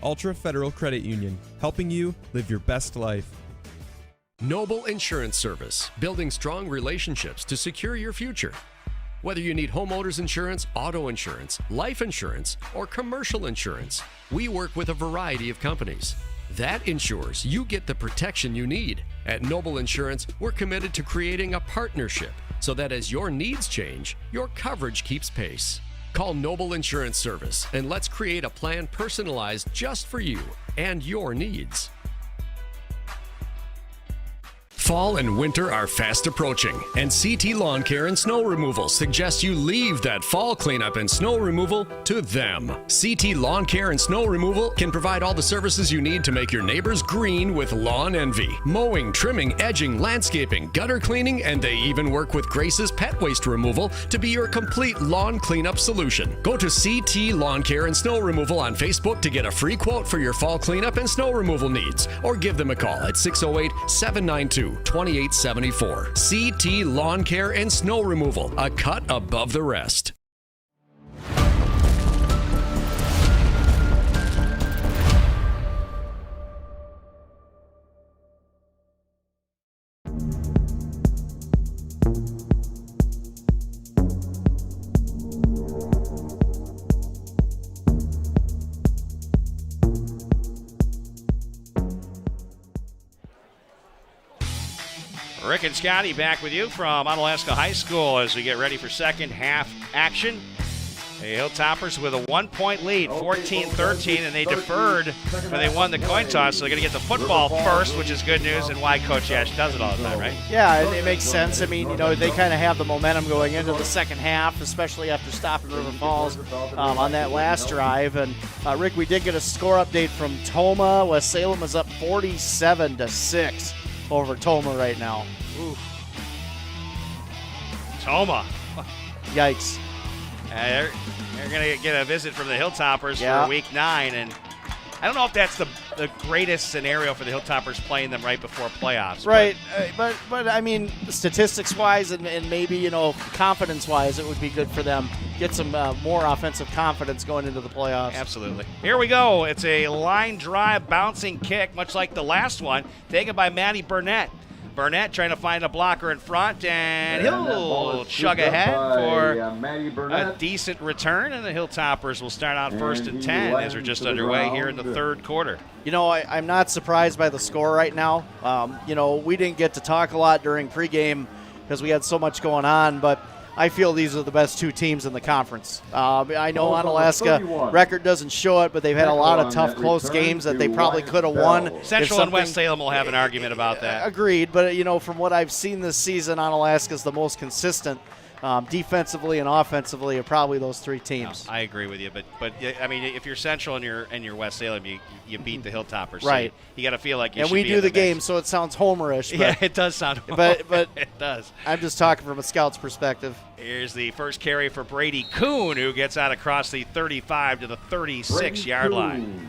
Ultra Federal Credit Union, helping you live your best life. Noble Insurance Service, building strong relationships to secure your future. Whether you need homeowners insurance, auto insurance, life insurance, or commercial insurance, we work with a variety of companies. That ensures you get the protection you need. At Noble Insurance, we're committed to creating a partnership so that as your needs change, your coverage keeps pace. Call Noble Insurance Service and let's create a plan personalized just for you and your needs. Fall and winter are fast approaching, and CT Lawn Care and Snow Removal suggests you leave that fall cleanup and snow removal to them. CT Lawn Care and Snow Removal can provide all the services you need to make your neighbors green with lawn envy. Mowing, trimming, edging, landscaping, gutter cleaning, and they even work with Grace's pet waste removal to be your complete lawn cleanup solution. Go to CT Lawn Care and Snow Removal on Facebook to get a free quote for your fall cleanup and snow removal needs, or give them a call at 608-792-2874. CT Lawn Care and Snow Removal, a cut above the rest. Rick and Scotty back with you from Onalaska High School as we get ready for second half action. The Hilltoppers with a 1-point lead, 14-13, and they deferred when they won the coin toss, so they're going to get the football first, which is good news, and why Coach Ash does it all the time, right? Yeah, it makes sense. I mean, they kind of have the momentum going into the second half, especially after stopping River Falls on that last drive. And, Rick, we did get a score update from Toma. West Salem is up 47-6 over Toma right now. Ooh. Toma. Yikes. They're going to get a visit from the Hilltoppers for Week 9, and I don't know if that's the greatest scenario for the Hilltoppers playing them right before playoffs. Right, but I mean, statistics-wise and maybe, confidence-wise, it would be good for them. Get some more offensive confidence going into the playoffs. Absolutely. Here we go. It's a line drive bouncing kick, much like the last one, taken by Matty Burnett. Burnett trying to find a blocker in front, and he'll chug ahead for a decent return, and the Hilltoppers will start out 1st and 10 as we're just underway here in the third quarter. You know, I'm not surprised by the score right now. You know, we didn't get to talk a lot during pregame because we had so much going on, but I feel these are the best two teams in the conference. I know Onalaska record doesn't show it, but they've had a lot of tough, close games that they probably could have won. Central and West Salem will have an argument about that. Agreed, but, you know, from what I've seen this season, Onalaska's the most consistent defensively and offensively of probably those three teams. No, I agree with you, but I mean, if you're Central and you're West Salem, you beat the Hilltoppers. Right. So you got to feel like you and should we be do in the mix. game, so it sounds homerish. But, yeah, it does sound but it does. I'm just talking from a scout's perspective. Here's the first carry for Brady Kuhn, who gets out across the 35 to the 36-yard line.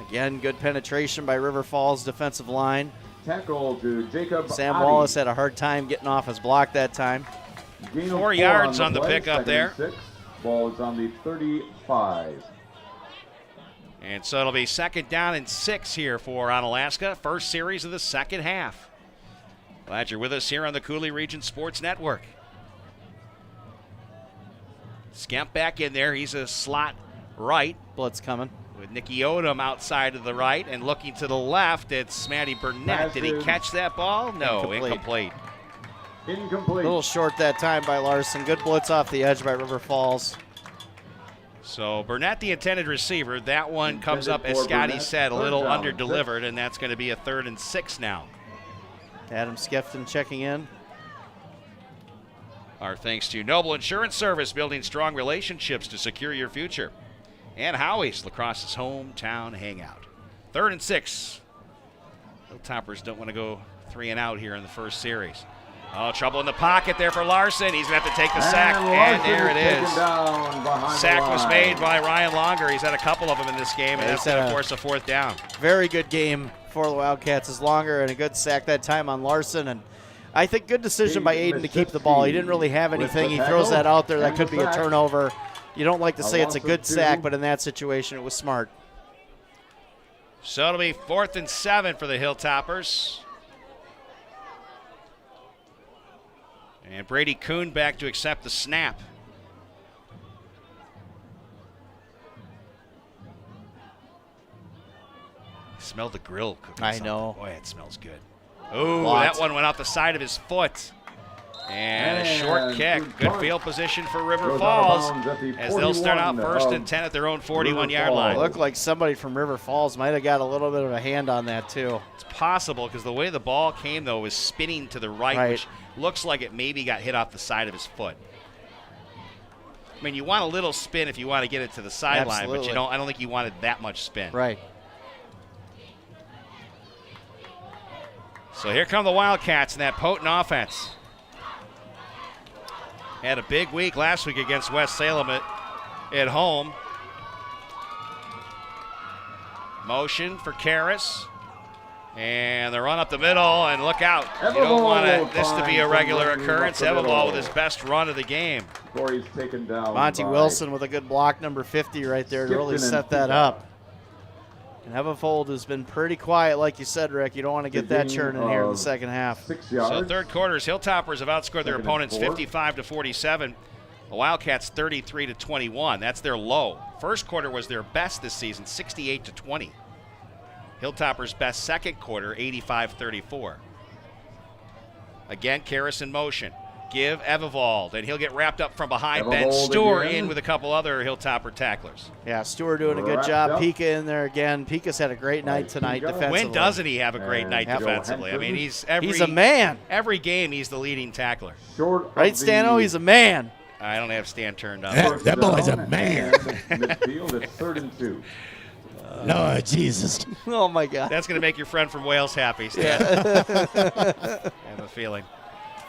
Again, good penetration by River Falls defensive line. Tackle to Jacob Sam Adi. Wallace had a hard time getting off his block that time. 4 yards on the play, pickup there. 6. Ball is on the 35. And so it'll be 2nd down and 6 here for Onalaska. First series of the second half. Glad you're with us here on the Cooley Region Sports Network. Skemp back in there. He's a slot right. Blitz coming. With Nicky Odom outside of the right and looking to the left, it's Matty Burnett. Did he catch that ball? No, incomplete. Incomplete. A little short that time by Larson. Good blitz off the edge by River Falls. So Burnett, the intended receiver. That one comes up, as Scotty said, a little under-delivered, and that's going to be a 3rd and 6 now. Adam Skefton checking in. Our thanks to Noble Insurance Service, building strong relationships to secure your future. And Howie's, Lacrosse's hometown hangout. 3rd and 6. Hilltoppers don't want to go 3 and out here in the first series. Oh, trouble in the pocket there for Larson. He's going to have to take the sack, and there it is. Sack was made by Ryan Longer. He's had a couple of them in this game, and that's, of course, a 4th down. Very good game for the Wildcats is Longer, and a good sack that time on Larson. And I think good decision by Aiden to keep the ball. He didn't really have anything. He throws that out there. That could be a turnover. You don't like to say it's a good sack, but in that situation, it was smart. So it'll be 4th and 7 for the Hilltoppers. And Brady Kuhn back to accept the snap. Smell the grill cooking. I know. Boy, it smells good. Oh, that one went out the side of his foot. And a short kick. Good field position for River Falls as they'll start out 1st and 10 at their own 41-yard line. It looked like somebody from River Falls might have got a little bit of a hand on that, too. It's possible because the way the ball came, though, was spinning to the right, which looks like it maybe got hit off the side of his foot. I mean, you want a little spin if you want to get it to the sideline, but you don't. I don't think you wanted that much spin. Right. So here come the Wildcats in that potent offense. Had a big week last week against West Salem at home. Motion for Karras. And the run up the middle, and look out. You don't want this to be a regular occurrence. Evelball with his best run of the game. Corey's taken down. Monty Wilson with a good block, number 50 right there to really set that up. And Evenfold has been pretty quiet, like you said, Rick. You don't want to get that churning here in the second half. So third quarters, Hilltoppers have outscored their opponents 55-47. The Wildcats 33-21. That's their low. First quarter was their best this season, 68-20. Hilltoppers' best second quarter, 85-34. Again, Karras in motion. Give Evenvold, and he'll get wrapped up from behind. Ben Stewart in with a couple other Hilltopper tacklers. Yeah, Stewart doing a good job. Pika in there again. Pika's had a great night tonight defensively. When doesn't he have a great night defensively? I mean, he's a man. Every game, he's the leading tackler. Right, Stano? He's a man. I don't have Stan turned up. That boy's a man. Midfield at 3rd and 2. Lord Jesus. Oh, my God. That's going to make your friend from Wales happy, Stan. I have a feeling.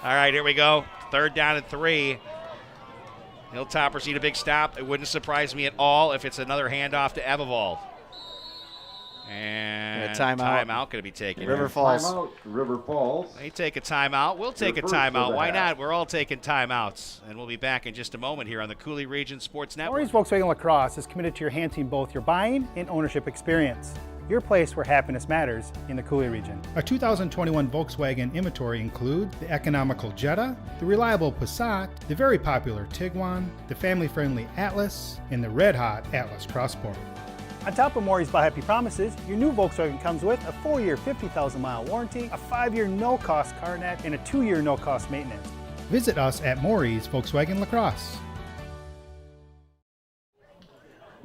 All right, here we go. 3rd down and 3. Hilltoppers need a big stop. It wouldn't surprise me at all if it's another handoff to Evenvold. And timeout going to be taken. River Falls. Timeout, River Falls. They take a timeout. We'll take a timeout. Why not? We're all taking timeouts. And we'll be back in just a moment here on the Cooley Region Sports Network. Maurice Volkswagen Lacrosse is committed to enhancing both your buying and ownership experience. your place where happiness matters in the Coulee region. Our 2021 Volkswagen inventory include the economical Jetta, the reliable Passat, the very popular Tiguan, the family-friendly Atlas, and the red-hot Atlas Crossport. On top of Maury's Buy Happy Promises, your new Volkswagen comes with a 4-year 50,000-mile warranty, a 5-year no-cost car net, and a 2-year no-cost maintenance. Visit us at Maury's Volkswagen La Crosse.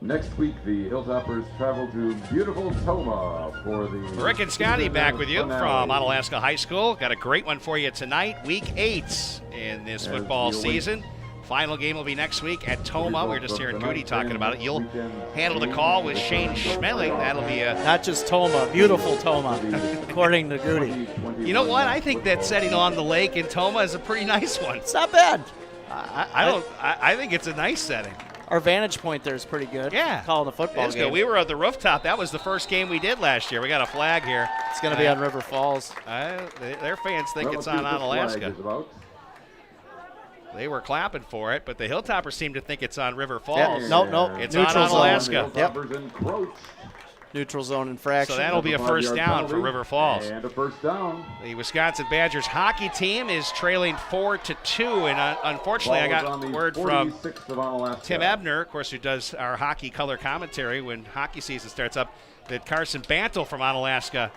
Next week, the Hilltoppers travel to beautiful Toma for the... Rick and Scotty back with you from Onalaska High School. Got a great one for you tonight. Week 8 in this football season. Final game will be next week at Toma. We were just hearing Goody talking about it. You'll handle the call with Shane Schmeling. That'll be a... Not just Toma, beautiful Toma, according to Goody. You know what? I think that setting on the lake in Toma is a pretty nice one. It's not bad. I think it's a nice setting. Our vantage point there is pretty good. Yeah. Calling the football game. Good. We were at the rooftop. That was the first game we did last year. We got a flag here. It's going to be on River Falls. Their fans think it's on Onalaska. They were clapping for it, but the Hilltoppers seem to think it's on River Falls. Nope. It's neutral on Onalaska. Yep. Neutral zone infraction. So that'll be a first down for River Falls. And a first down. The Wisconsin Badgers hockey team is trailing 4-2, and unfortunately I got word from Tim Ebner, of course, who does our hockey color commentary when hockey season starts up, that Carson Bantle from Onalaska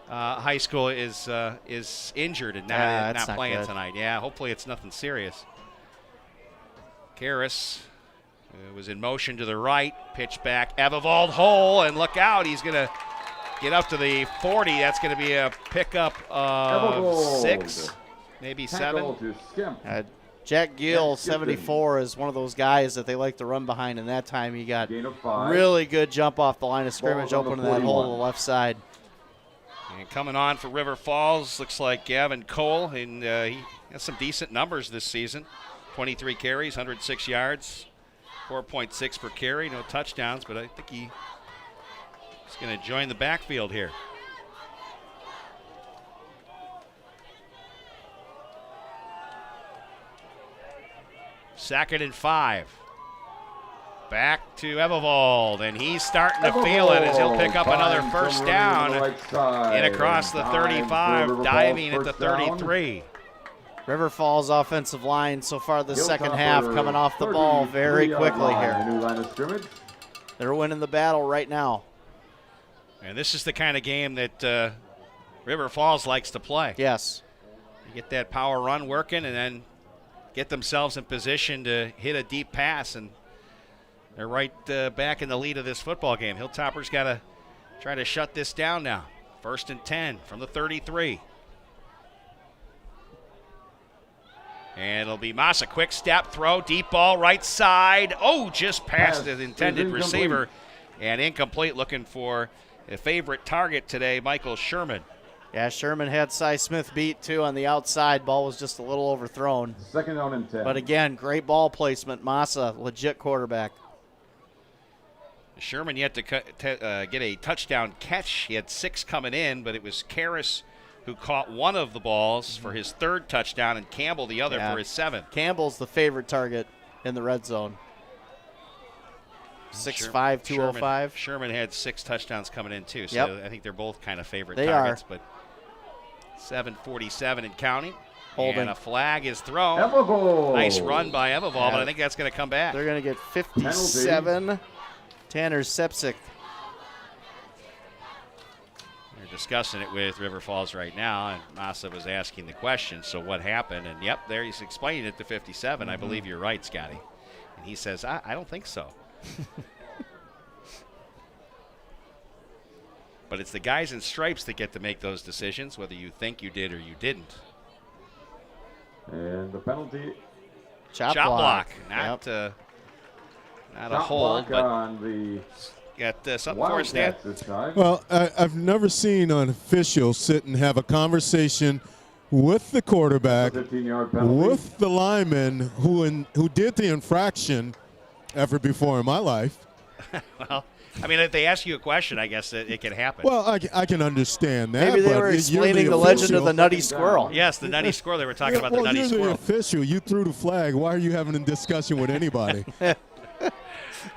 High School is injured and not playing tonight. Yeah, hopefully it's nothing serious. Karras was in motion to the right, pitch back, Ebevold hole, and look out, he's going to get up to the 40. That's going to be a pickup of 6, maybe 7. Jack Gill, 74, is one of those guys that they like to run behind, and that time he got really good jump off the line of scrimmage, opening that hole to the left side. And coming on for River Falls, looks like Gavin Cole, and he has some decent numbers this season. 23 carries, 106 yards. 4.6 per carry, no touchdowns, but I think he's going to join the backfield here. Second and 5. Back to Ebevold, and he's starting to feel it as he'll pick up another first down and across the 35, diving at the 33. River Falls offensive line so far this second half coming off the ball very quickly here. They're winning the battle right now. And this is the kind of game that River Falls likes to play. Yes. You get that power run working and then get themselves in position to hit a deep pass, and they're right back in the lead of this football game. Hilltoppers got to try to shut this down now. 1st and 10 from the 33. And it'll be Massa. Quick step, throw, deep ball, right side. Oh, just past the intended receiver. And incomplete, looking for a favorite target today, Michael Sherman. Yeah, Sherman had Cy Smith beat, too, on the outside. Ball was just a little overthrown. Second down and 10. But again, great ball placement. Massa, legit quarterback. Sherman yet to get a touchdown catch. He had 6 coming in, but it was Karras who caught one of the balls for his 3rd touchdown, and Campbell the other for his 7th. Campbell's the favorite target in the red zone. 6'5", 205. Sherman had 6 touchdowns coming in, too, so Yep. I think they're both kind of favorite They targets. are. But 7:47 and counting. Holding. And a flag is thrown. Ebevold. Nice run by Ebevold, but I think that's going to come back. They're going to get 57. Tanner Sepsic. They're discussing it with River Falls right now, and Massa was asking the question, so what happened? And, yep, there he's explaining it to 57. I believe you're right, Scotty. And he says, I don't think so. But it's the guys in stripes that get to make those decisions, whether you think you did or you didn't. And the penalty. Chop block. Not a hold, but on the got something for us, Dan. Well, I've never seen an official sit and have a conversation with the quarterback, with the lineman who did the infraction ever before in my life. Well, I mean, if they ask you a question, I guess it can happen. Well, I can understand that. Maybe they were explaining the legend of the nutty squirrel. Yes, the nutty squirrel. They were talking about the nutty you're squirrel. The official. You threw the flag. Why are you having a discussion with anybody?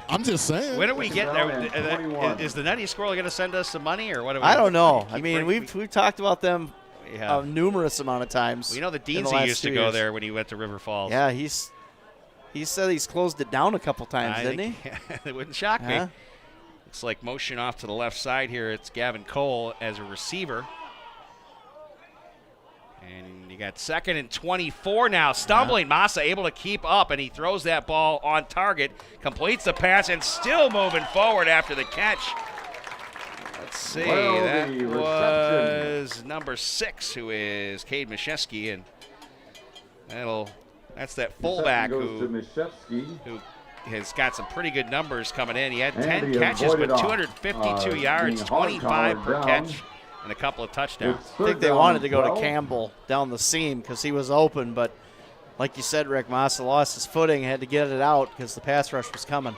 I'm just saying. When are we getting there? Is the Nutty Squirrel going to send us some money, or what? Are we I don't know. I mean, we've talked about them numerous amount of times. We know that Deansy used to go there when he went to River Falls. Yeah, he said he's closed it down a couple times, didn't he? It wouldn't shock me. Looks like motion off to the left side here. It's Gavin Cole as a receiver. And you got 2nd and 24 now. Stumbling. Massa able to keep up, and he throws that ball on target. Completes the pass and still moving forward after the catch. Let's see. That was number 6, who is Cade Mashevsky. And that's that fullback who has got some pretty good numbers coming in. He had 10 catches, but 252 yards, 25 per catch, and a couple of touchdowns. I think they wanted to go to Campbell down the seam because he was open, but like you said, Rick, Massa lost his footing, had to get it out because the pass rush was coming.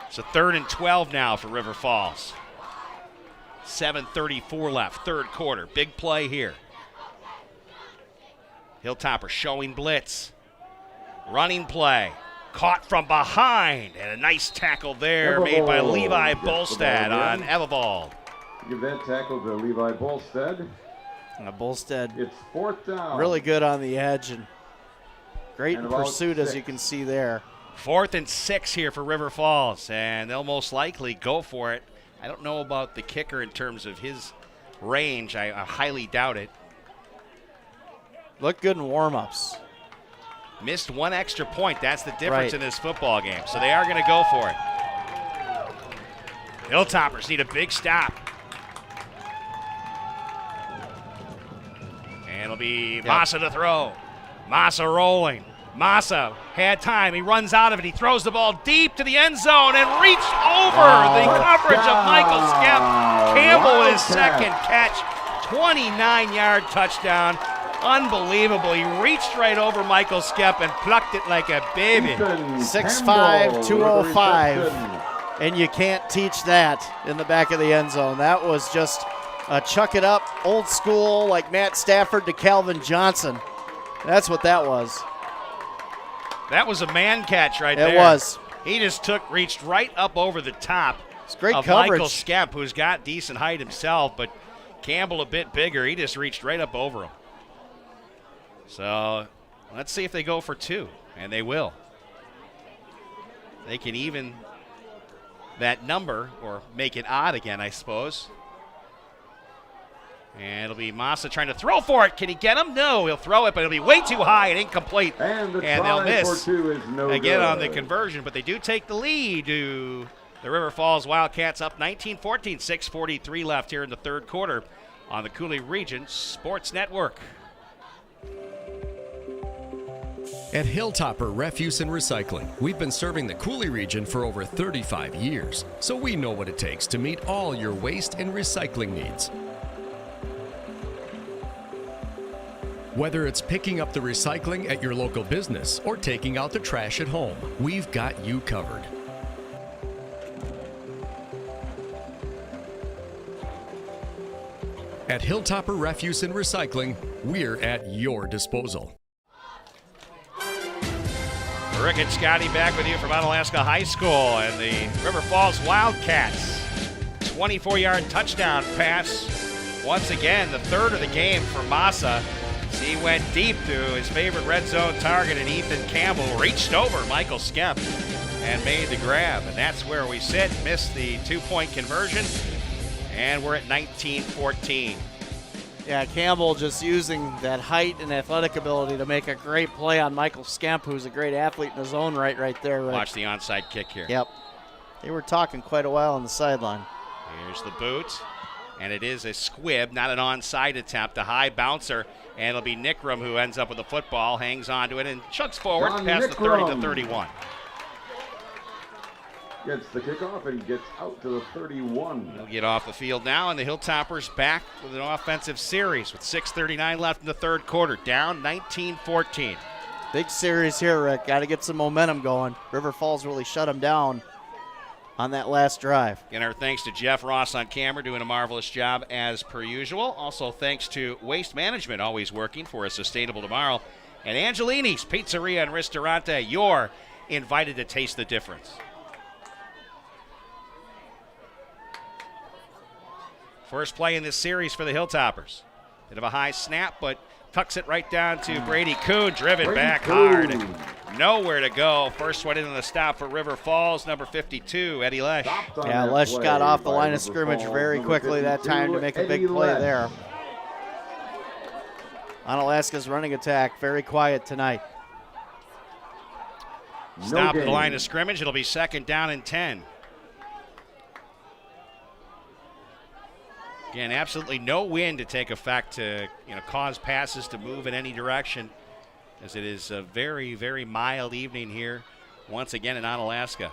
It's a 3rd and 12 now for River Falls. 7:34 left, third quarter. Big play here. Hilltoppers showing blitz. Running play. Caught from behind, and a nice tackle there made by Levi Bolstad on Evavald. Give that tackle to Levi Bolstad. Bolstad. It's 4th down. Really good on the edge and great in pursuit, as you can see there. 4th and 6 here for River Falls, and they'll most likely go for it. I don't know about the kicker in terms of his range. I highly doubt it. Looked good in warm-ups. Missed one extra point. That's the difference in this football game. So they are going to go for it. Hilltoppers need a big stop. And it'll be Massa to throw. Massa rolling. Massa had time. He runs out of it. He throws the ball deep to the end zone and reached over the coverage of Michael Skemp. Campbell with his 2nd catch. 29-yard touchdown. Unbelievable. He reached right over Michael Skemp and plucked it like a baby. 6'5", 205. And you can't teach that in the back of the end zone. That was just a chuck it up, old school, like Matt Stafford to Calvin Johnson. That's what that was. That was a man catch right there. It was. He just reached right up over the top great of coverage. Michael Skemp, who's got decent height himself, but Campbell a bit bigger. He just reached right up over him. So let's see if they go for 2, and they will. They can even that number or make it odd again, I suppose. And it'll be Massa trying to throw for it. Can he get him? No, he'll throw it, but it'll be way too high and incomplete. And they'll miss again on the conversion, but they do take the lead to the River Falls Wildcats up 19-14, 6:43 left here in the third quarter on the Coulee Region Sports Network. At Hilltopper Refuse and Recycling, we've been serving the Coulee region for over 35 years, so we know what it takes to meet all your waste and recycling needs. Whether it's picking up the recycling at your local business or taking out the trash at home, we've got you covered. At Hilltopper Refuse and Recycling, we're at your disposal. Rick and Scotty back with you from Onalaska High School and the River Falls Wildcats. 24-yard touchdown pass. Once again, the third of the game for Massa. He went deep to his favorite red zone target, and Ethan Campbell reached over Michael Skemp and made the grab. And that's where we sit. Missed the 2-point conversion, and we're at 19-14. Yeah, Campbell just using that height and athletic ability to make a great play on Michael Skemp, who's a great athlete in his own right there. Right? Watch the onside kick here. Yep. They were talking quite a while on the sideline. Here's the boot, and it is a squib, not an onside attempt, a high bouncer, and it'll be Nickram who ends up with the football, hangs on to it, and chucks forward past the 30 to 31. Gets the kickoff and gets out to the 31. They'll get off the field now, and the Hilltoppers back with an offensive series with 6:39 left in the third quarter, down 19-14. Big series here, Rick. Got to get some momentum going. River Falls really shut them down on that last drive. Again, our thanks to Jeff Ross on camera, doing a marvelous job as per usual. Also thanks to Waste Management, always working for a sustainable tomorrow. And Angelini's Pizzeria and Ristorante, you're invited to taste the difference. First play in this series for the Hilltoppers. Bit of a high snap, but tucks it right down to Brady Kuhn, driven back hard. Nowhere to go. First one in on the stop for River Falls, number 52, Eddie Lesh. Yeah, Lesh got off the line of scrimmage very quickly that time to make a big play there. Onalaska's running attack, very quiet tonight. Stop at the line of scrimmage. It'll be 2nd down and 10. Again, absolutely no wind to take effect to cause passes to move in any direction, as it is a very, very mild evening here once again in Onalaska.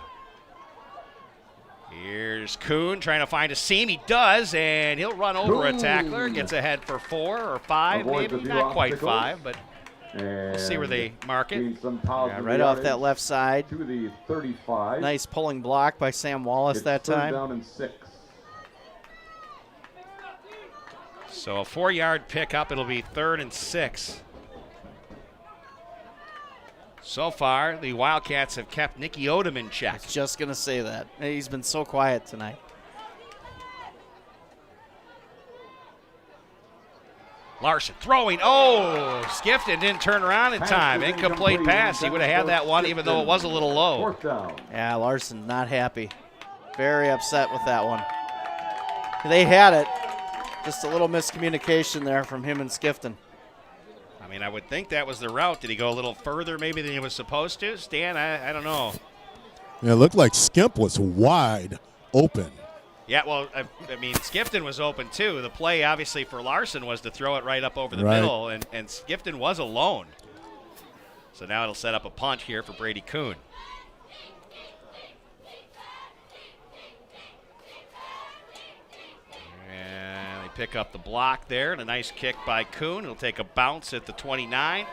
Here's Kuhn trying to find a seam. He does, and he'll run over a tackler. Gets ahead for 4 or 5, maybe not quite 5, but we'll see where they mark it. Yeah, right off that left side. To the 35. Nice pulling block by Sam Wallace that time. 3rd down and 6. So a 4-yard pickup. It'll be 3rd and 6. So far, the Wildcats have kept Nicky Odom in check. I was just going to say that. He's been so quiet tonight. Larson throwing. Oh, Skifton didn't turn around in time. Incomplete pass. He would have had that one even though it was a little low. Yeah, Larson not happy. Very upset with that one. They had it. Just a little miscommunication there from him and Skifton. I mean, I would think that was the route. Did he go a little further maybe than he was supposed to? Stan, I don't know. Yeah, it looked like Skimp was wide open. Yeah, well, I mean, Skifton was open too. The play, obviously, for Larson was to throw it right up over the middle, and Skifton was alone. So now it'll set up a punt here for Brady Kuhn. And they pick up the block there, and a nice kick by Kuhn. It'll take a bounce at the 29.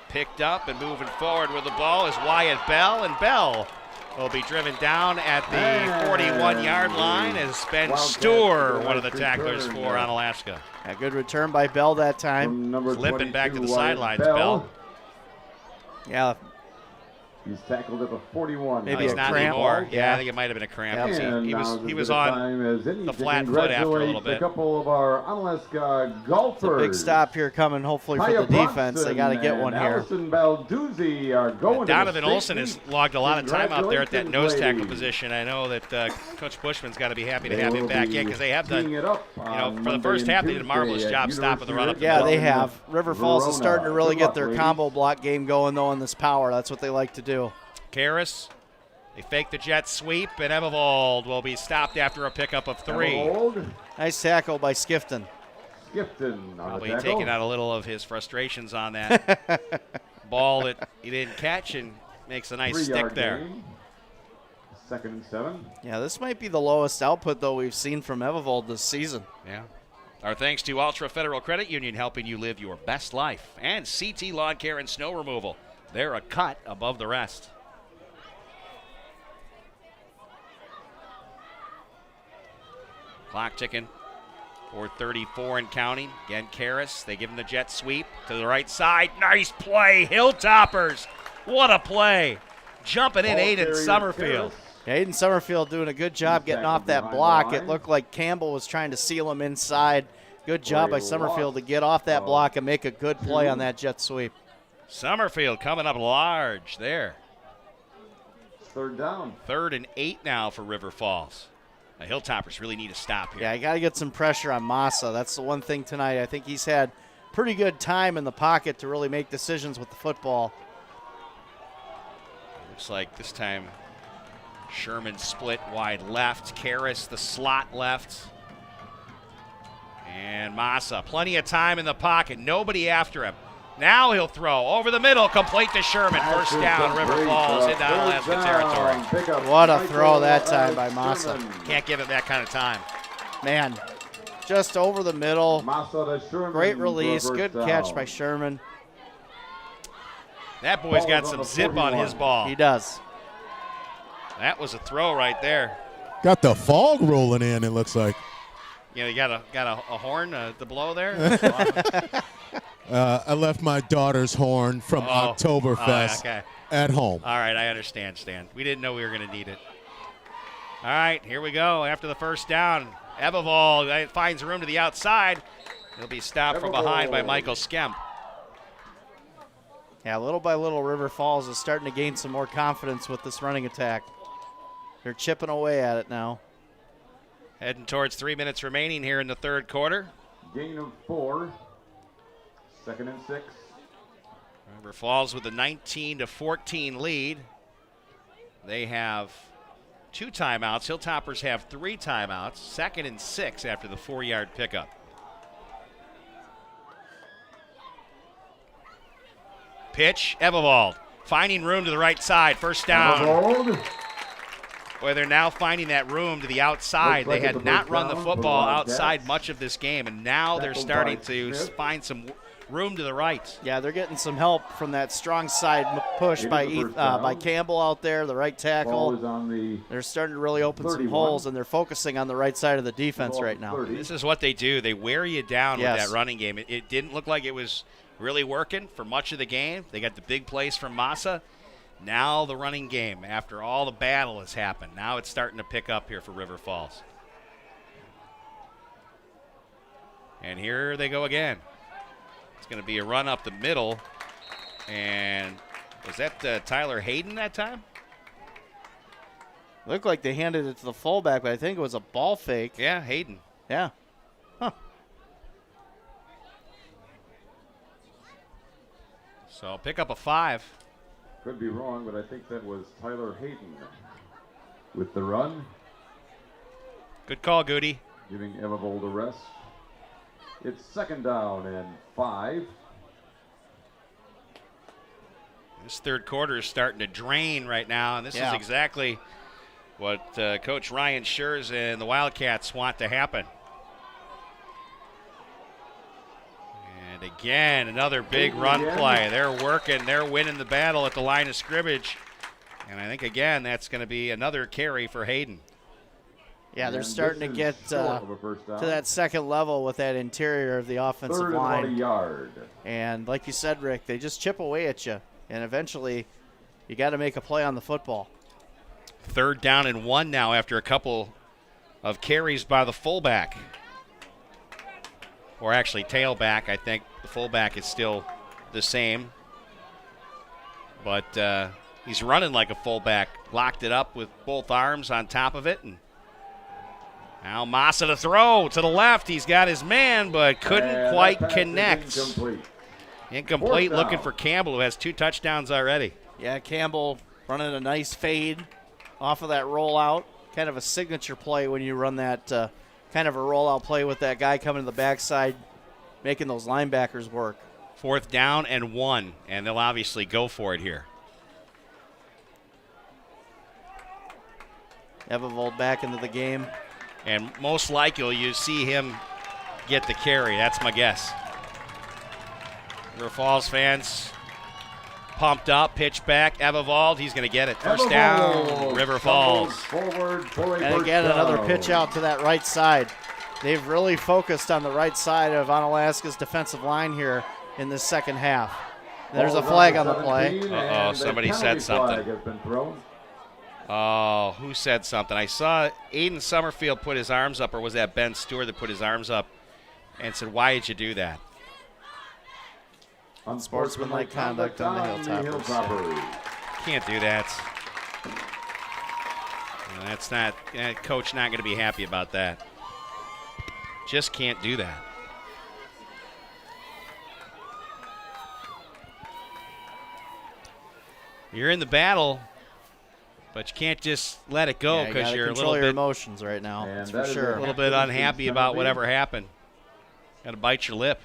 Picked up and moving forward with the ball is Wyatt Bell, and Bell will be driven down at the 41-yard line as Ben Stoer, one of the tacklers for Onalaska. A good return by Bell that time. Limping back to the sidelines, Bell. Yeah. He's tackled at the 41. Maybe he's a not cramp. anymore. Yeah, I think it might have been a cramp. Yep. He was on the flat foot after a little bit. A couple of our Onalaska golfers. It's a big stop here coming, hopefully, for the defense. They got to get one here. Balduzzi are going Donovan Olson has logged a lot of time out there at that nose tackle position. I know that Coach Bushman's got to be happy to have him back in because they have done, for the first half, they did a marvelous job stopping the run up. Yeah, they have. River Falls is starting to really get their combo block game going, though, in this power. That's what they like to do. Karras, they fake the jet sweep, and Ebevold will be stopped after a pickup of 3. Nice tackle by Skifton. Probably taking out a little of his frustrations on that ball that he didn't catch and makes a nice stick there. 2nd and 7. Yeah, this might be the lowest output, though, we've seen from Ebevold this season. Yeah. Our thanks to Ultra Federal Credit Union, helping you live your best life, and CT Lawn Care and Snow Removal. They're a cut above the rest. Clock ticking. 4:34 and counting. Again, Karras. They give him the jet sweep to the right side. Nice play, Hilltoppers. What a play. Jumping in, Aiden Summerfield. Yeah, Aiden Summerfield doing a good job getting off that block. It looked like Campbell was trying to seal him inside. Good job by Summerfield to get off that block and make a good play on that jet sweep. Summerfield coming up large there. 3rd down. 3rd and 8 now for River Falls. The Hilltoppers really need a stop here. Yeah, you got to get some pressure on Massa. That's the one thing tonight. I think he's had pretty good time in the pocket to really make decisions with the football. Looks like this time Sherman split wide left. Karras the slot left. And Massa, plenty of time in the pocket. Nobody after him. Now he'll throw over the middle, complete to Sherman. First down, River Falls into Onalaska territory. What a throw that time by Massa. Can't give him that kind of time. Man, just over the middle. Great release, good catch by Sherman. That boy's got some zip on his ball. He does. That was a throw right there. Got the fog rolling in, it looks like. You know, you got a horn to blow there? I left my daughter's horn from Oktoberfest at home. All right, I understand, Stan. We didn't know we were going to need it. All right, here we go. After the first down, Ebevold finds room to the outside. He'll be stopped from behind by Michael Skemp. Yeah, little by little, River Falls is starting to gain some more confidence with this running attack. They're chipping away at it now. Heading towards 3 minutes remaining here in the third quarter. Gain of 4. 2nd and 6. River Falls with a 19-14 lead. They have 2 timeouts. Hilltoppers have 3 timeouts. 2nd and 6 after the 4-yard pickup. Pitch, Ebevold finding room to the right side. First down. Boy, they're now finding that room to the outside. They had not run the football outside much of this game, and now they're starting to find some room to the right. Yeah, they're getting some help from that strong side push by Campbell out there, the right tackle. They're starting to really open some holes, and they're focusing on the right side of the defense right now. This is what they do. They wear you down with that running game. It didn't look like it was really working for much of the game. They got the big plays from Massa. Now the running game, after all the battle has happened, now it's starting to pick up here for River Falls. And here they go again. It's going to be a run up the middle. And was that Tyler Hayden that time? Looked like they handed it to the fullback, but I think it was a ball fake. Yeah, Hayden. Yeah. Huh. So pick up a 5. Could be wrong, but I think that was Tyler Hayden with the run. Good call, Goody. Giving Ebevold a rest. It's 2nd down and 5. This third quarter is starting to drain right now, and this is exactly what Coach Ryan Schurz and the Wildcats want to happen. And again, another big run play. They're working. They're winning the battle at the line of scrimmage. And I think, again, that's going to be another carry for Hayden. Yeah, they're starting to get to that second level with that interior of the offensive line. Yard. And like you said, Rick, they just chip away at you. And eventually, you got to make a play on the football. 3rd down and 1 now after a couple of carries by the fullback. Or actually tailback. I think the fullback is still the same. But he's running like a fullback. Locked it up with both arms on top of it. And now Massa to throw to the left. He's got his man, but couldn't quite connect. Incomplete, looking for Campbell, who has 2 touchdowns already. Yeah, Campbell running a nice fade off of that rollout. Kind of a signature play when you run that kind of a rollout play with that guy coming to the backside, making those linebackers work. 4th down and 1, and they'll obviously go for it here. Ebevold back into the game. And most likely you see him get the carry. That's my guess. River Falls fans pumped up, pitch back. Ebevold, he's going to get it. First down, River Falls. And again, another pitch out to that right side. They've really focused on the right side of Onalaska's defensive line here in this second half. There's a flag on the play. Uh-oh, somebody said something. Oh, who said something? I saw Aiden Summerfield put his arms up, or was that Ben Stewart that put his arms up and said, "Why did you do that?" Unsportsmanlike conduct on the Hilltoppers. Can't do that. No, that's not, coach not going to be happy about that. Just can't do that. You're in the battle, but you can't just let it go because you're a little bit emotions right now. That's for sure. A little bit unhappy about whatever happened. Got to bite your lip.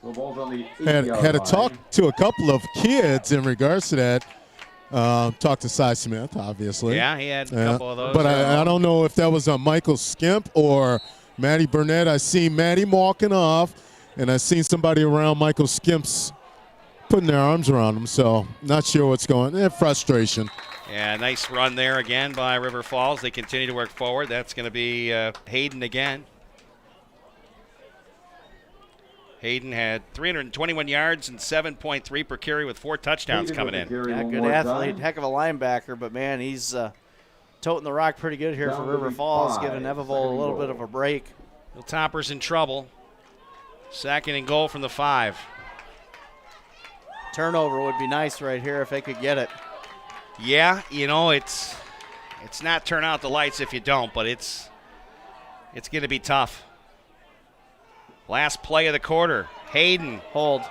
Had to talk to a couple of kids in regards to that. Talked to Cy Smith, obviously. Yeah, he had a couple of those. But I don't know if that was Michael Skemp or Matty Burnett. I seen Matty walking off, and I seen somebody around Michael Skemp's putting their arms around him. So not sure what's going on. Frustration. Yeah, nice run there again by River Falls. They continue to work forward. That's going to be Hayden again. Hayden had 321 yards and 7.3 per carry with 4 touchdowns coming in. Yeah, good athlete, heck of a linebacker, but man, he's toting the rock pretty good here for River Falls, giving Evansville a little bit of a break. Hilltoppers in trouble. 2nd and goal from the 5. Turnover would be nice right here if they could get it. Yeah, it's not turn out the lights if you don't, but it's going to be tough. Last play of the quarter. Hayden. Hold.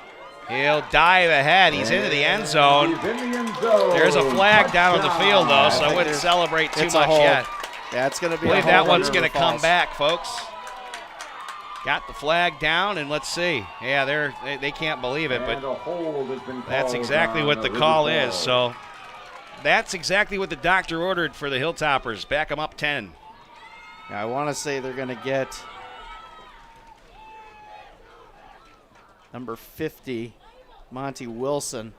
He'll dive ahead. He's into the end zone. There's a flag down on the field, though, so I wouldn't celebrate too much yet. Yeah, it's going to be I believe that one's going to come back, folks. Got the flag down, and let's see. Yeah, they can't believe it, but that's exactly what the call is. So that's exactly what the doctor ordered for the Hilltoppers. Back them up 10. Yeah, I want to say they're going to get number 50, Monty Wilson.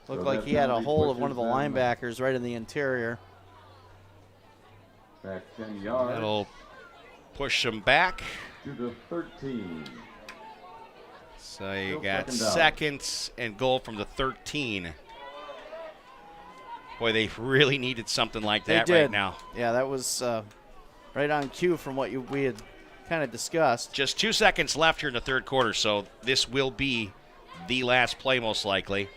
Looked like he had a hold of one of the linebackers right in the interior. Back 10 yards. That'll push them back to the 13. So you got 2nd and goal from the 13. Boy, they really needed something like that right now. Yeah, that was right on cue from what we had kind of discussed. Just 2 seconds left here in the 3rd quarter, so this will be the last play most likely,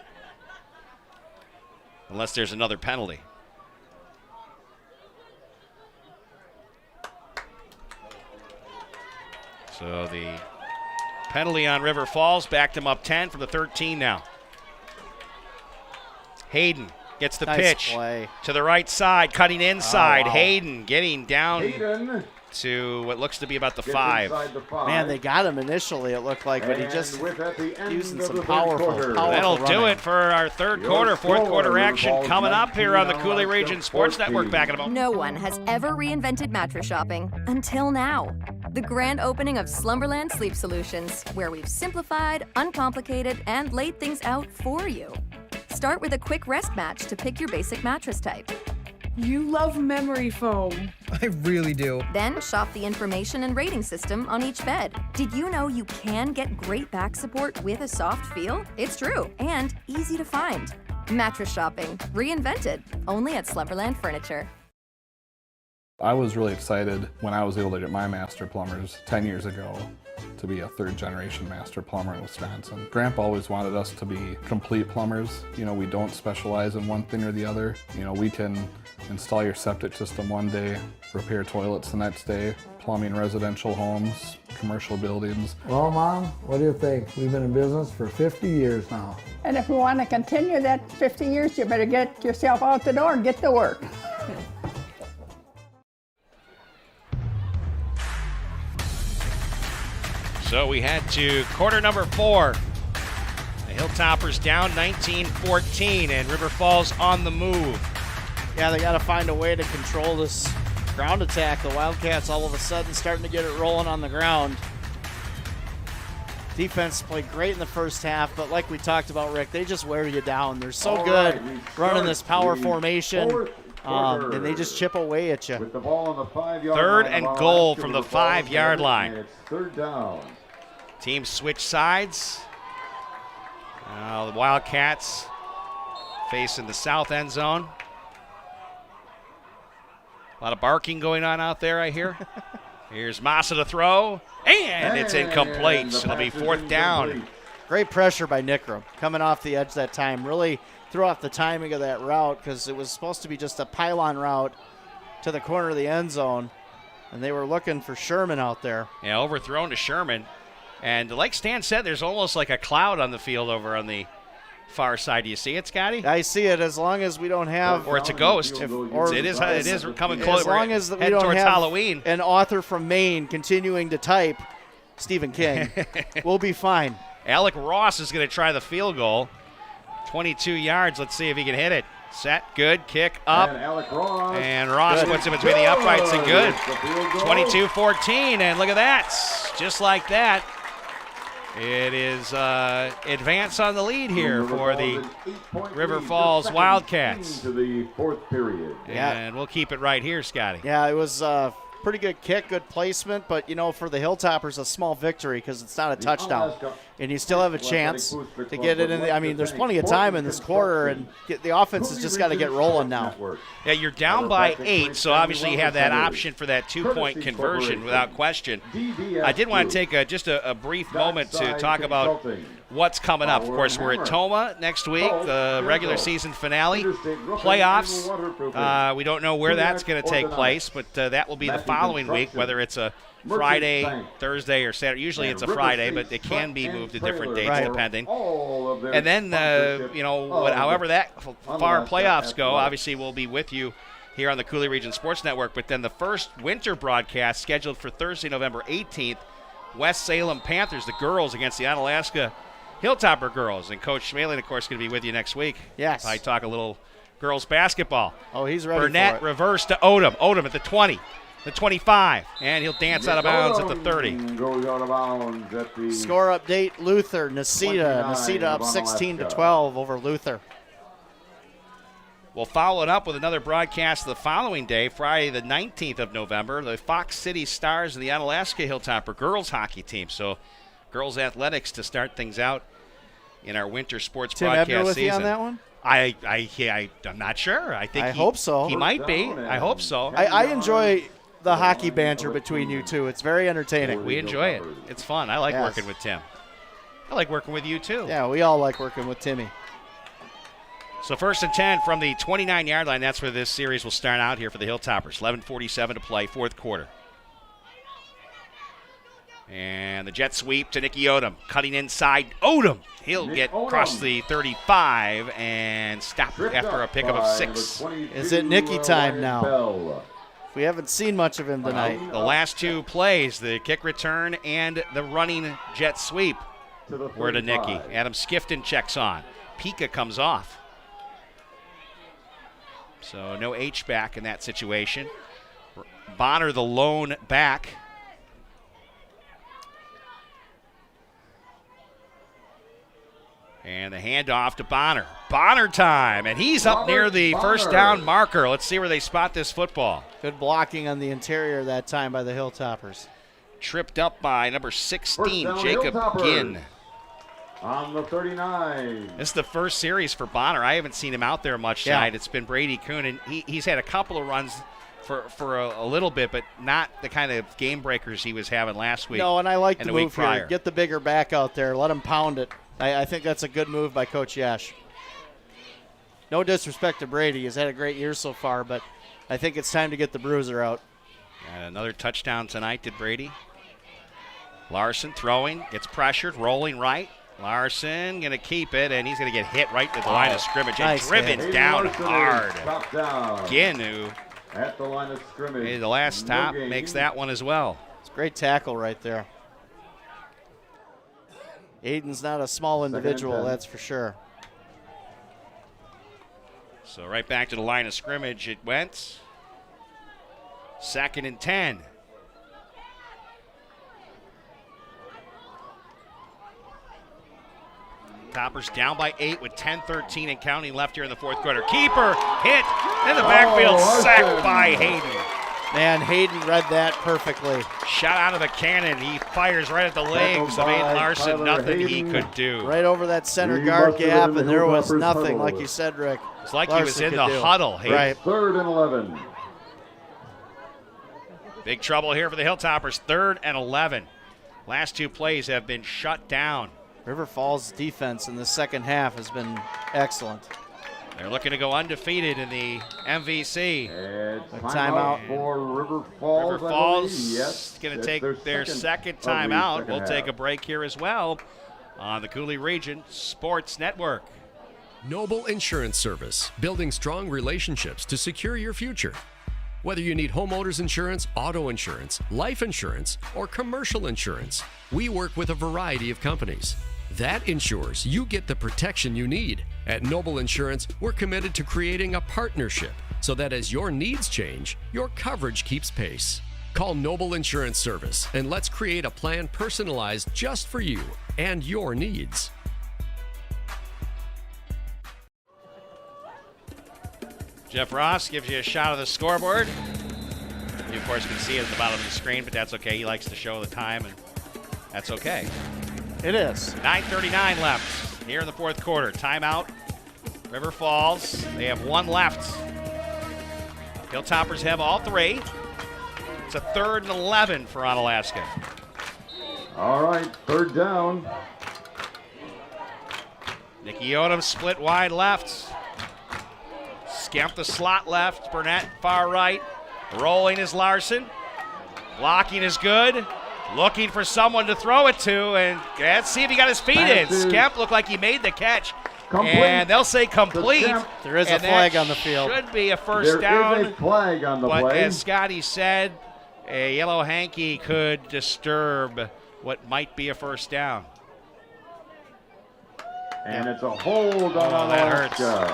unless there's another penalty. So the penalty on River Falls backed them up 10 from the 13 now. Hayden gets the pitch to the right side, cutting inside. Hayden getting down to what looks to be about the 5. Man, they got him initially, it looked like, but he just using some powerful. That'll do it for our 3rd quarter. 4th quarter action coming up here on the Coulee Region Sports Network. Back in a moment. No one has ever reinvented mattress shopping until now. The grand opening of Slumberland Sleep Solutions, where we've simplified, uncomplicated, and laid things out for you. Start with a quick rest match to pick your basic mattress type. You love memory foam. I really do. Then shop the information and rating system on each bed. Did you know you can get great back support with a soft feel? It's true, and easy to find. Mattress shopping, reinvented, only at Slumberland Furniture. I was really excited when I was able to get my master plumbers 10 years ago to be a 3rd generation master plumber in Wisconsin. Grandpa always wanted us to be complete plumbers. We don't specialize in one thing or the other. We can install your septic system one day, repair toilets the next day, plumbing residential homes, commercial buildings. Well, Mom, what do you think? We've been in business for 50 years now. And if we want to continue that 50 years, you better get yourself out the door and get to work. So we head to quarter number 4. The Hilltoppers down 19-14, and River Falls on the move. Yeah, they got to find a way to control this ground attack. The Wildcats all of a sudden starting to get it rolling on the ground. Defense played great in the first half, but like we talked about, Rick, they just wear you down. They're so good running this power formation, and they just chip away at you. With the ball on the 5-yard 3rd line, and goal from the 5-yard line. It's 3rd down. Teams switch sides. The Wildcats facing the south end zone. A lot of barking going on out there, I hear. Here's Massa to throw, and it's incomplete. So it'll be 4th down. Great pressure by Nickram coming off the edge that time. Really threw off the timing of that route because it was supposed to be just a pylon route to the corner of the end zone, and they were looking for Sherman out there. Yeah, overthrown to Sherman. And like Stan said, there's almost like a cloud on the field over on the far side. Do you see it, Scotty? I see it. As long as we don't have, or it's a ghost. It is coming close. As long as we don't towards have Halloween. An author from Maine continuing to type Stephen King, we'll be fine. Alec Ross is going to try the field goal. 22 yards. Let's see if he can hit it. Set, good, kick up. And Ross puts it between the uprights and good. 22-14, and look at that. Just like that. It is advance on the lead here for the River Falls Wildcats. To the 4th period. And we'll keep it right here, Scotty. Yeah, it was a pretty good kick, good placement, but, for the Hilltoppers, a small victory because it's not a touchdown. and you still have a chance to get it in. I mean, there's plenty of time in this quarter, and the offense has just got to get rolling now. Yeah, you're down by 8, so obviously you have that option for that 2-point conversion without question. I did want to take just a brief moment to talk about what's coming up. Of course, we're at Toma next week, the regular season finale. Playoffs, we don't know where that's going to take place, but that will be the following week, whether it's a Friday, Thursday, or Saturday. Usually it's a Friday, but it can be moved to different dates depending. And then, however that far playoffs go, obviously we'll be with you here on the Coulee Region Sports Network. But then the first winter broadcast scheduled for Thursday, November 18th, West Salem Panthers, the girls against the Onalaska Hilltopper girls. And Coach Schmaley, of course, going to be with you next week. Yes. I talk a little girls basketball. Oh, he's ready Burnett for it. reverse to Odom. Odom at the 20. The 25, and he'll dance out of bounds at the 30. Score update, Luther, Necedah. Necedah up 16-12 over Luther. We'll follow it up with another broadcast the following day, Friday the 19th of November, the Fox City Stars and the Onalaska Hilltopper girls hockey team. So girls athletics to start things out in our winter sports Tim broadcast Ebner with season. You on that one? I'm not sure. I hope so. He might be. I hope so. I enjoy the hockey banter between you two. It's very entertaining. We enjoy it. It's fun. I like working with Tim. I like working with you, too. Yeah, we all like working with Timmy. So 1st and 10 from the 29-yard line. That's where this series will start out here for the Hilltoppers. 11:47 to play, fourth quarter. And the jet sweep to Nicky Odom. Cutting inside. Odom. He'll get across the 35 and stop after a pickup of 6. Is it Nicky time now? We haven't seen much of him tonight. The last two plays, the kick return and the running jet sweep, were to Nicky. Adam Skifton checks on. Pika comes off. So no H-back in that situation. Bonner, the lone back. And the handoff to Bonner. Bonner time, and he's up near the first down marker. Let's see where they spot this football. Good blocking on the interior that time by the Hilltoppers. Tripped up by number 16, Jacob Ginn. On the 39. This is the first series for Bonner. I haven't seen him out there much tonight. It's been Brady Kuhn, and he's had a couple of runs for a little bit, but not the kind of game breakers he was having last week. No, and I like and the week move prior. here. Get the bigger back out there. Let him pound it. I think that's a good move by Coach Yash. No disrespect to Brady. He's had a great year so far, but I think it's time to get the bruiser out. And another touchdown tonight, did Brady. Larson throwing, gets pressured, rolling right. Larson going to keep it, and he's going to get hit right at the line of scrimmage and driven down hard. Ginn, who at the line of scrimmage. Made the last stop, makes that one as well. It's a great tackle right there. Aiden's not a small individual, that's for sure. So right back to the line of scrimmage it went. 2nd and 10. Toppers down by 8 with 10-13 and counting left here in the fourth quarter. Keeper hit in the backfield, sacked by Hayden. Man, Hayden read that perfectly. Shot out of the cannon. He fires right at the legs of Aiden Larson. Nothing he could do. Right over that center guard gap, and there was nothing, like you said, Rick. It's like he was in the huddle. Hayden. Right. 3rd and 11. Big trouble here for the Hilltoppers. 3rd and 11. Last two plays have been shut down. River Falls' defense in the second half has been excellent. They're looking to go undefeated in the MVC. Timeout for River Falls. River Falls going to take their second timeout. We'll take a break here as well on the Coulee Region Sports Network. Noble Insurance Service, building strong relationships to secure your future. Whether you need homeowners insurance, auto insurance, life insurance, or commercial insurance, we work with a variety of companies. That ensures you get the protection you need. At Noble Insurance, we're committed to creating a partnership so that as your needs change, your coverage keeps pace. Call Noble Insurance Service and let's create a plan personalized just for you and your needs. Jeff Ross gives you a shot of the scoreboard. You, of course, can see it at the bottom of the screen, but that's okay. He likes to show the time, and that's okay. It is. 9:39 left here in the fourth quarter. Timeout. River Falls, they have one left. Hilltoppers have all three. It's a 3rd and 11 for Onalaska. All right, 3rd down. Nicky Odom split wide left. Skemp the slot left. Burnett far right. Rolling is Larson. Blocking is good. Looking for someone to throw it to, and let's see if he got his feet in. Skemp looked like he made the catch. Complete. And they'll say complete. There is a flag on the field. Should be a first down. There is a flag on the but play. As Scotty said, a yellow hanky could disturb what might be a first down. And it's a hold on Onalaska.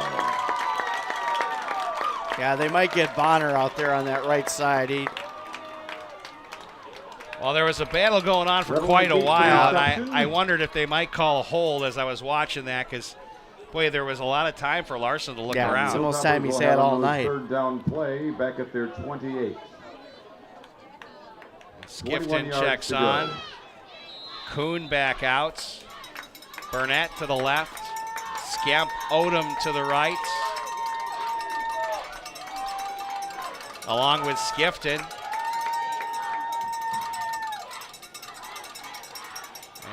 Yeah, they might get Bonner out there on that right side. Well, there was a battle going on for quite a while, and I wondered if they might call a hold as I was watching that, because, boy, there was a lot of time for Larson to look around. It's the most time he's had all night. 3rd down play back at their 28. Skifton checks on. Kuhn back out. Burnett to the left. Skemp Odom to the right. Along with Skifton.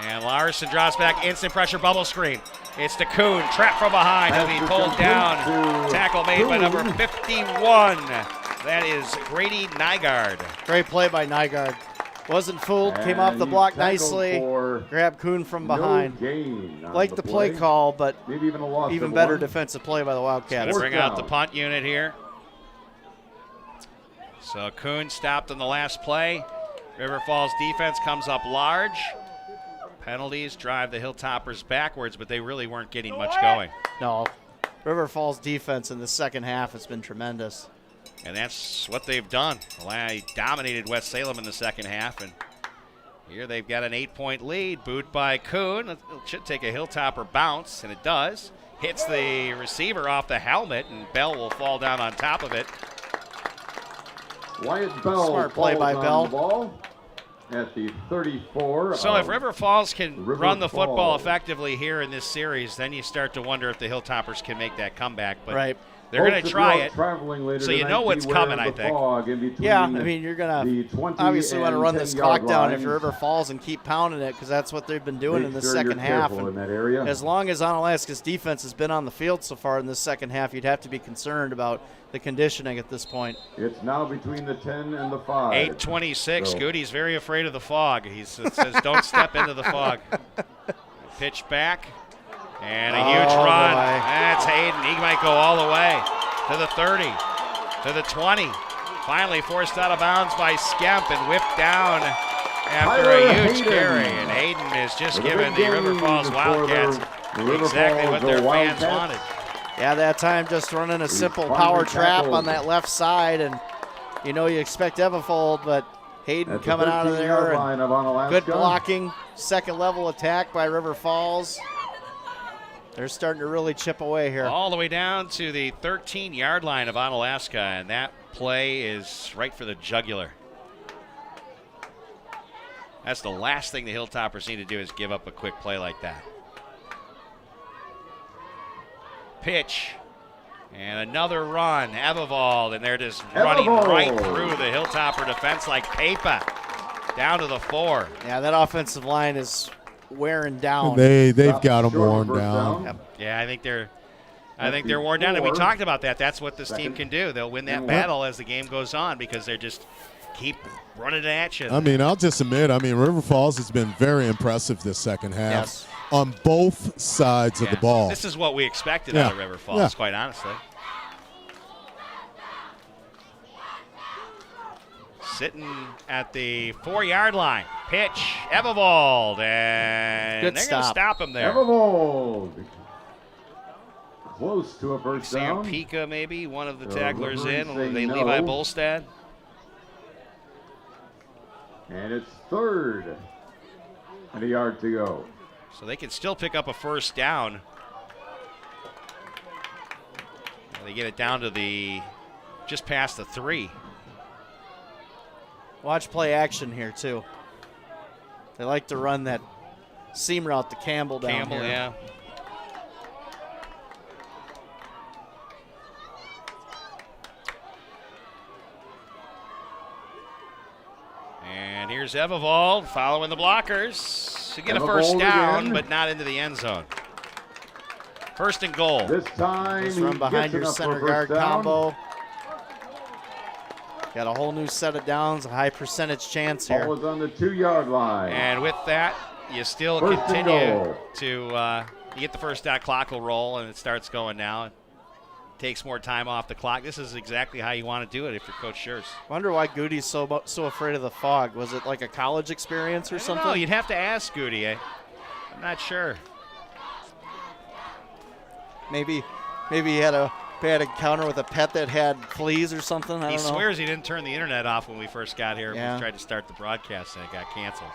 And Larson drops back, instant pressure bubble screen. It's to Kuhn, trapped from behind. He'll be pulled down. Tackle made by number 51. That is Grady Nygaard. Great play by Nygaard. Wasn't fooled, came off the block nicely. Grabbed Kuhn from behind. Liked the play call, but even better defensive play by the Wildcats. Going to bring out the punt unit here. So Kuhn stopped on the last play. River Falls defense comes up large. Penalties drive the Hilltoppers backwards, but they really weren't getting much going. No. River Falls defense in the second half has been tremendous. And that's what they've done. They dominated West Salem in the second half, and here they've got an 8-point lead. Boot by Kuhn. It should take a Hilltopper bounce, and it does. Hits the receiver off the helmet, and Bell will fall down on top of it. Wyatt Bell. Smart play by Bell. Ball at the 34. So if River Falls can run the football effectively here in this series, then you start to wonder if the Hilltoppers can make that comeback. But right. They're going to try it, so you know what's coming, I think. Yeah, I mean, you're going to obviously want to run this clock down if you're River Falls and keep pounding it, because that's what they've been doing in the second half. And as long as Onalaska's defense has been on the field so far in the second half, you'd have to be concerned about the conditioning at this point. It's now between the 10 and the 5. 8:26. So. Goody's very afraid of the fog. He says, don't step into the fog. Pitch back. And a huge run. That's Hayden. He might go all the way to the 30, to the 20. Finally forced out of bounds by Skemp and whipped down after a huge carry. And Hayden has just given the River Falls Wildcats exactly what their fans wanted. Yeah, that time just running a simple power trap on that left side. And, you know, you expect Everfold, but Hayden coming out of there. And good blocking, second level attack by River Falls. They're starting to really chip away here. All the way down to the 13-yard line of Onalaska, and that play is right for the jugular. That's the last thing the Hilltoppers need to do is give up a quick play like that. Pitch. And another run. Evavold, and they're just running right through the Hilltopper defense like paper. Down to the 4. Yeah, that offensive line is wearing down. They've got them worn down. Yep. Yeah, I think they're worn down, and we talked about that. That's what this team can do. They'll win that battle as the game goes on because they just keep running at you. I mean, I'll just admit, River Falls has been very impressive this second half on both sides of the ball. This is what we expected out of River Falls, quite honestly. Sitting at the 4-yard line. Pitch, Evervold, and they're going to stop him there. Evervold. Close to a first down. Sam Pika, maybe, one of the tacklers in. Levi Bolstad. And it's 3rd and a yard to go. So they can still pick up a first down. They get it down to just past the 3. Watch play action here, too. They like to run that seam route to Campbell down here. Yeah. And here's Evavold following the blockers to get a first down, but not into the end zone. First and goal. This time, just run behind your center guard combo. Got a whole new set of downs, a high percentage chance here. Ball is on the 2-yard line. And with that, you still First continue to you get the first down, clock will roll, and it starts going now. It takes more time off the clock. This is exactly how you want to do it if you're Coach Schurz. Wonder why Goody's so afraid of the fog. Was it like a college experience or something? No, you'd have to ask Goody. I'm not sure. Maybe he had a bad encounter with a pet that had fleas or something. I don't know. He swears he didn't turn the internet off when we first got here. Yeah. We tried to start the broadcast and it got canceled.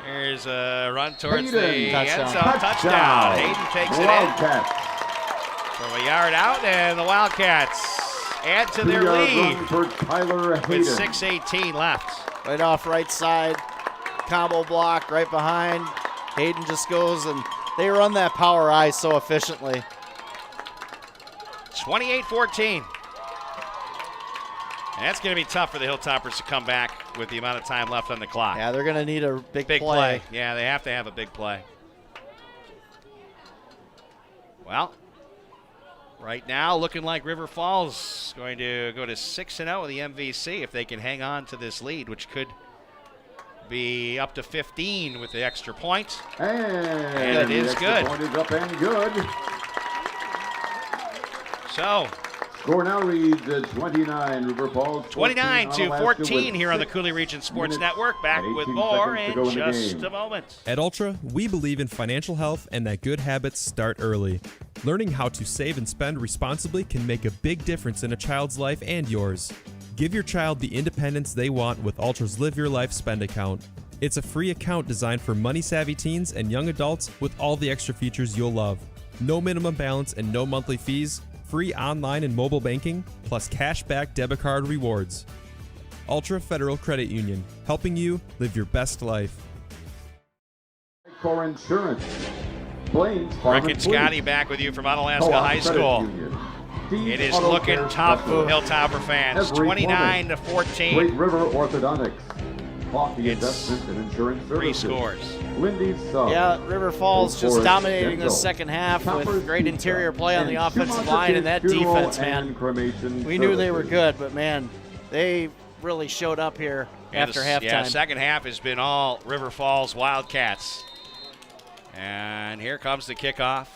Here's a run towards Hayden. the end zone. Touchdown. Touchdown. Hayden takes Wildcats. it in from a yard out, and the Wildcats add to their 2-yard lead run for Tyler Hayden. with 6:18 left. Right off right side, combo block right behind. Hayden just goes, and they run that power eye so efficiently. 28-14. And that's going to be tough for the Hilltoppers to come back with the amount of time left on the clock. Yeah, they're going to need a big play. Yeah, they have to have a big play. Well, right now looking like River Falls is going to go to 6-0 with the MVC if they can hang on to this lead, which could be up to 15 with the extra point. And it is good. Point is up and good. So, score now reads 29, River Falls 29-14 here on the Coulee Region Sports Network. Back with more in just a moment. At Ultra, we believe in financial health and that good habits start early. Learning how to save and spend responsibly can make a big difference in a child's life and yours. Give your child the independence they want with Ultra's Live Your Life Spend account. It's a free account designed for money-savvy teens and young adults with all the extra features you'll love. No minimum balance and no monthly fees. Free online and mobile banking, plus cashback debit card rewards. Ultra Federal Credit Union, helping you live your best life. For insurance. Blaine, Rick and Scotty back with you from Onalaska High School. It is looking tough for Hilltopper fans. 29-14. Great River Orthodontics. Coffee It's investment and insurance services. 3 scores. Lindy's Sub. Yeah, River Falls just Forest dominating Dental. the second half Toppers with great Pizza. interior play on the And offensive Schumacher line and that Funeral defense, and man. Cremation We knew they were Services. good, but man, they really showed up here after halftime. Yeah, second half has been all River Falls Wildcats. And here comes the kickoff.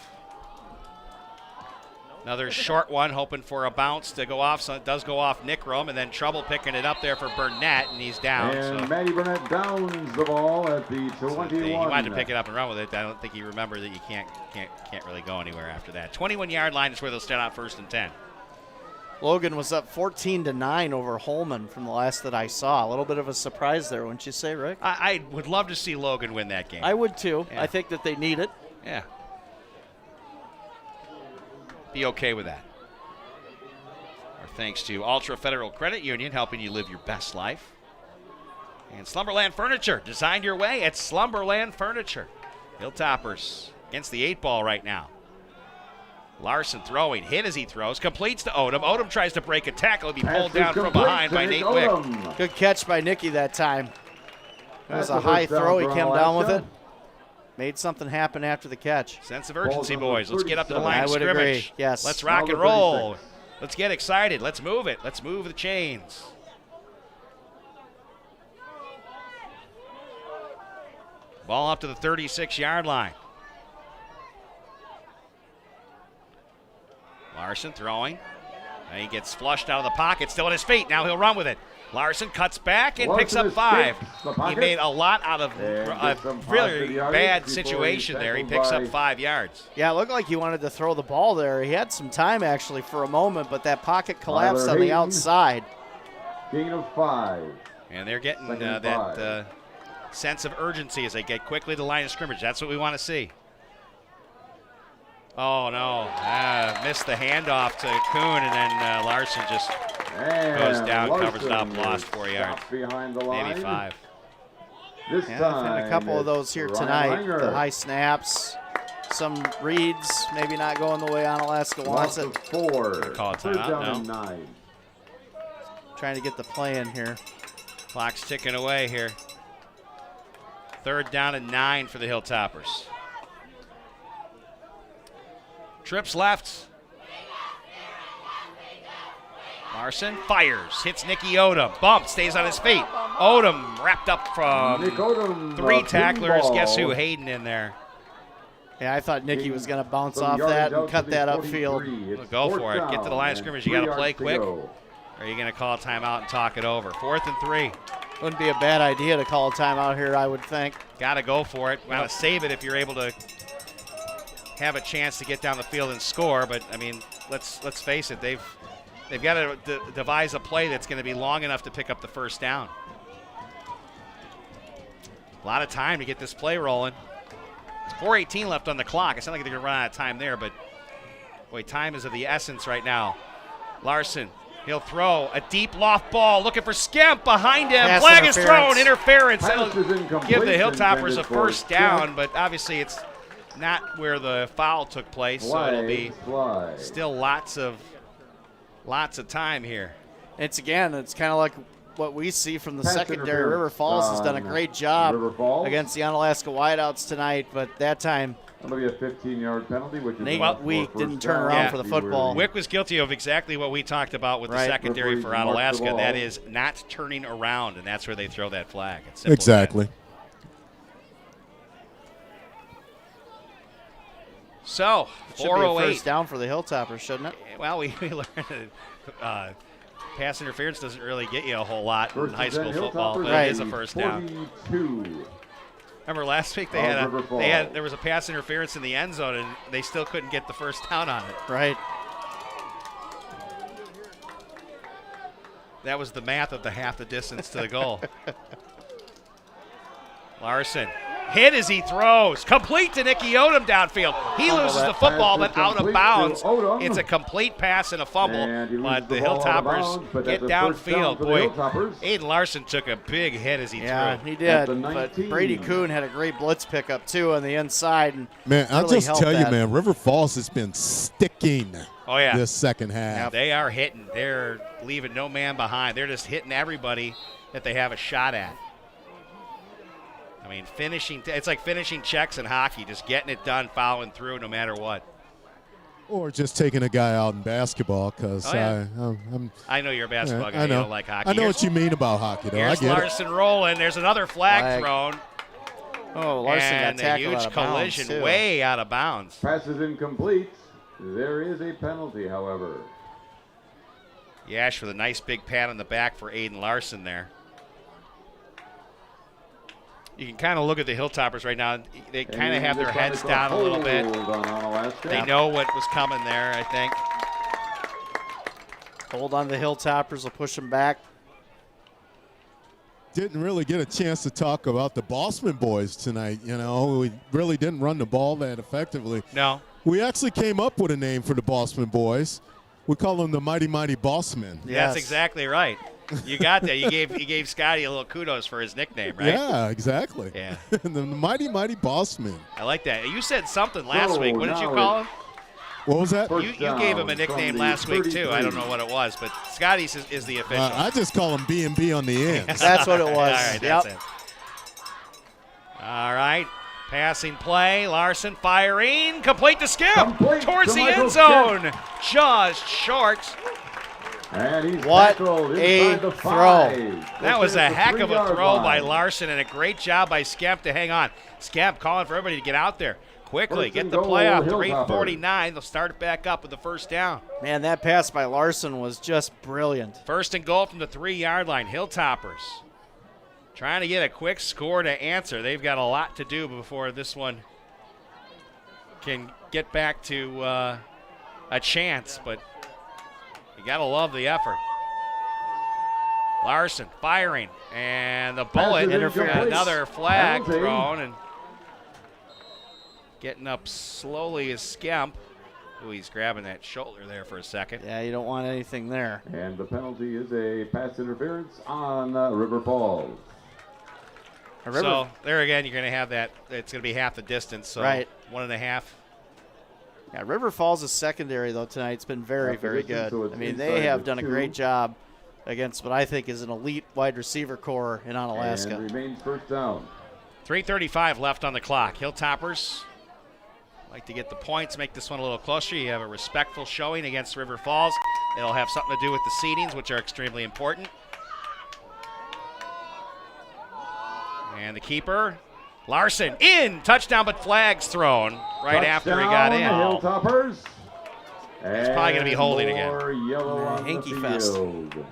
Another short one, hoping for a bounce to go off. So it does go off Nickrum, and then trouble picking it up there for Burnett, and he's down. And so Matty Burnett downs the ball at the 21. he wanted to pick it up and run with it. I don't think he remembered that you can't really go anywhere after that. 21-yard line is where they'll start out 1st and 10. Logan was up 14-9 over Holman from the last that I saw. A little bit of a surprise there, wouldn't you say, Rick? I would love to see Logan win that game. I would too. Yeah. I think that they need it. Yeah. Be okay with that. Our thanks to Ultra Federal Credit Union, helping you live your best life. And Slumberland Furniture, designed your way at Slumberland Furniture. Hilltoppers against the 8-ball right now. Larson throwing, hit as he throws, completes to Odom. Odom tries to break a tackle, he'll be pulled down from behind by Nate Wick. Good catch by Nicky that time. That was That's a the high first down throw. He for came down with Onalaska. it. Made something happen after the catch. Sense of urgency, boys. Let's get up to the line I of would scrimmage. agree. Yes. Let's rock Now and the roll. 36. Let's get excited. Let's move it. Let's move the chains. Ball up to the 36-yard line. Larson throwing. And he gets flushed out of the pocket, still at his feet. Now he'll run with it. Larson cuts back and picks up 5. He made a lot out of a really bad situation there. He picks up 5 yards. Yeah, it looked like he wanted to throw the ball there. He had some time actually for a moment, but that pocket collapsed on the outside. Gain of 5. And they're getting Second and that sense of urgency as they get quickly to the line of scrimmage. That's what we want to see. Oh, no. Missed the handoff to Kuhn, and then Larson just goes down, covers it up, lost 4 yards. Behind the line. Maybe 5. This I've time, had a couple of those here Ryan tonight. Langer. The high snaps, some reads, maybe not going the way Onalaska wants it. 4. Call a Third timeout, down no. and 9. Trying to get the play in here. Clock's ticking away here. 3rd down and 9 for the Hilltoppers. Trips left. Larson fires, hits Nicky Odom. Bump, stays on his feet. Odom wrapped up Nick from Odom, 3 tacklers. pinball. Guess who? Hayden in there. Yeah, I thought Nicky was going to bounce Some off yardage that and out cut to the that 43. upfield. It's Well, go fourth for it. Get to the down line of and scrimmage. You 3 got to play yards to quick. go. Or are you going to call a timeout and talk it over? 4th and 3. Wouldn't be a bad idea to call a timeout here, I would think. Got to go for it. Want to save it if you're able to have a chance to get down the field and score. But I mean, let's face it. They've got to devise a play that's going to be long enough to pick up the first down. A lot of time to get this play rolling. 4:18 left on the clock. It's not like they're going to run out of time there, but boy, time is of the essence right now. Larson, he'll throw a deep loft ball, looking for Skemp behind him. Pass Flag is thrown, interference. Pass That'll is incomplete, give the Hilltoppers a intended for first down, Skemp. but obviously it's not where the foul took place, so it'll be Flag. still lots of time here. It's kind of like what we see from the Pass secondary. interference River Falls has done a on great job River Falls. against the Onalaska wideouts tonight, but that time That'll be a 15-yard penalty, which is Nate enough for Week first didn't turn down. around for the football. Wick was guilty of exactly what we talked about with the Right. secondary for Referees marked the Onalaska. ball. That is not turning around, and that's where they throw that flag. It's simple as Exactly. that. So, Should be a 4:08. first down for the Hilltoppers, shouldn't it? Well, we learned that pass interference doesn't really get you a whole lot in First high and school 10 football, Hilltoppers but Right. it is a first down. 42. Remember last week River Falls. there was a pass interference in the end zone, and they still couldn't get the first down on it. Right. That was the math of the half the distance to the goal. Larson hit as he throws. Complete to Nicky Odom downfield. He loses the football, but out of bounds. It's a complete pass and a fumble. And he But loses the the ball out of Hilltoppers bounds, but get that's a first down downfield. for the Boy, Hilltoppers. Aiden Larson took a big hit as he Yeah, threw. he At did. the But 19. Brady Kuhn had a great blitz pickup, too, on the inside. And Man, I'll really just helped tell you, that. man, River Falls has been sticking Oh, yeah. this second half. They are hitting. They're leaving no man behind. They're just hitting everybody that they have a shot at. I mean, it's like finishing checks in hockey, just getting it done, following through no matter what. Or just taking a guy out in basketball, because Oh, yeah. I'm I know you're a basketball guy. I know. You don't like hockey. I know Here's- what you mean about hockey, though. I Here's get Larson rolling. There's another flag thrown. Oh, Larson and got a tackled huge out of bounds, collision too. way out of bounds. Pass is incomplete. There is a penalty, however. Yash with a nice big pat on the back for Aiden Larson there. You can kind of look at the Hilltoppers right now. They kind of have their heads down a little bit. They know what was coming there, I think. Hold on, the Hilltoppers will push them back. Didn't really get a chance to talk about the Bossman boys tonight. You know, we really didn't run the ball that effectively. No. We actually came up with a name for the Bossman boys. We call them the Mighty Mighty Bossmen. That's exactly right. You got that. You gave Scotty a little kudos for his nickname, right? Yeah, exactly. Yeah. The Mighty Mighty Bossmen. I like that. You said something last Oh, week. What did you now call him? What was that? You gave him a nickname last week, too. I don't know what it was, but Scotty's is the official. I just call them B&B on the end. That's what it was. All right, that's it. All right. Passing play. Larson firing. Complete to Skip. Towards the end zone. Just short. And he's What tackled a inside the throw. 5. That was a heck of a 3-yard throw by line. Larson and a great job by Skemp to hang on. Skemp calling for everybody to get out there quickly. First Get and the goal, play off. Hilltoppers. 3:49. They'll start it back up with the first down. Man, that pass by Larson was just brilliant. First and goal from the 3-yard line. Hilltoppers trying to get a quick score to answer. They've got a lot to do before this one can get back to a chance, but you got to love the effort. Larson firing, and the bullet, another flag Penalty. thrown, and getting up slowly is Skemp. Ooh, he's grabbing that shoulder there for a second. Yeah, you don't want anything there. And the penalty is a pass interference on River Falls. So there again, you're going to have that. It's going to be half the distance. So right. 1.5. Yeah, River Falls' secondary, though, tonight's been very, very good. I mean, they have done a great job against what I think is an elite wide receiver core in Onalaska. And remains first down. 3:35 left on the clock. Hilltoppers like to get the points, make this one a little closer. You have a respectful showing against River Falls. It'll have something to do with the seedings, which are extremely important. And the keeper, Larson, in. Touchdown, but flags thrown right after he got in. Hilltoppers. He's probably going to be holding again. Yellow on Hanky the fest. field.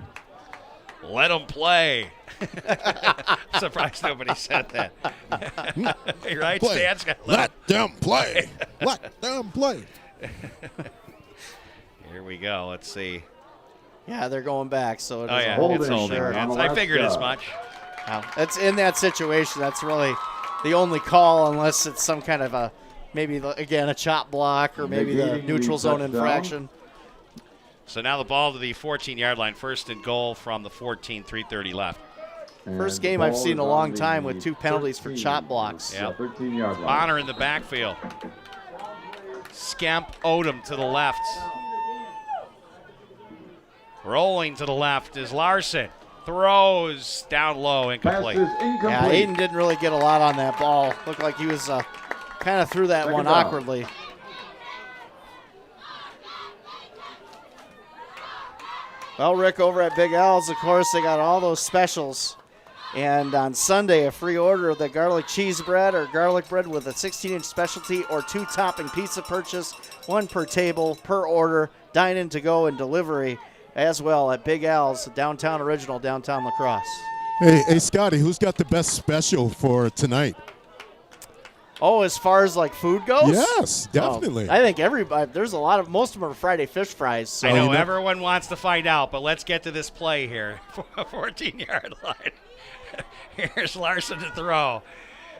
Let him play. Surprised nobody said that. Right, Play. Stan's got Let them play. Let them play. Here we go. Let's see. Yeah, they're going back, so Oh, yeah, it's holding. I figured as much. That's in that situation. That's really the only call, unless it's some kind of a maybe again a chop block or maybe the neutral zone infraction. So now the ball to the 14-yard line, first and goal from the 14. 3:30 left. First game I've seen in a long time with 2 penalties for chop blocks. Yeah. 13-yard line. Bonner in the backfield. Skemp Odom to the left. Rolling to the left is Larson. Throws down low, incomplete. Yeah, Aiden didn't really get a lot on that ball. Looked like he was kind of threw that one awkwardly. Well, Rick, over at Big L's, of course, they got all those specials. And on Sunday, a free order of the garlic cheese bread or garlic bread with a 16-inch specialty or 2 topping pizza purchase, 1 per table, per order, dine-in to go and delivery as well at Big Al's, downtown original, downtown La Crosse. Hey, Scotty, who's got the best special for tonight? Oh, as far as like food goes? Yes, definitely. I think everybody, there's a lot of, most of them are Friday fish fries. So. I know everyone wants to find out, but let's get to this play here. 14-yard line. Here's Larson to throw.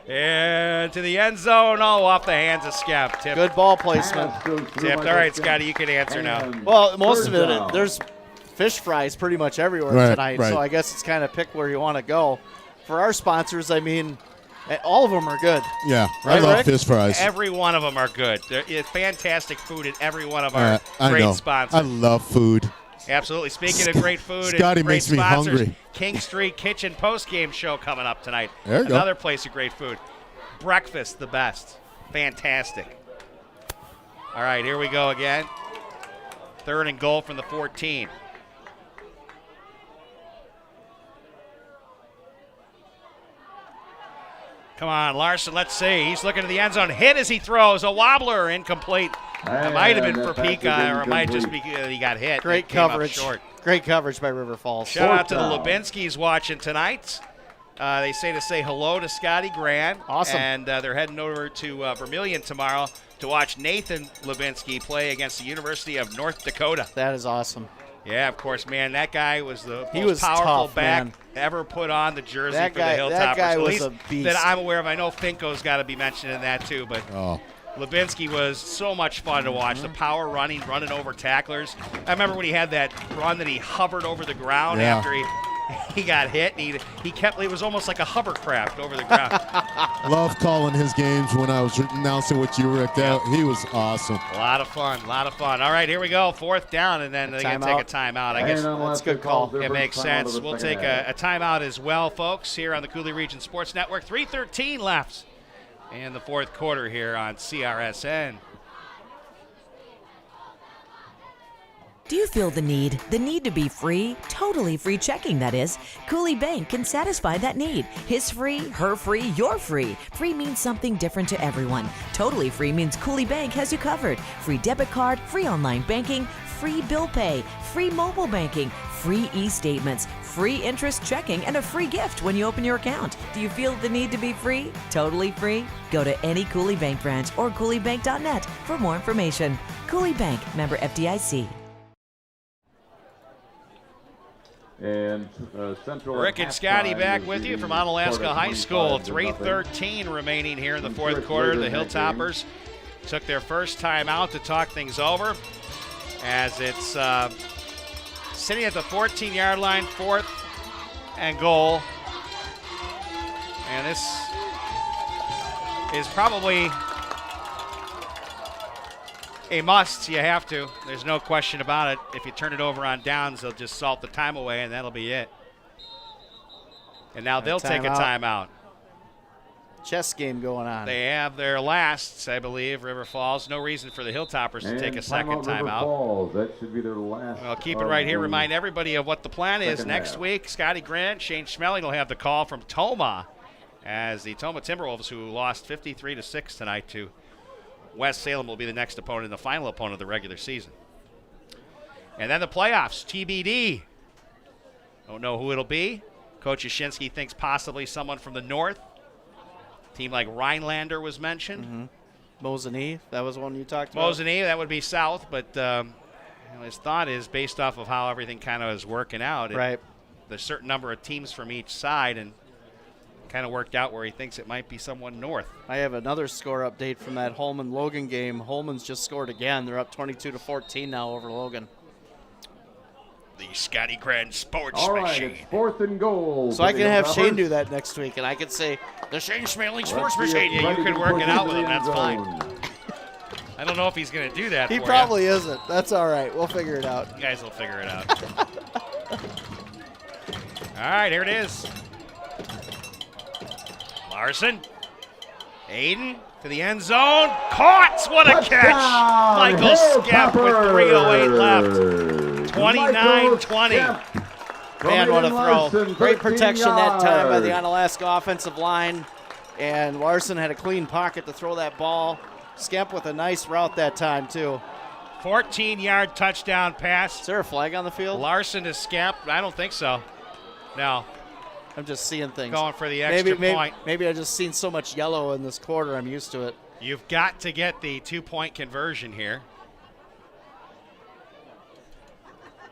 And to the end zone. Oh, off the hands of Skemp. Tipped. Good ball placement. Tipped. All right, Scotty, you can answer now. Well, most of it, there's fish fries pretty much everywhere tonight, so I guess it's kind of pick where you want to go. For our sponsors, I mean, all of them are good. Yeah, right, I love Rick? fish fries. Every one of them are good. There's fantastic food at every one of our great sponsors. I love food. Absolutely. Speaking of great food Scotty and great makes me sponsors, hungry. King Street Kitchen post-game show coming up tonight. There you go. Another place of great food. Breakfast, the best. Fantastic. All right, here we go again. 3rd and goal from the 14. Come on, Larson, let's see. He's looking to the end zone. Hit as he throws. A wobbler, incomplete. It might have been for Pika, or it might just be he got hit. Great coverage. Short. Great coverage by River Falls. Shout out to the Lubinskis watching tonight. They say hello to Scotty Grant. Awesome. And they're heading over to Vermilion tomorrow to watch Nathan Lubinski play against the University of North Dakota. That is awesome. Yeah, of course, man. That guy was the most powerful tough, back ever put on the jersey that for guy, the Hilltoppers. That guy was at least a beast. that I'm aware of. I know Finko's got to be mentioned in that too, but Lubinski was so much fun to watch. The power running over tacklers. I remember when he had that run that he hovered over the ground after he got hit. And he kept, it was almost like a hovercraft over the ground. Love calling his games when I was announcing with you, Rick. He was awesome. A lot of fun. All right, here we go. 4th down, and then they're going to take a timeout. I guess that's a good call. It makes sense. We'll take a timeout as well, folks, here on the Cooley Region Sports Network. 3:13 left in the 4th quarter here on CRSN. Do you feel the need to be free? Totally free checking, that is. Cooley Bank can satisfy that need. His free, her free, your free. Free means something different to everyone. Totally free means Cooley Bank has you covered. Free debit card, free online banking, free bill pay, free mobile banking, free e-statements, free interest checking, and a free gift when you open your account. Do you feel the need to be free? Totally free? Go to any Cooley Bank branch or cooleybank.net for more information. Cooley Bank, member FDIC. And Central Rick and Scotty back with you from Onalaska High School. 3:13 remaining here in the 4th quarter. The Hilltoppers took their first time out to talk things over as it's sitting at the 14-yard line, 4th and goal. And this is probably a must. You have to. There's no question about it. If you turn it over on downs, they'll just salt the time away, and that'll be it. And now they'll take a timeout. Chess game going on. They have their lasts, I believe, River Falls. No reason for the Hilltoppers to take a second timeout. Falls. That should be their last. Well, keep it right here. Remind everybody of what the plan is. Next week, Scotty Grant, Shane Schmeling will have the call from Toma as the Toma Timberwolves, who lost 53-6 tonight to West Salem, will be the next opponent and the final opponent of the regular season. And then the playoffs, TBD. Don't know who it'll be. Coach Yashinsky thinks possibly someone from the north. Team like Rhinelander was mentioned. Mosinee, that was one you talked about. Mosinee, that would be south, but his thought is based off of how everything kind of is working out. Right. There's a certain number of teams from each side, and kind of worked out where he thinks it might be someone north. I have another score update from that Holman-Logan game. Holman's just scored again. They're up 22-14 now over Logan. The Scotty Grant Sports All right, Machine. it's 4th and goal. So I can have Shane do that next week, and I can say, the Shane Schmeling Sports Machine. Yeah, you can work it out with him. That's fine. I don't know if he's going to do that He for probably you. isn't. That's all right. We'll figure it out. You guys will figure it out. All right, here it is. Larson. Aiden to the end zone. Caught! What a catch! Michael Skepp with 3:08 left. 29-20. Man, what a throw. Great protection that time by the Onalaska offensive line. And Larson had a clean pocket to throw that ball. Skemp with a nice route that time, too. 14-yard touchdown pass. Is there a flag on the field? Larson to Skemp. I don't think so. No. I'm just seeing things. Going for the extra point. Maybe I just seen so much yellow in this quarter. I'm used to it. You've got to get the 2-point conversion here.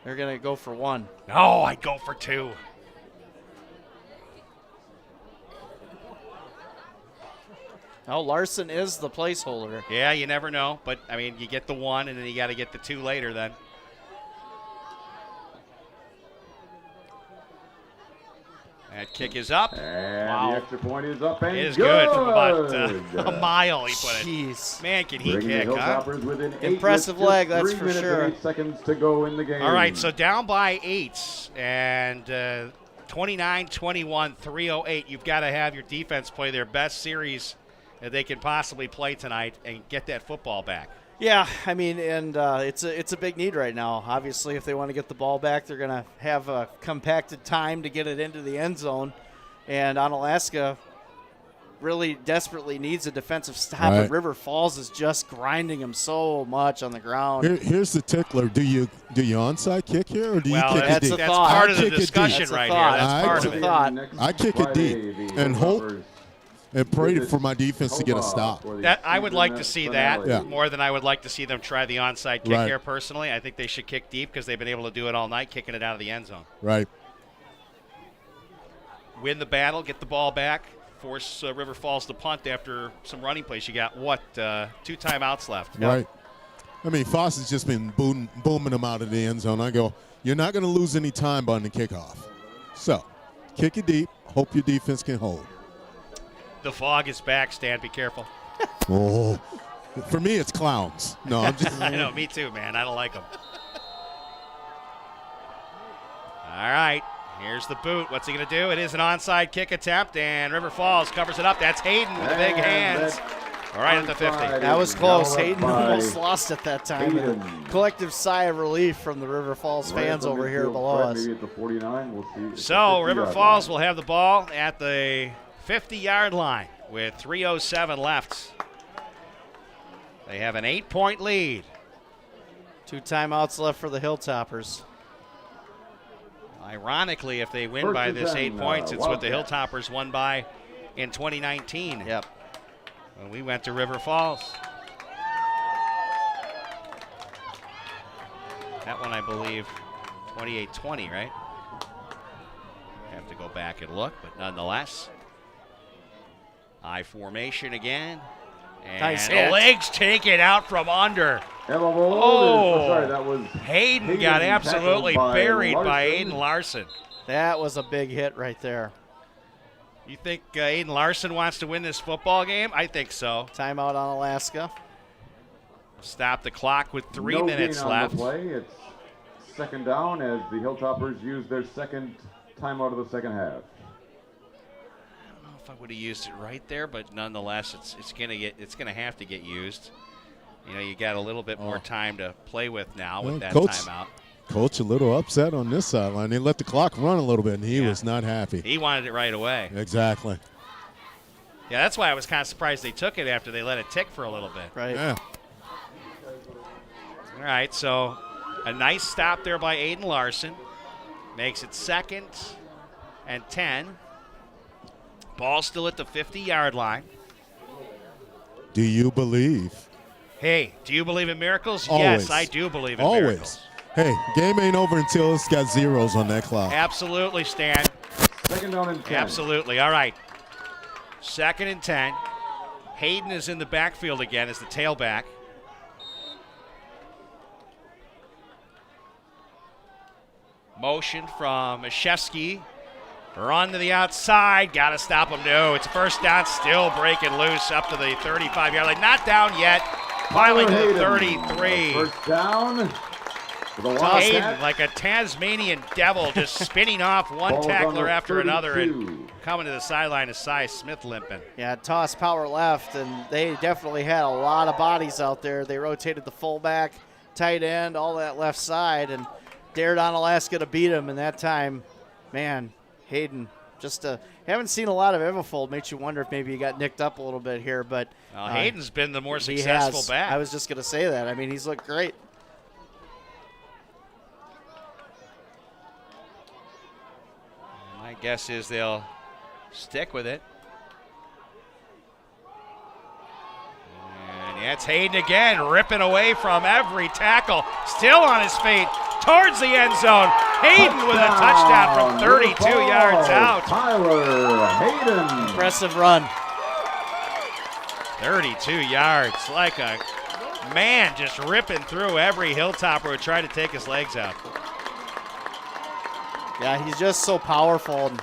They're going to go for one. No, I'd go for two. Oh, Larson is the placeholder. Yeah, you never know. But, I mean, you get the one, and then you got to get the two later then. That kick is up. And the extra point is up and it is good from about a mile, he put it. Jeez. Man, can he Bringing kick, the huh? Hilltoppers within 8 Impressive with just leg, that's 3 for minutes sure. and 8 seconds to go in the game. All right, so down by 8 and 29-21, 3:08. You've got to have your defense play their best series that they can possibly play tonight and get that football back. Yeah, I mean, and it's a big need right now. Obviously, if they want to get the ball back, they're going to have a compacted time to get it into the end zone. And Onalaska really desperately needs a defensive stop. Right. But River Falls is just grinding him so much on the ground. Here's the tickler. Do you onside kick here, or do you kick it deep? That's part of the discussion right here. That's part of it. I kick it deep and hope and pray for my defense to get a stop. That I would like to see that Yeah. more than I would like to see them try the onside kick Right. here personally. I think they should kick deep because they've been able to do it all night, kicking it out of the end zone. Right. Win the battle, get the ball back, force River Falls to punt after some running plays. You got, 2 timeouts left. Right. I mean, Foss has just been booming them out of the end zone. I go, you're not going to lose any time on the kickoff. So, kick it deep. Hope your defense can hold. The fog is back, Stan. Be careful. Oh, for me, it's clowns. No, I'm just. I know, me too, man. I don't like them. All right, here's the boot. What's he going to do? It is an onside kick attempt, and River Falls covers it up. That's Hayden with the big hands. All right at the 50. That was close. Hayden almost lost it that time. Collective sigh of relief from the River Falls fans over here below us. Maybe at the 49, we'll see. So River Falls will have the ball at the 50-yard line with 3:07 left. They have an 8-point lead. 2 timeouts left for the Hilltoppers. Ironically, if they win First by and this 10, 8 points, it's what the Wildcats. Hilltoppers won by in 2019. Yep. When we went to River Falls. That one, I believe, 28-20, right? Have to go back and look, but nonetheless. I formation again. And Nice the hit. legs take it out from under. Sorry, that was Hayden got absolutely buried by Aiden Larson. That was a big hit right there. You think Aiden Larson wants to win this football game? I think so. Timeout on Alaska. Stop the clock with 3 No minutes gain on left. the play. It's second down as the Hilltoppers use their second timeout of the second half. I don't know if I would have used it right there, but nonetheless, it's gonna have to get used. You know, you got a little bit more time to play with now with that timeout. Coach a little upset on this sideline. They let the clock run a little bit, and he was not happy. He wanted it right away. Exactly. Yeah, that's why I was kind of surprised they took it after they let it tick for a little bit. Right. Yeah. All right, so a nice stop there by Aiden Larson. Makes it 2nd and 10. Ball still at the 50-yard line. Do you believe? Hey, do you believe in miracles? Always. Yes, I do believe in miracles. Hey, game ain't over until it's got zeros on that clock. Absolutely, Stan. Second down and 10. Absolutely. All right. 2nd and 10. Hayden is in the backfield again as the tailback. Motion from Mashevsky. Run to the outside. Got to stop him. No, it's first down. Still breaking loose up to the 35-yard line. Not down yet. Finally to the 33. First down. Hayden, like a Tasmanian devil, just spinning off one tackler after another and coming to the sideline is Cy Smith limping. Yeah, toss power left, and they definitely had a lot of bodies out there. They rotated the fullback, tight end, all that left side, and dared Onalaska to beat him. And that time, man, Hayden just haven't seen a lot of Everfold. Makes you wonder if maybe he got nicked up a little bit here. But Hayden's been the more successful back. I was just going to say that. I mean, he's looked great. My guess is they'll stick with it. And yeah, it's Hayden again, ripping away from every tackle. Still on his feet towards the end zone. Hayden with a touchdown from 32 yards out. Tyler Hayden. Impressive run. 32 yards, like a man just ripping through every Hilltopper who tried to take his legs out. Yeah, he's just so powerful and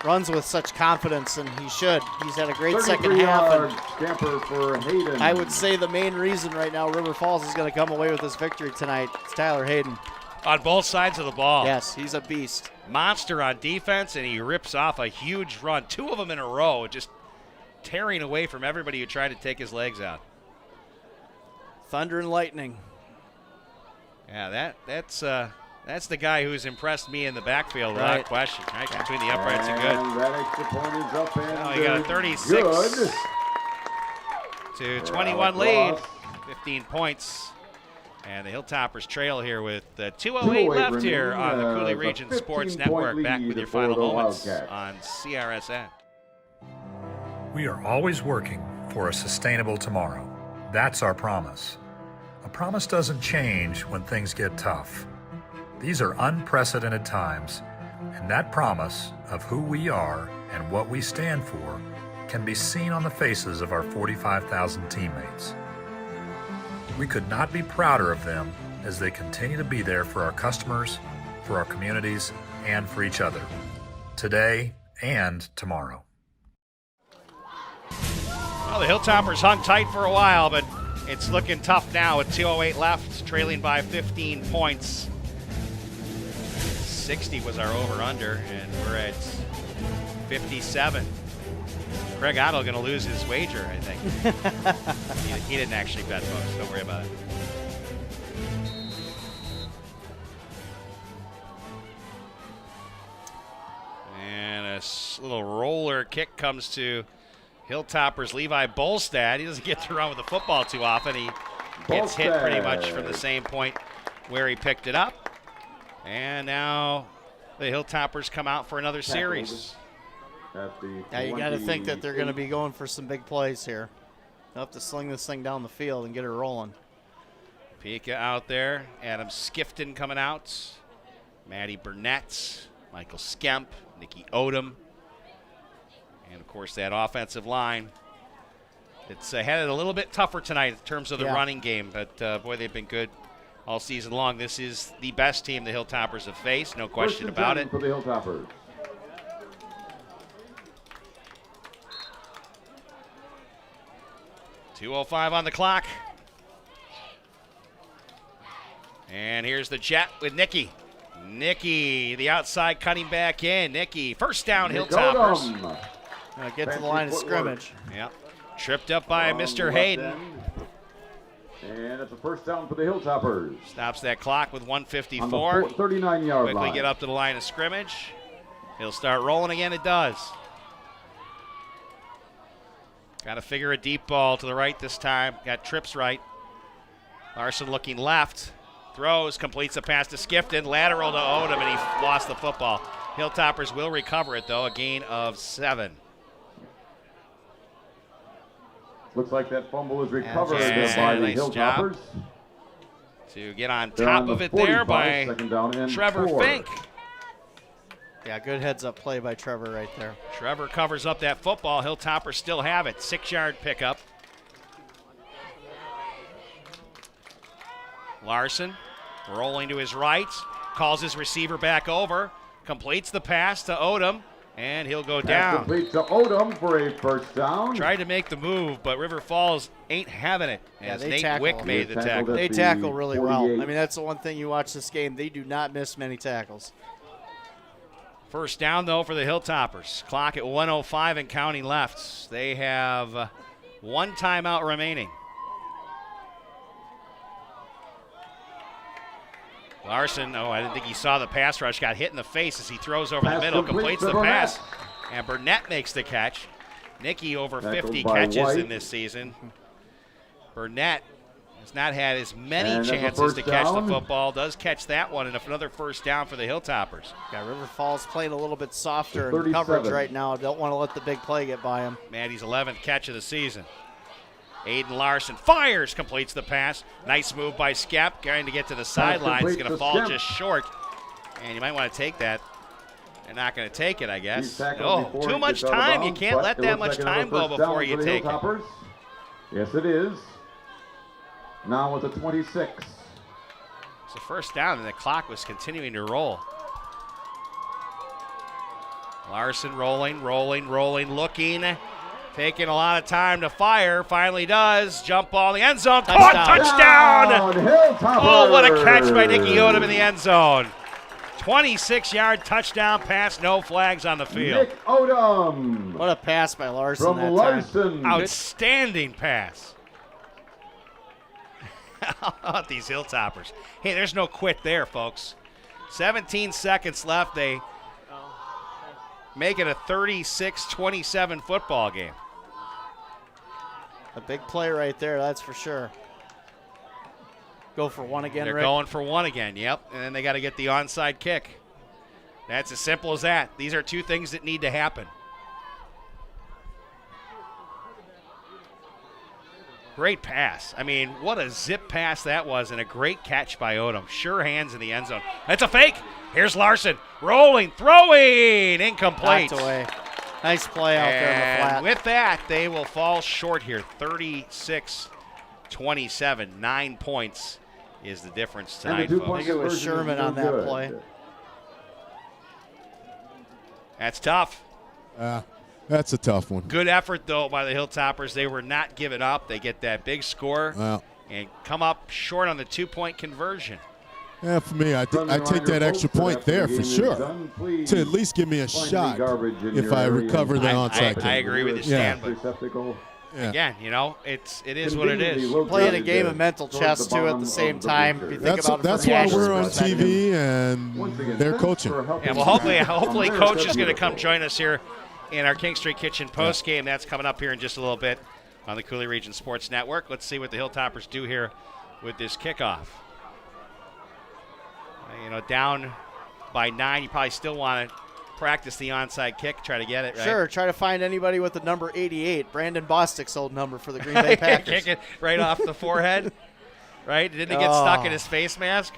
runs with such confidence, and he should. He's had a great second half. And scamper for Hayden. I would say the main reason right now River Falls is going to come away with this victory tonight is Tyler Hayden. On both sides of the ball. Yes, he's a beast. Monster on defense, and he rips off a huge run. 2 of them in a row, just tearing away from everybody who tried to take his legs out. Thunder and lightning. Yeah, that's the guy who's impressed me in the backfield, without question. Right between the uprights and good. And that extra point is up and He got a 36 to 21 lead, 15 points. And the Hilltoppers trail here with 2:08 left here on the Cooley Region Sports Network. Back with your final moments on CRSN. We are always working for a sustainable tomorrow. That's our promise. A promise doesn't change when things get tough. These are unprecedented times, and that promise of who we are and what we stand for can be seen on the faces of our 45,000 teammates. We could not be prouder of them as they continue to be there for our customers, for our communities, and for each other, today and tomorrow. Well, the Hilltoppers hung tight for a while, but it's looking tough now with 2:08 left, trailing by 15 points. 60 was our over-under, and we're at 57. Craig Otto going to lose his wager, I think. he didn't actually bet, folks. Don't worry about it. And a little roller kick comes to Hilltoppers Levi Bolstad. He doesn't get to run with the football too often. He gets hit pretty much from the same point where he picked it up. And now the Hilltoppers come out for another series. Yeah, you got to think that they're going to be going for some big plays here. They'll have to sling this thing down the field and get it rolling. Pika out there. Adam Skifton coming out. Maddie Burnett. Michael Skemp. Nikki Odom. And, of course, that offensive line. It's had it a little bit tougher tonight in terms of the running game. But, boy, they've been good all season long. This is the best team the Hilltoppers have faced. No question about it. For the Hilltoppers. 2:05 on the clock. And here's the jet with Nicky. Nicky, the outside cutting back in. Nicky, first down, Hilltoppers. Get to the line of scrimmage. Yep. Tripped up by Mr. Hayden. And it's a first down for the Hilltoppers. Stops that clock with 1:54. On the 39-yard line. Quickly get up to the line of scrimmage. He'll start rolling again. It does. Got to figure a deep ball to the right this time. Got trips right. Larson looking left. Throws, completes a pass to Skifton. Lateral to Odom, and he lost the football. Hilltoppers will recover it, though. A gain of 7. Looks like that fumble is recovered by the nice Hilltoppers. Job to get on top of it there by Trevor Fink. Yeah, good heads-up play by Trevor right there. Trevor covers up that football. Hilltoppers still have it. 6-yard pickup. Larson rolling to his right. Calls his receiver back over. Completes the pass to Odom. And he'll go down. Complete to Odom for a first down. Tried to make the move, but River Falls ain't having it. As they Nate tackle. Wick made the tackle. They tackle really well. I mean, that's the one thing you watch this game. They do not miss many tackles. First down, though, for the Hilltoppers. Clock at 1:05 and counting left. They have one timeout remaining. Larson, I didn't think he saw the pass rush. Got hit in the face as he throws over the middle, completes the pass. And Burnett makes the catch. Nicky over 50 catches in this season. Burnett has not had as many chances to catch the football. Does catch that one, and another first down for the Hilltoppers. Yeah, River Falls playing a little bit softer in coverage right now. Don't want to let the big play get by him. Maddie's 11th catch of the season. Aiden Larson fires, completes the pass. Nice move by Skep, going to get to the sideline. He's going to fall just short, and you might want to take that. They're not going to take it, I guess. Oh, too much time. You can't let that much time go before you take it. Yes, it is. Now with the 26. It's a first down, and the clock was continuing to roll. Larson rolling, looking. Taking a lot of time to fire. Finally does. Jump ball in the end zone. Touchdown! Oh, what a catch by Nicky Odom in the end zone. 26-yard touchdown pass. No flags on the field. Nick Odom. What a pass by Larson From that Larson. time. Outstanding pass. How about these Hilltoppers? Hey, there's no quit there, folks. 17 seconds left. They make it a 36-27 football game. A big play right there, that's for sure. Go for one again, They're Rick. going for one again, yep. And then they got to get the onside kick. That's as simple as that. These are two things that need to happen. Great pass. I mean, what a zip pass that was, and a great catch by Odom. Sure hands in the end zone. That's a fake. Here's Larson. Rolling, throwing. Incomplete. Knocked away. Nice play out there in the flat. With that, they will fall short here. 36-27. 9 points is the difference tonight, folks. I think it was Sherman on that play. That's tough. That's a tough one. Good effort, though, by the Hilltoppers. They were not giving up. They get that big score and come up short on the 2-point conversion. Yeah, for me, I take that extra point there for sure. To at least give me a shot if I recover the onside kick. I agree with you, Stan. But again, you know, it is what it is. Playing a game of mental chess, too, at the same time. If you think about it that's why we're on TV and they're coaching. Yeah, well, hopefully Coach is going to come join us here in our King Street Kitchen post game. That's coming up here in just a little bit on the Coulee Region Sports Network. Let's see what the Hilltoppers do here with this kickoff. You know, down by 9, you probably still want to practice the onside kick, try to get it, right? Sure, try to find anybody with the number 88, Brandon Bostic's old number for the Green Bay Packers. Kick it right off the forehead, right? Didn't he get stuck in his face mask?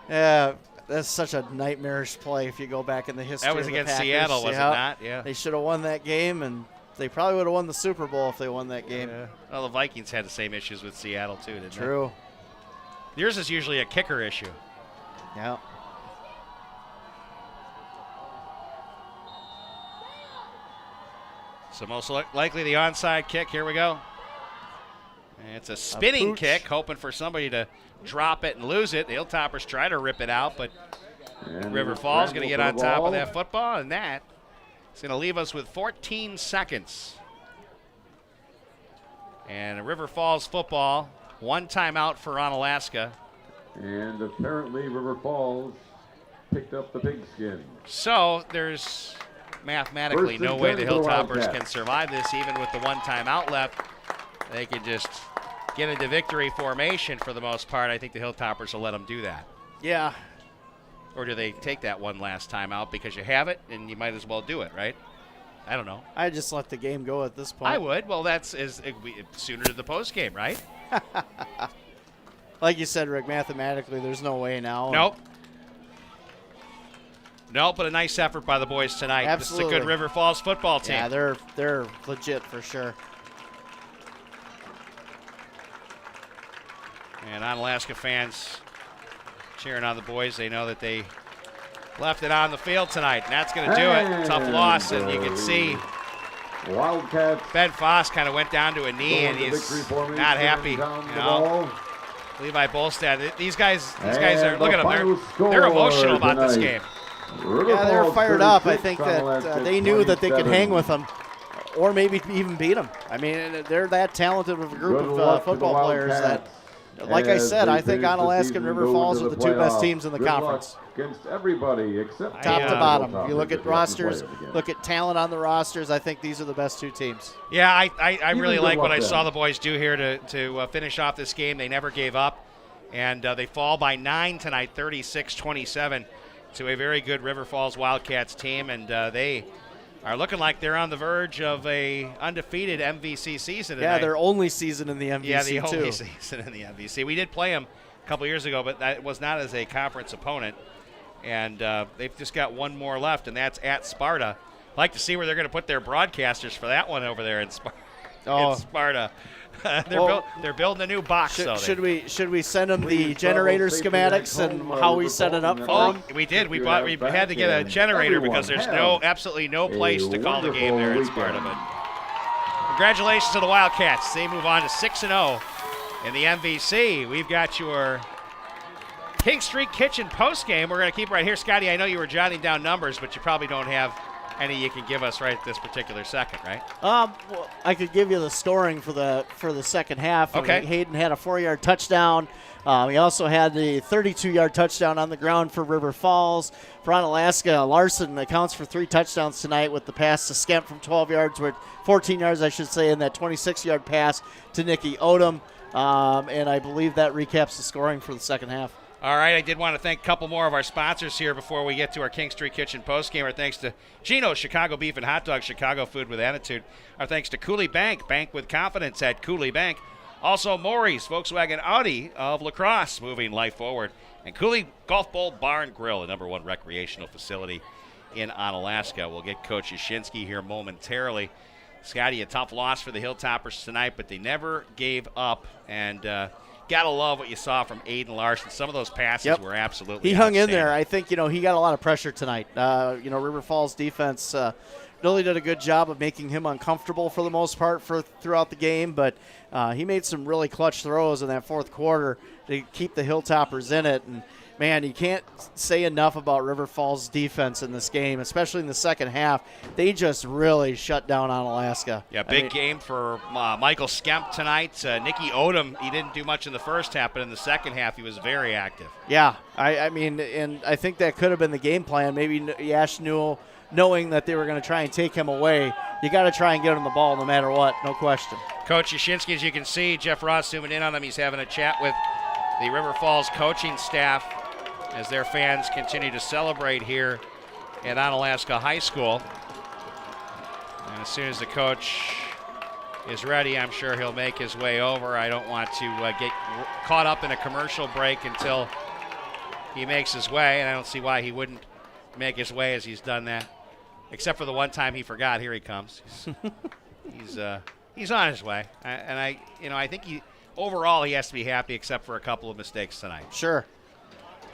Yeah, that's such a nightmarish play if you go back in the history. That was of the against Packers. Seattle, was it not? Yeah. They should have won that game, and they probably would have won the Super Bowl if they won that game. Yeah. Well, the Vikings had the same issues with Seattle, too, didn't they? True. Yours is usually a kicker issue. Yeah. So most likely the onside kick. Here we go. And it's a spinning kick, hoping for somebody to drop it and lose it. The Hilltoppers try to rip it out, but River Falls going to get on top of that football, and that is going to leave us with 14 seconds. And River Falls football, 1 timeout for Onalaska. And apparently River Falls picked up the pigskin. So there's mathematically no way the Hilltoppers can survive this, even with the 1 timeout left. They can just get into victory formation for the most part. I think the Hilltoppers will let them do that. Yeah. Or do they take that one last timeout because you have it and you might as well do it, right? I don't know. I just let the game go at this point. I would. Well, that's sooner to the post game, right? Like you said, Rick, mathematically, there's no way now. Nope. Nope, but a nice effort by the boys tonight. Absolutely. This is a good River Falls football team. Yeah, they're legit for sure. And Onalaska fans cheering on the boys. They know that they left it on the field tonight, and that's going to do it. Tough loss, and you can see Wildcats. Ben Foss kind of went down to a knee, and he's not happy. Levi Bolstad. These guys are, look at them. They're emotional about this game. Yeah, they're fired up. I think that they knew that they could hang with them, or maybe even beat them. I mean, they're that talented of a group of football players that, like I said, I think Onalaska and River Falls are the 2 best teams in the conference. Against everybody except top to bottom. If you look at rosters, look at talent on the rosters, I think these are the best 2 teams. Yeah, I really like what I saw the boys do here to finish off this game. They never gave up, and they fall by 9 tonight, 36-27, to a very good River Falls Wildcats team, and they are looking like they're on the verge of a undefeated MVC season tonight. Yeah, their only season in the MVC, Yeah, the only season in the MVC. We did play them a couple years ago, but that was not as a conference opponent. And they've just got 1 more left, and that's at Sparta. I'd like to see where they're going to put their broadcasters for that one over there in Sparta. They're building a new box. Should we send them the generator schematics and how we set it up for them? We did. We had to get a generator because there's absolutely no place to call the game there in Sparta. But congratulations to the Wildcats. They move on to 6-0 in the MVC. We've got your King Street Kitchen post game. We're going to keep right here. Scotty, I know you were jotting down numbers, but you probably don't have any you can give us right at this particular second, right? Well, I could give you the scoring for the second half. Okay. Hayden had a 4-yard touchdown. He also had the 32-yard touchdown on the ground for River Falls. For Onalaska, Larson accounts for 3 touchdowns tonight with the pass to Skemp from 12 yards, or 14 yards, I should say, and that 26-yard pass to Nikki Odom. And I believe that recaps the scoring for the second half. All right, I did want to thank a couple more of our sponsors here before we get to our King Street Kitchen postgame. Our thanks to Gino's Chicago Beef and Hot Dogs, Chicago Food with Attitude. Our thanks to Cooley Bank, bank with confidence at Cooley Bank. Also, Maury's Volkswagen Audi of La Crosse, moving life forward. And Cooley Golf Bowl Bar and Grill, the #1 recreational facility in Onalaska. We'll get Coach Yashinsky here momentarily. Scotty, a tough loss for the Hilltoppers tonight, but they never gave up. And gotta love what you saw from Aiden Larson. Some of those passes were absolutely He hung in there. I think, he got a lot of pressure tonight. River Falls defense really did a good job of making him uncomfortable for the most part throughout the game, but he made some really clutch throws in that fourth quarter to keep the Hilltoppers in it. And man, you can't say enough about River Falls' defense in this game, especially in the second half. They just really shut down Onalaska. Yeah, big game for Michael Skemp tonight. Nicky Odom, he didn't do much in the first half, but in the second half he was very active. Yeah, I mean, and I think that could have been the game plan. Maybe Yash Newell, knowing that they were going to try and take him away, you got to try and get him the ball no matter what, no question. Coach Yashinsky, as you can see, Jeff Ross zooming in on him. He's having a chat with the River Falls coaching staff as their fans continue to celebrate here at Onalaska High School. And as soon as the coach is ready, I'm sure he'll make his way over. I don't want to get caught up in a commercial break until he makes his way, and I don't see why he wouldn't make his way as he's done that. Except for the one time he forgot. Here he comes. He's on his way. I think overall he has to be happy except for a couple of mistakes tonight. Sure.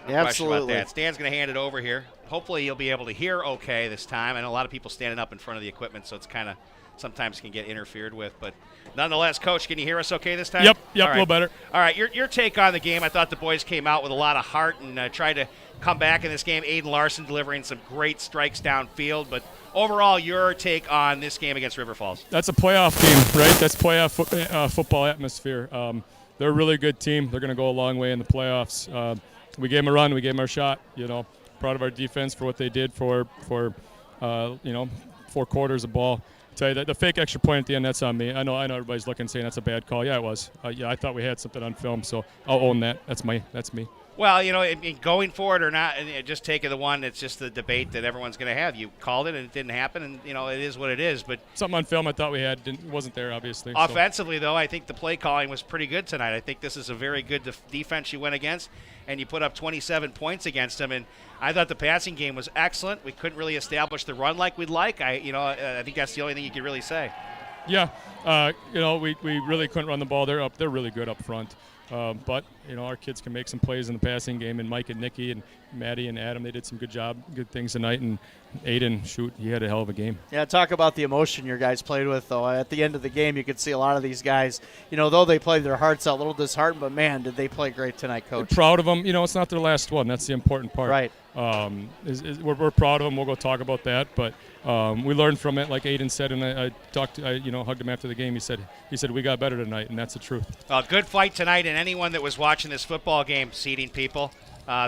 No Absolutely. about that. Stan's going to hand it over here. Hopefully you'll be able to hear okay this time. I know a lot of people standing up in front of the equipment, so it's kind of sometimes can get interfered with. But nonetheless, Coach, can you hear us okay this time? Yep, All right. a little better. All right, your take on the game. I thought the boys came out with a lot of heart and tried to come back in this game. Aiden Larson delivering some great strikes downfield. But overall, your take on this game against River Falls? That's a playoff game, right? That's playoff football atmosphere. They're a really good team. They're going to go a long way in the playoffs. We gave them a run. We gave them our shot. Proud of our defense for what they did for 4 quarters of ball. I tell you that the fake extra point at the end, that's on me. I know everybody's looking saying that's a bad call. Yeah, it was. I thought we had something on film, so I'll own that. That's me. Well, going for it or not, just taking the one, it's just the debate that everyone's going to have. You called it and it didn't happen, and, it is what it is. But something on film I thought we had wasn't there, obviously. Offensively, though, I think the play calling was pretty good tonight. I think this is a very good defense you went against, and you put up 27 points against them. And I thought the passing game was excellent. We couldn't really establish the run like we'd like. I think that's the only thing you could really say. Yeah, we really couldn't run the ball. They're really good up front. But our kids can make some plays in the passing game, and Mike and Nikki and Maddie and Adam, they did some good things tonight. And Aiden, he had a hell of a game. Yeah, talk about the emotion your guys played with, though. At the end of the game, you could see a lot of these guys, though they played their hearts out, a little disheartened, but man, did they play great tonight, Coach. We're proud of them. It's not their last one. That's the important part. Right. We're proud of them. We'll go talk about that, but we learned from it, like Aiden said, and I hugged him after the game. He said we got better tonight, and that's the truth. Good fight tonight, and anyone that was watching this football game, seating people,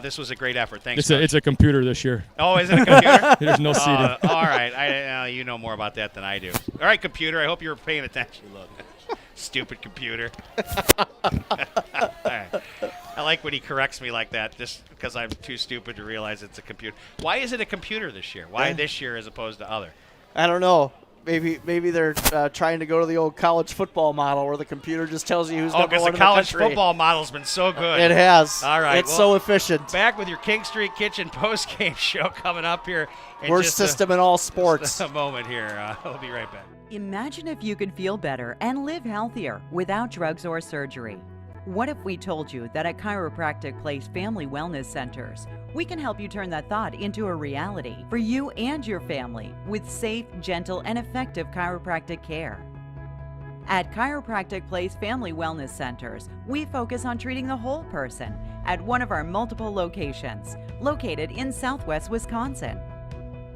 this was a great effort. Thanks. It's a computer this year. Oh, is it a computer? There's no seating. All right, you know more about that than I do. All right, computer. I hope you were paying attention. Stupid computer. All right. I like when he corrects me like that, just because I'm too stupid to realize it's a computer. Why is it a computer this year? Why this year as opposed to other? I don't know. Maybe they're trying to go to the old college football model where the computer just tells you who's number one in the country. Oh, because the college football model's been so good. It has. All right. It's so efficient. Back with your King Street Kitchen post-game show coming up here. Worst system in all sports. Just a moment here. We'll be right back. Imagine if you could feel better and live healthier without drugs or surgery. What if we told you that at Chiropractic Place Family Wellness Centers, we can help you turn that thought into a reality for you and your family with safe, gentle, and effective chiropractic care? At Chiropractic Place Family Wellness Centers, we focus on treating the whole person at one of our multiple locations, located in Southwest Wisconsin.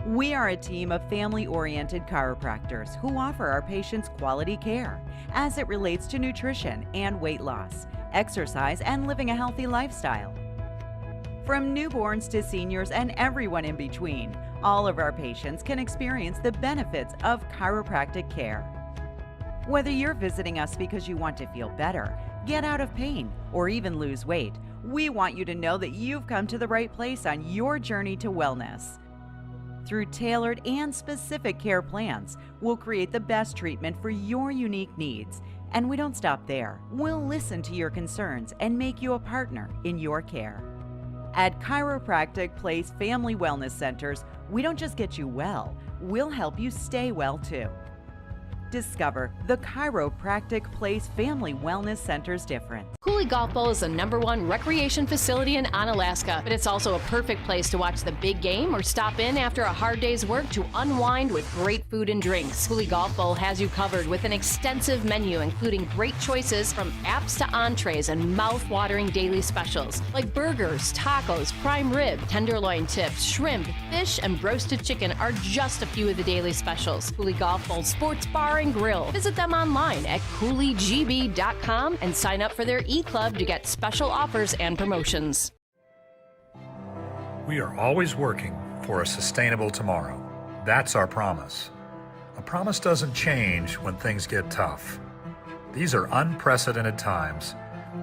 We are a team of family-oriented chiropractors who offer our patients quality care as it relates to nutrition and weight loss, exercise, and living a healthy lifestyle. From newborns to seniors and everyone in between, all of our patients can experience the benefits of chiropractic care. Whether you're visiting us because you want to feel better, get out of pain, or even lose weight, we want you to know that you've come to the right place on your journey to wellness. Through tailored and specific care plans, we'll create the best treatment for your unique needs. And we don't stop there. We'll listen to your concerns and make you a partner in your care. At Chiropractic Place Family Wellness Centers, we don't just get you well, we'll help you stay well too. Discover the Chiropractic Place Family Wellness Center's difference. Cooley Golf Bowl is the #1 recreation facility in Onalaska, but it's also a perfect place to watch the big game or stop in after a hard day's work to unwind with great food and drinks. Cooley Golf Bowl has you covered with an extensive menu, including great choices from apps to entrees and mouth-watering daily specials like burgers, tacos, prime rib, tenderloin tips, shrimp, fish, and roasted chicken are just a few of the daily specials. Cooley Golf Bowl Sports Bar and Grill. Visit them online at CooleyGB.com and sign up for their e-club to get special offers and promotions. We are always working for a sustainable tomorrow. That's our promise. A promise doesn't change when things get tough. These are unprecedented times,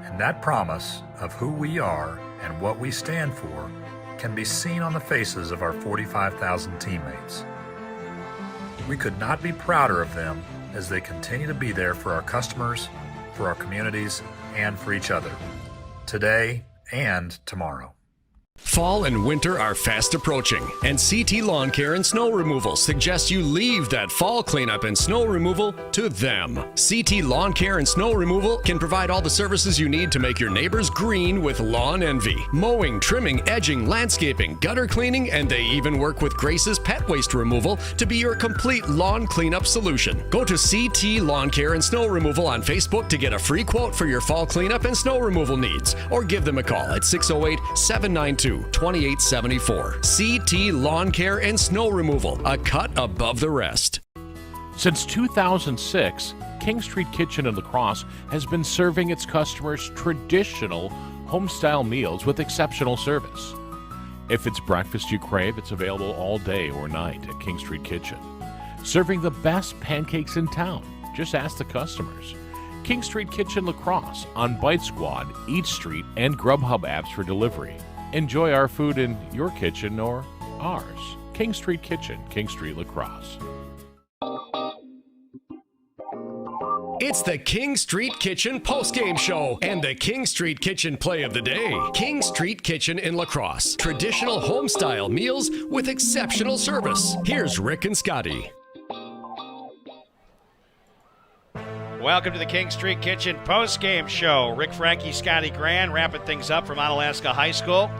and that promise of who we are and what we stand for can be seen on the faces of our 45,000 teammates. We could not be prouder of them as they continue to be there for our customers, for our communities, and for each other, today and tomorrow. Fall and winter are fast approaching, and CT Lawn Care and Snow Removal suggests you leave that fall cleanup and snow removal to them. CT Lawn Care and Snow Removal can provide all the services you need to make your neighbors green with lawn envy. Mowing, trimming, edging, landscaping, gutter cleaning, and they even work with Grace's pet waste removal to be your complete lawn cleanup solution. Go to CT Lawn Care and Snow Removal on Facebook to get a free quote for your fall cleanup and snow removal needs, or give them a call at 608-792-2874. CT Lawn Care and Snow Removal, a cut above the rest. Since 2006, King Street Kitchen in La Crosse has been serving its customers traditional home-style meals with exceptional service. If it's breakfast you crave, it's available all day or night at King Street Kitchen. Serving the best pancakes in town. Just ask the customers. King Street Kitchen La Crosse on Bite Squad, Eat Street, and Grubhub apps for delivery. Enjoy our food in your kitchen or ours. King Street Kitchen, King Street La Crosse. It's the King Street Kitchen postgame show and the King Street Kitchen play of the day. King Street Kitchen in La Crosse. Traditional home-style meals with exceptional service. Here's Rick and Scotty. Welcome to the King Street Kitchen post-game show. Rick Frankie, Scotty Grand, wrapping things up from Onalaska High School.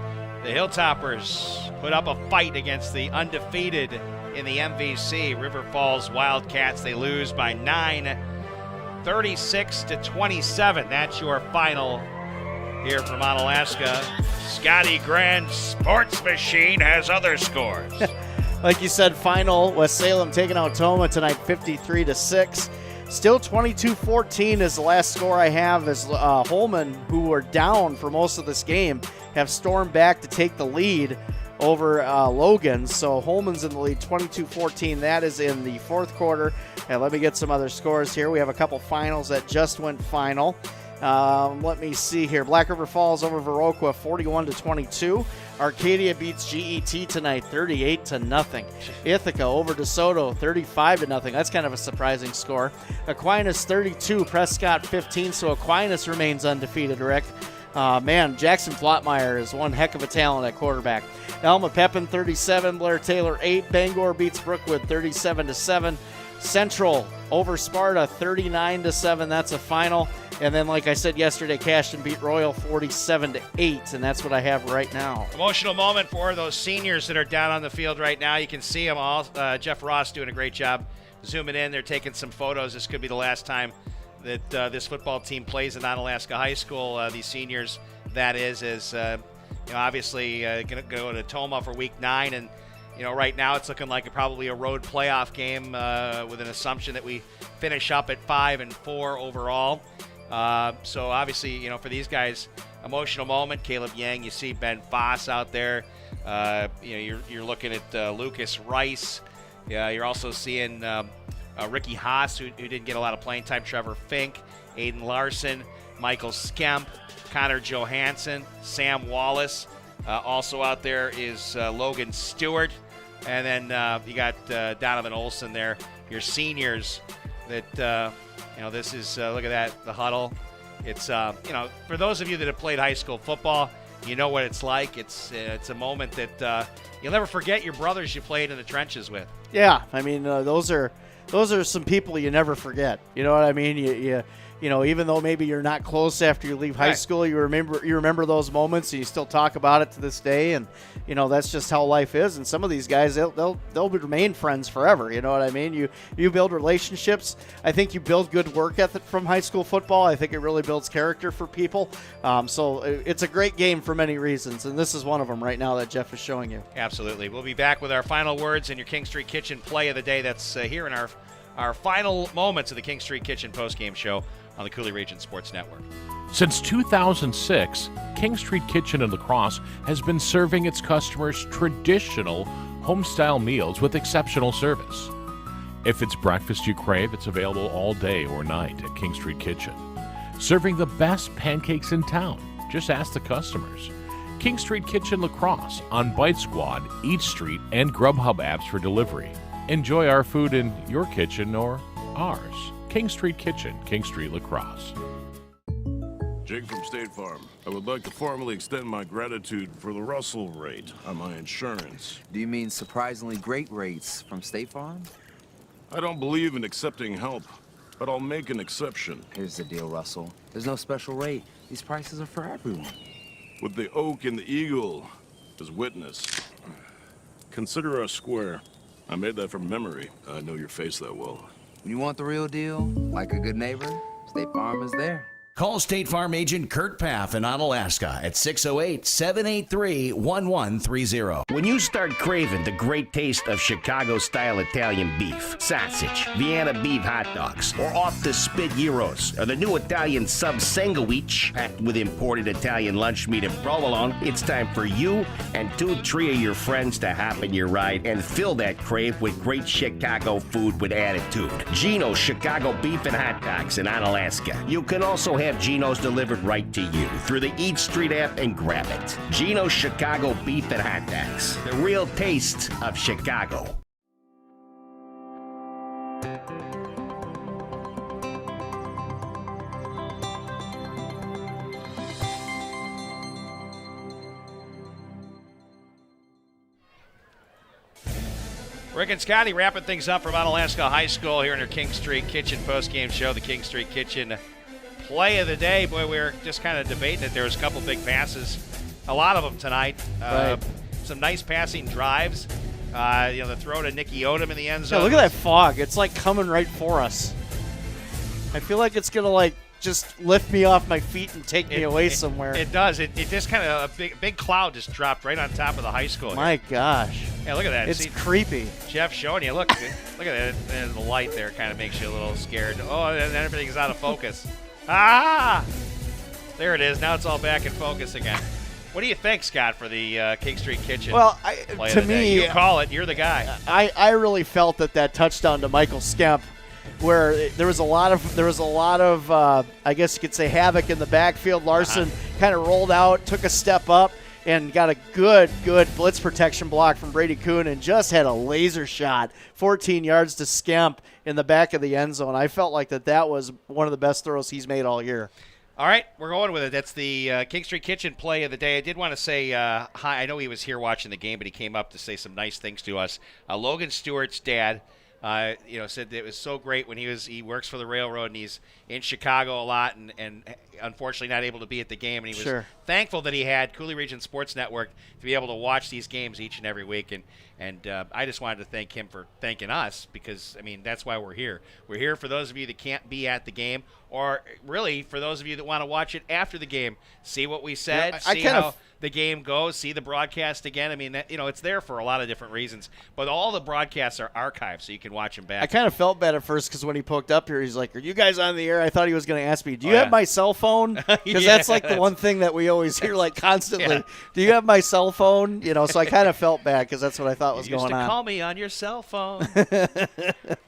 The Hilltoppers put up a fight against the undefeated in the MVC River Falls Wildcats. They lose by 9, 36-27. That's your final here from Onalaska. Scotty Grand, Sports Machine, has other scores. Like you said, final, West Salem taking out Toma tonight 53-6. Still 22-14 is the last score I have, as Holman, who were down for most of this game, have stormed back to take the lead over Logan. So Holman's in the lead, 22-14. That is in the fourth quarter. And let me get some other scores here. We have a couple finals that just went final. Let me see here. Black River Falls over Viroqua, 41-22. Arcadia beats GET tonight, 38-0. Ithaca over DeSoto, 35-0. That's kind of a surprising score. Aquinas 32, Prescott 15. So Aquinas remains undefeated, Rick. Man, Jackson Flotmeyer is one heck of a talent at quarterback. Elma Pepin 37, Blair Taylor 8. Bangor beats Brookwood 37-7. Central over Sparta 39-7. That's a final. And then, like I said yesterday, Cashton beat Royal 47-8, and that's what I have right now. Emotional moment for those seniors that are down on the field right now. You can see them all. Jeff Ross doing a great job zooming in. They're taking some photos. This could be the last time that this football team plays at Onalaska High School. These seniors, that is obviously going to go to Toma for Week 9, and right now it's looking like probably a road playoff game with an assumption that we finish up at 5-4 overall. So obviously, for these guys, emotional moment. Caleb Yang, you see Ben Foss out there. You're looking at Lucas Rice. You're also seeing Ricky Haas, who didn't get a lot of playing time. Trevor Fink, Aiden Larson, Michael Skemp, Connor Johansson, Sam Wallace. Also out there is Logan Stewart. And then you got Donovan Olson there, your seniors that, this is, look at that, the huddle. It's, for those of you that have played high school football, you know what it's like. It's a moment that you'll never forget your brothers you played in the trenches with. Yeah, I mean, those are some people you never forget. You know what I mean? You even though maybe you're not close after you leave high school, you remember those moments, and you still talk about it to this day. And that's just how life is. And some of these guys, they'll remain friends forever. You know what I mean? You build relationships. I think you build good work ethic from high school football. I think it really builds character for people. So it's a great game for many reasons, and this is one of them right now that Jeff is showing you. Absolutely. We'll be back with our final words in your King Street Kitchen play of the day. That's here in our final moments of the King Street Kitchen postgame show on the Coulee Region Sports Network. Since 2006, King Street Kitchen in La Crosse has been serving its customers traditional home-style meals with exceptional service. If it's breakfast you crave, it's available all day or night at King Street Kitchen. Serving the best pancakes in town. Just ask the customers. King Street Kitchen La Crosse on Bite Squad, Eat Street, and Grubhub apps for delivery. Enjoy our food in your kitchen or ours. King Street Kitchen, King Street La Crosse. Jake from State Farm. I would like to formally extend my gratitude for the Russell rate on my insurance. Do you mean surprisingly great rates from State Farm? I don't believe in accepting help, but I'll make an exception. Here's the deal, Russell. There's no special rate. These prices are for everyone. With the oak and the eagle as witness, consider us square. I made that from memory. I know your face that well. When you want the real deal, like a good neighbor, State Farm is there. Call State Farm agent Kurt Paff in Onalaska at 608-783-1130. When you start craving the great taste of Chicago-style Italian beef, sausage, Vienna beef hot dogs, or off-the-spit gyros, or the new Italian sub sandwich packed with imported Italian lunch meat and provolone, it's time for you and 2-3 of your friends to hop in your ride and fill that crave with great Chicago food with attitude. Gino's Chicago beef and hot dogs in Onalaska. You can also have Gino's delivered right to you through the Eat Street app and grab it. Gino's Chicago beef and hot dogs. The real taste of Chicago. Rick and Scotty wrapping things up from Onalaska High School here in our King Street Kitchen postgame show. The King Street Kitchen play of the day. Boy, we were just kind of debating it. There was a couple big passes, a lot of them tonight. Right. Some nice passing drives. The throw to Nicky Odom in the end zone. Yeah, look at that fog. It's like coming right for us. I feel like it's gonna like just lift me off my feet and take me away somewhere. It does. It just kind of a big cloud just dropped right on top of the high school. My gosh. Yeah, look at that. It's creepy. Jeff showing you. Look at that. And the light there kind of makes you a little scared. Oh, and everything's out of focus. Ah! There it is. Now it's all back in focus again. What do you think, Scott, for the King Street Kitchen? Well, play to of the day? me, You call it. You're the guy. I really felt that touchdown to Michael Skemp, where there was a lot of I guess you could say havoc in the backfield. Larson kind of rolled out, took a step up, and got a good blitz protection block from Brady Kuhn and just had a laser shot, 14 yards to Skemp in the back of the end zone. I felt like that was one of the best throws he's made all year. All right, we're going with it. That's the King Street Kitchen play of the day. I did want to say hi. I know he was here watching the game, but he came up to say some nice things to us. Logan Stewart's dad, said it was so great when he works for the railroad and he's in Chicago a lot and unfortunately not able to be at the game. And he was thankful that he had Cooley Region Sports Network to be able to watch these games each and every week. And I just wanted to thank him for thanking us because, I mean, that's why we're here. We're here for those of you that can't be at the game or really for those of you that want to watch it after the game. See what we said, see how the game goes, see the broadcast again. I mean, it's there for a lot of different reasons. But all the broadcasts are archived, so you can watch them back. I kind of felt bad at first because when he poked up here, he's like, "Are you guys on the air?" I thought he was going to ask me, "Do you have my cell phone?" Because that's like the one thing that we always hear like constantly. Yeah. Do you have my cell phone? So I kind of felt bad because that's what I thought was going on. You used to call me on your cell phone.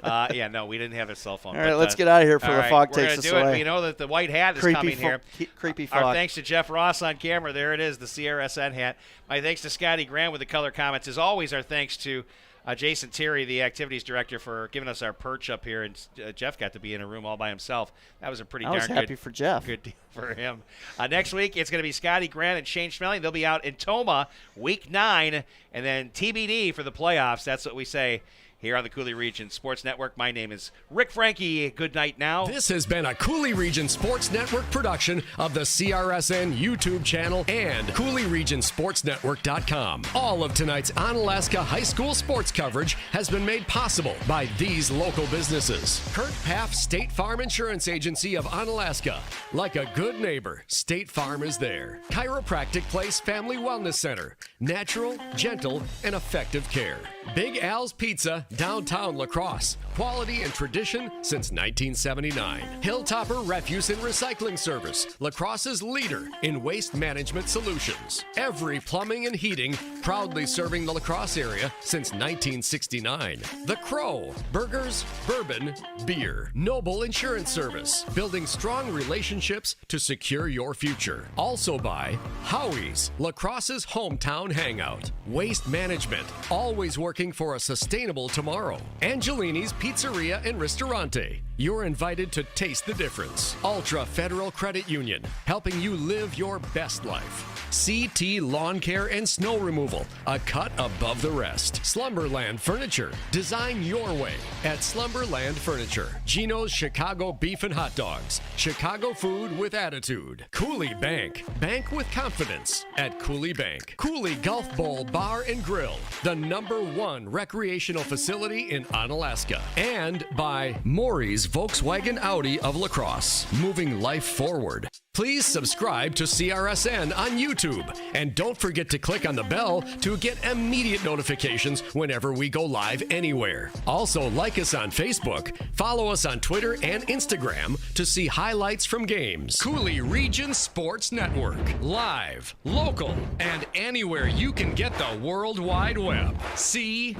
No, we didn't have a cell phone. All right, let's get out of here for the fog takes us away. We know that the white hat is coming here. Creepy fog. Our thanks to Jeff Ross on camera. There it is, the CRSN hat. My thanks to Scotty Graham with the color comments. As always, our thanks to Jason Terry, the activities director, for giving us our perch up here. And Jeff got to be in a room all by himself. That was a pretty darn good. I was happy for Jeff. Good deal for him. Next week, it's going to be Scotty Grant and Shane Schmeling. They'll be out in Toma week 9. And then TBD for the playoffs. That's what we say here on the Cooley Region Sports Network. My name is Rick Frankie. Good night now. This has been a Cooley Region Sports Network production of the CRSN YouTube channel and CooleyRegionSportsNetwork.com. All of tonight's Onalaska High School sports coverage has been made possible by these local businesses. Kurt Paff State Farm Insurance Agency of Onalaska. Like a good neighbor, State Farm is there. Chiropractic Place Family Wellness Center. Natural, gentle, and effective care. Big Al's Pizza, downtown La Crosse. Quality and tradition since 1979. Hilltopper Refuse and Recycling Service, La Crosse's leader in waste management solutions. Every Plumbing and Heating, proudly serving the La Crosse area since 1969. The Crow, burgers, bourbon, beer. Noble Insurance Service, building strong relationships to secure your future. Also by Howie's, La Crosse's hometown hangout. Waste Management, always working for a sustainable tomorrow. Angelini's Pizzeria and Ristorante. you're invited to taste the difference. Ultra Federal Credit Union, helping you live your best life. CT Lawn Care and Snow Removal, a cut above the rest. Slumberland Furniture, design your way at Slumberland Furniture. Gino's Chicago Beef and Hot Dogs, Chicago food with attitude. Cooley Bank, bank with confidence at Cooley Bank. Cooley Golf Bowl Bar and Grill, the #1 recreational facility in Onalaska. And by Maury's Volkswagen Audi of La Crosse, moving life forward. Please subscribe to CRSN on YouTube. And don't forget to click on the bell to get immediate notifications whenever we go live anywhere. Also, like us on Facebook, follow us on Twitter and Instagram to see highlights from games. Cooley Region Sports Network. Live, local, and anywhere you can get the World Wide Web. CRSN.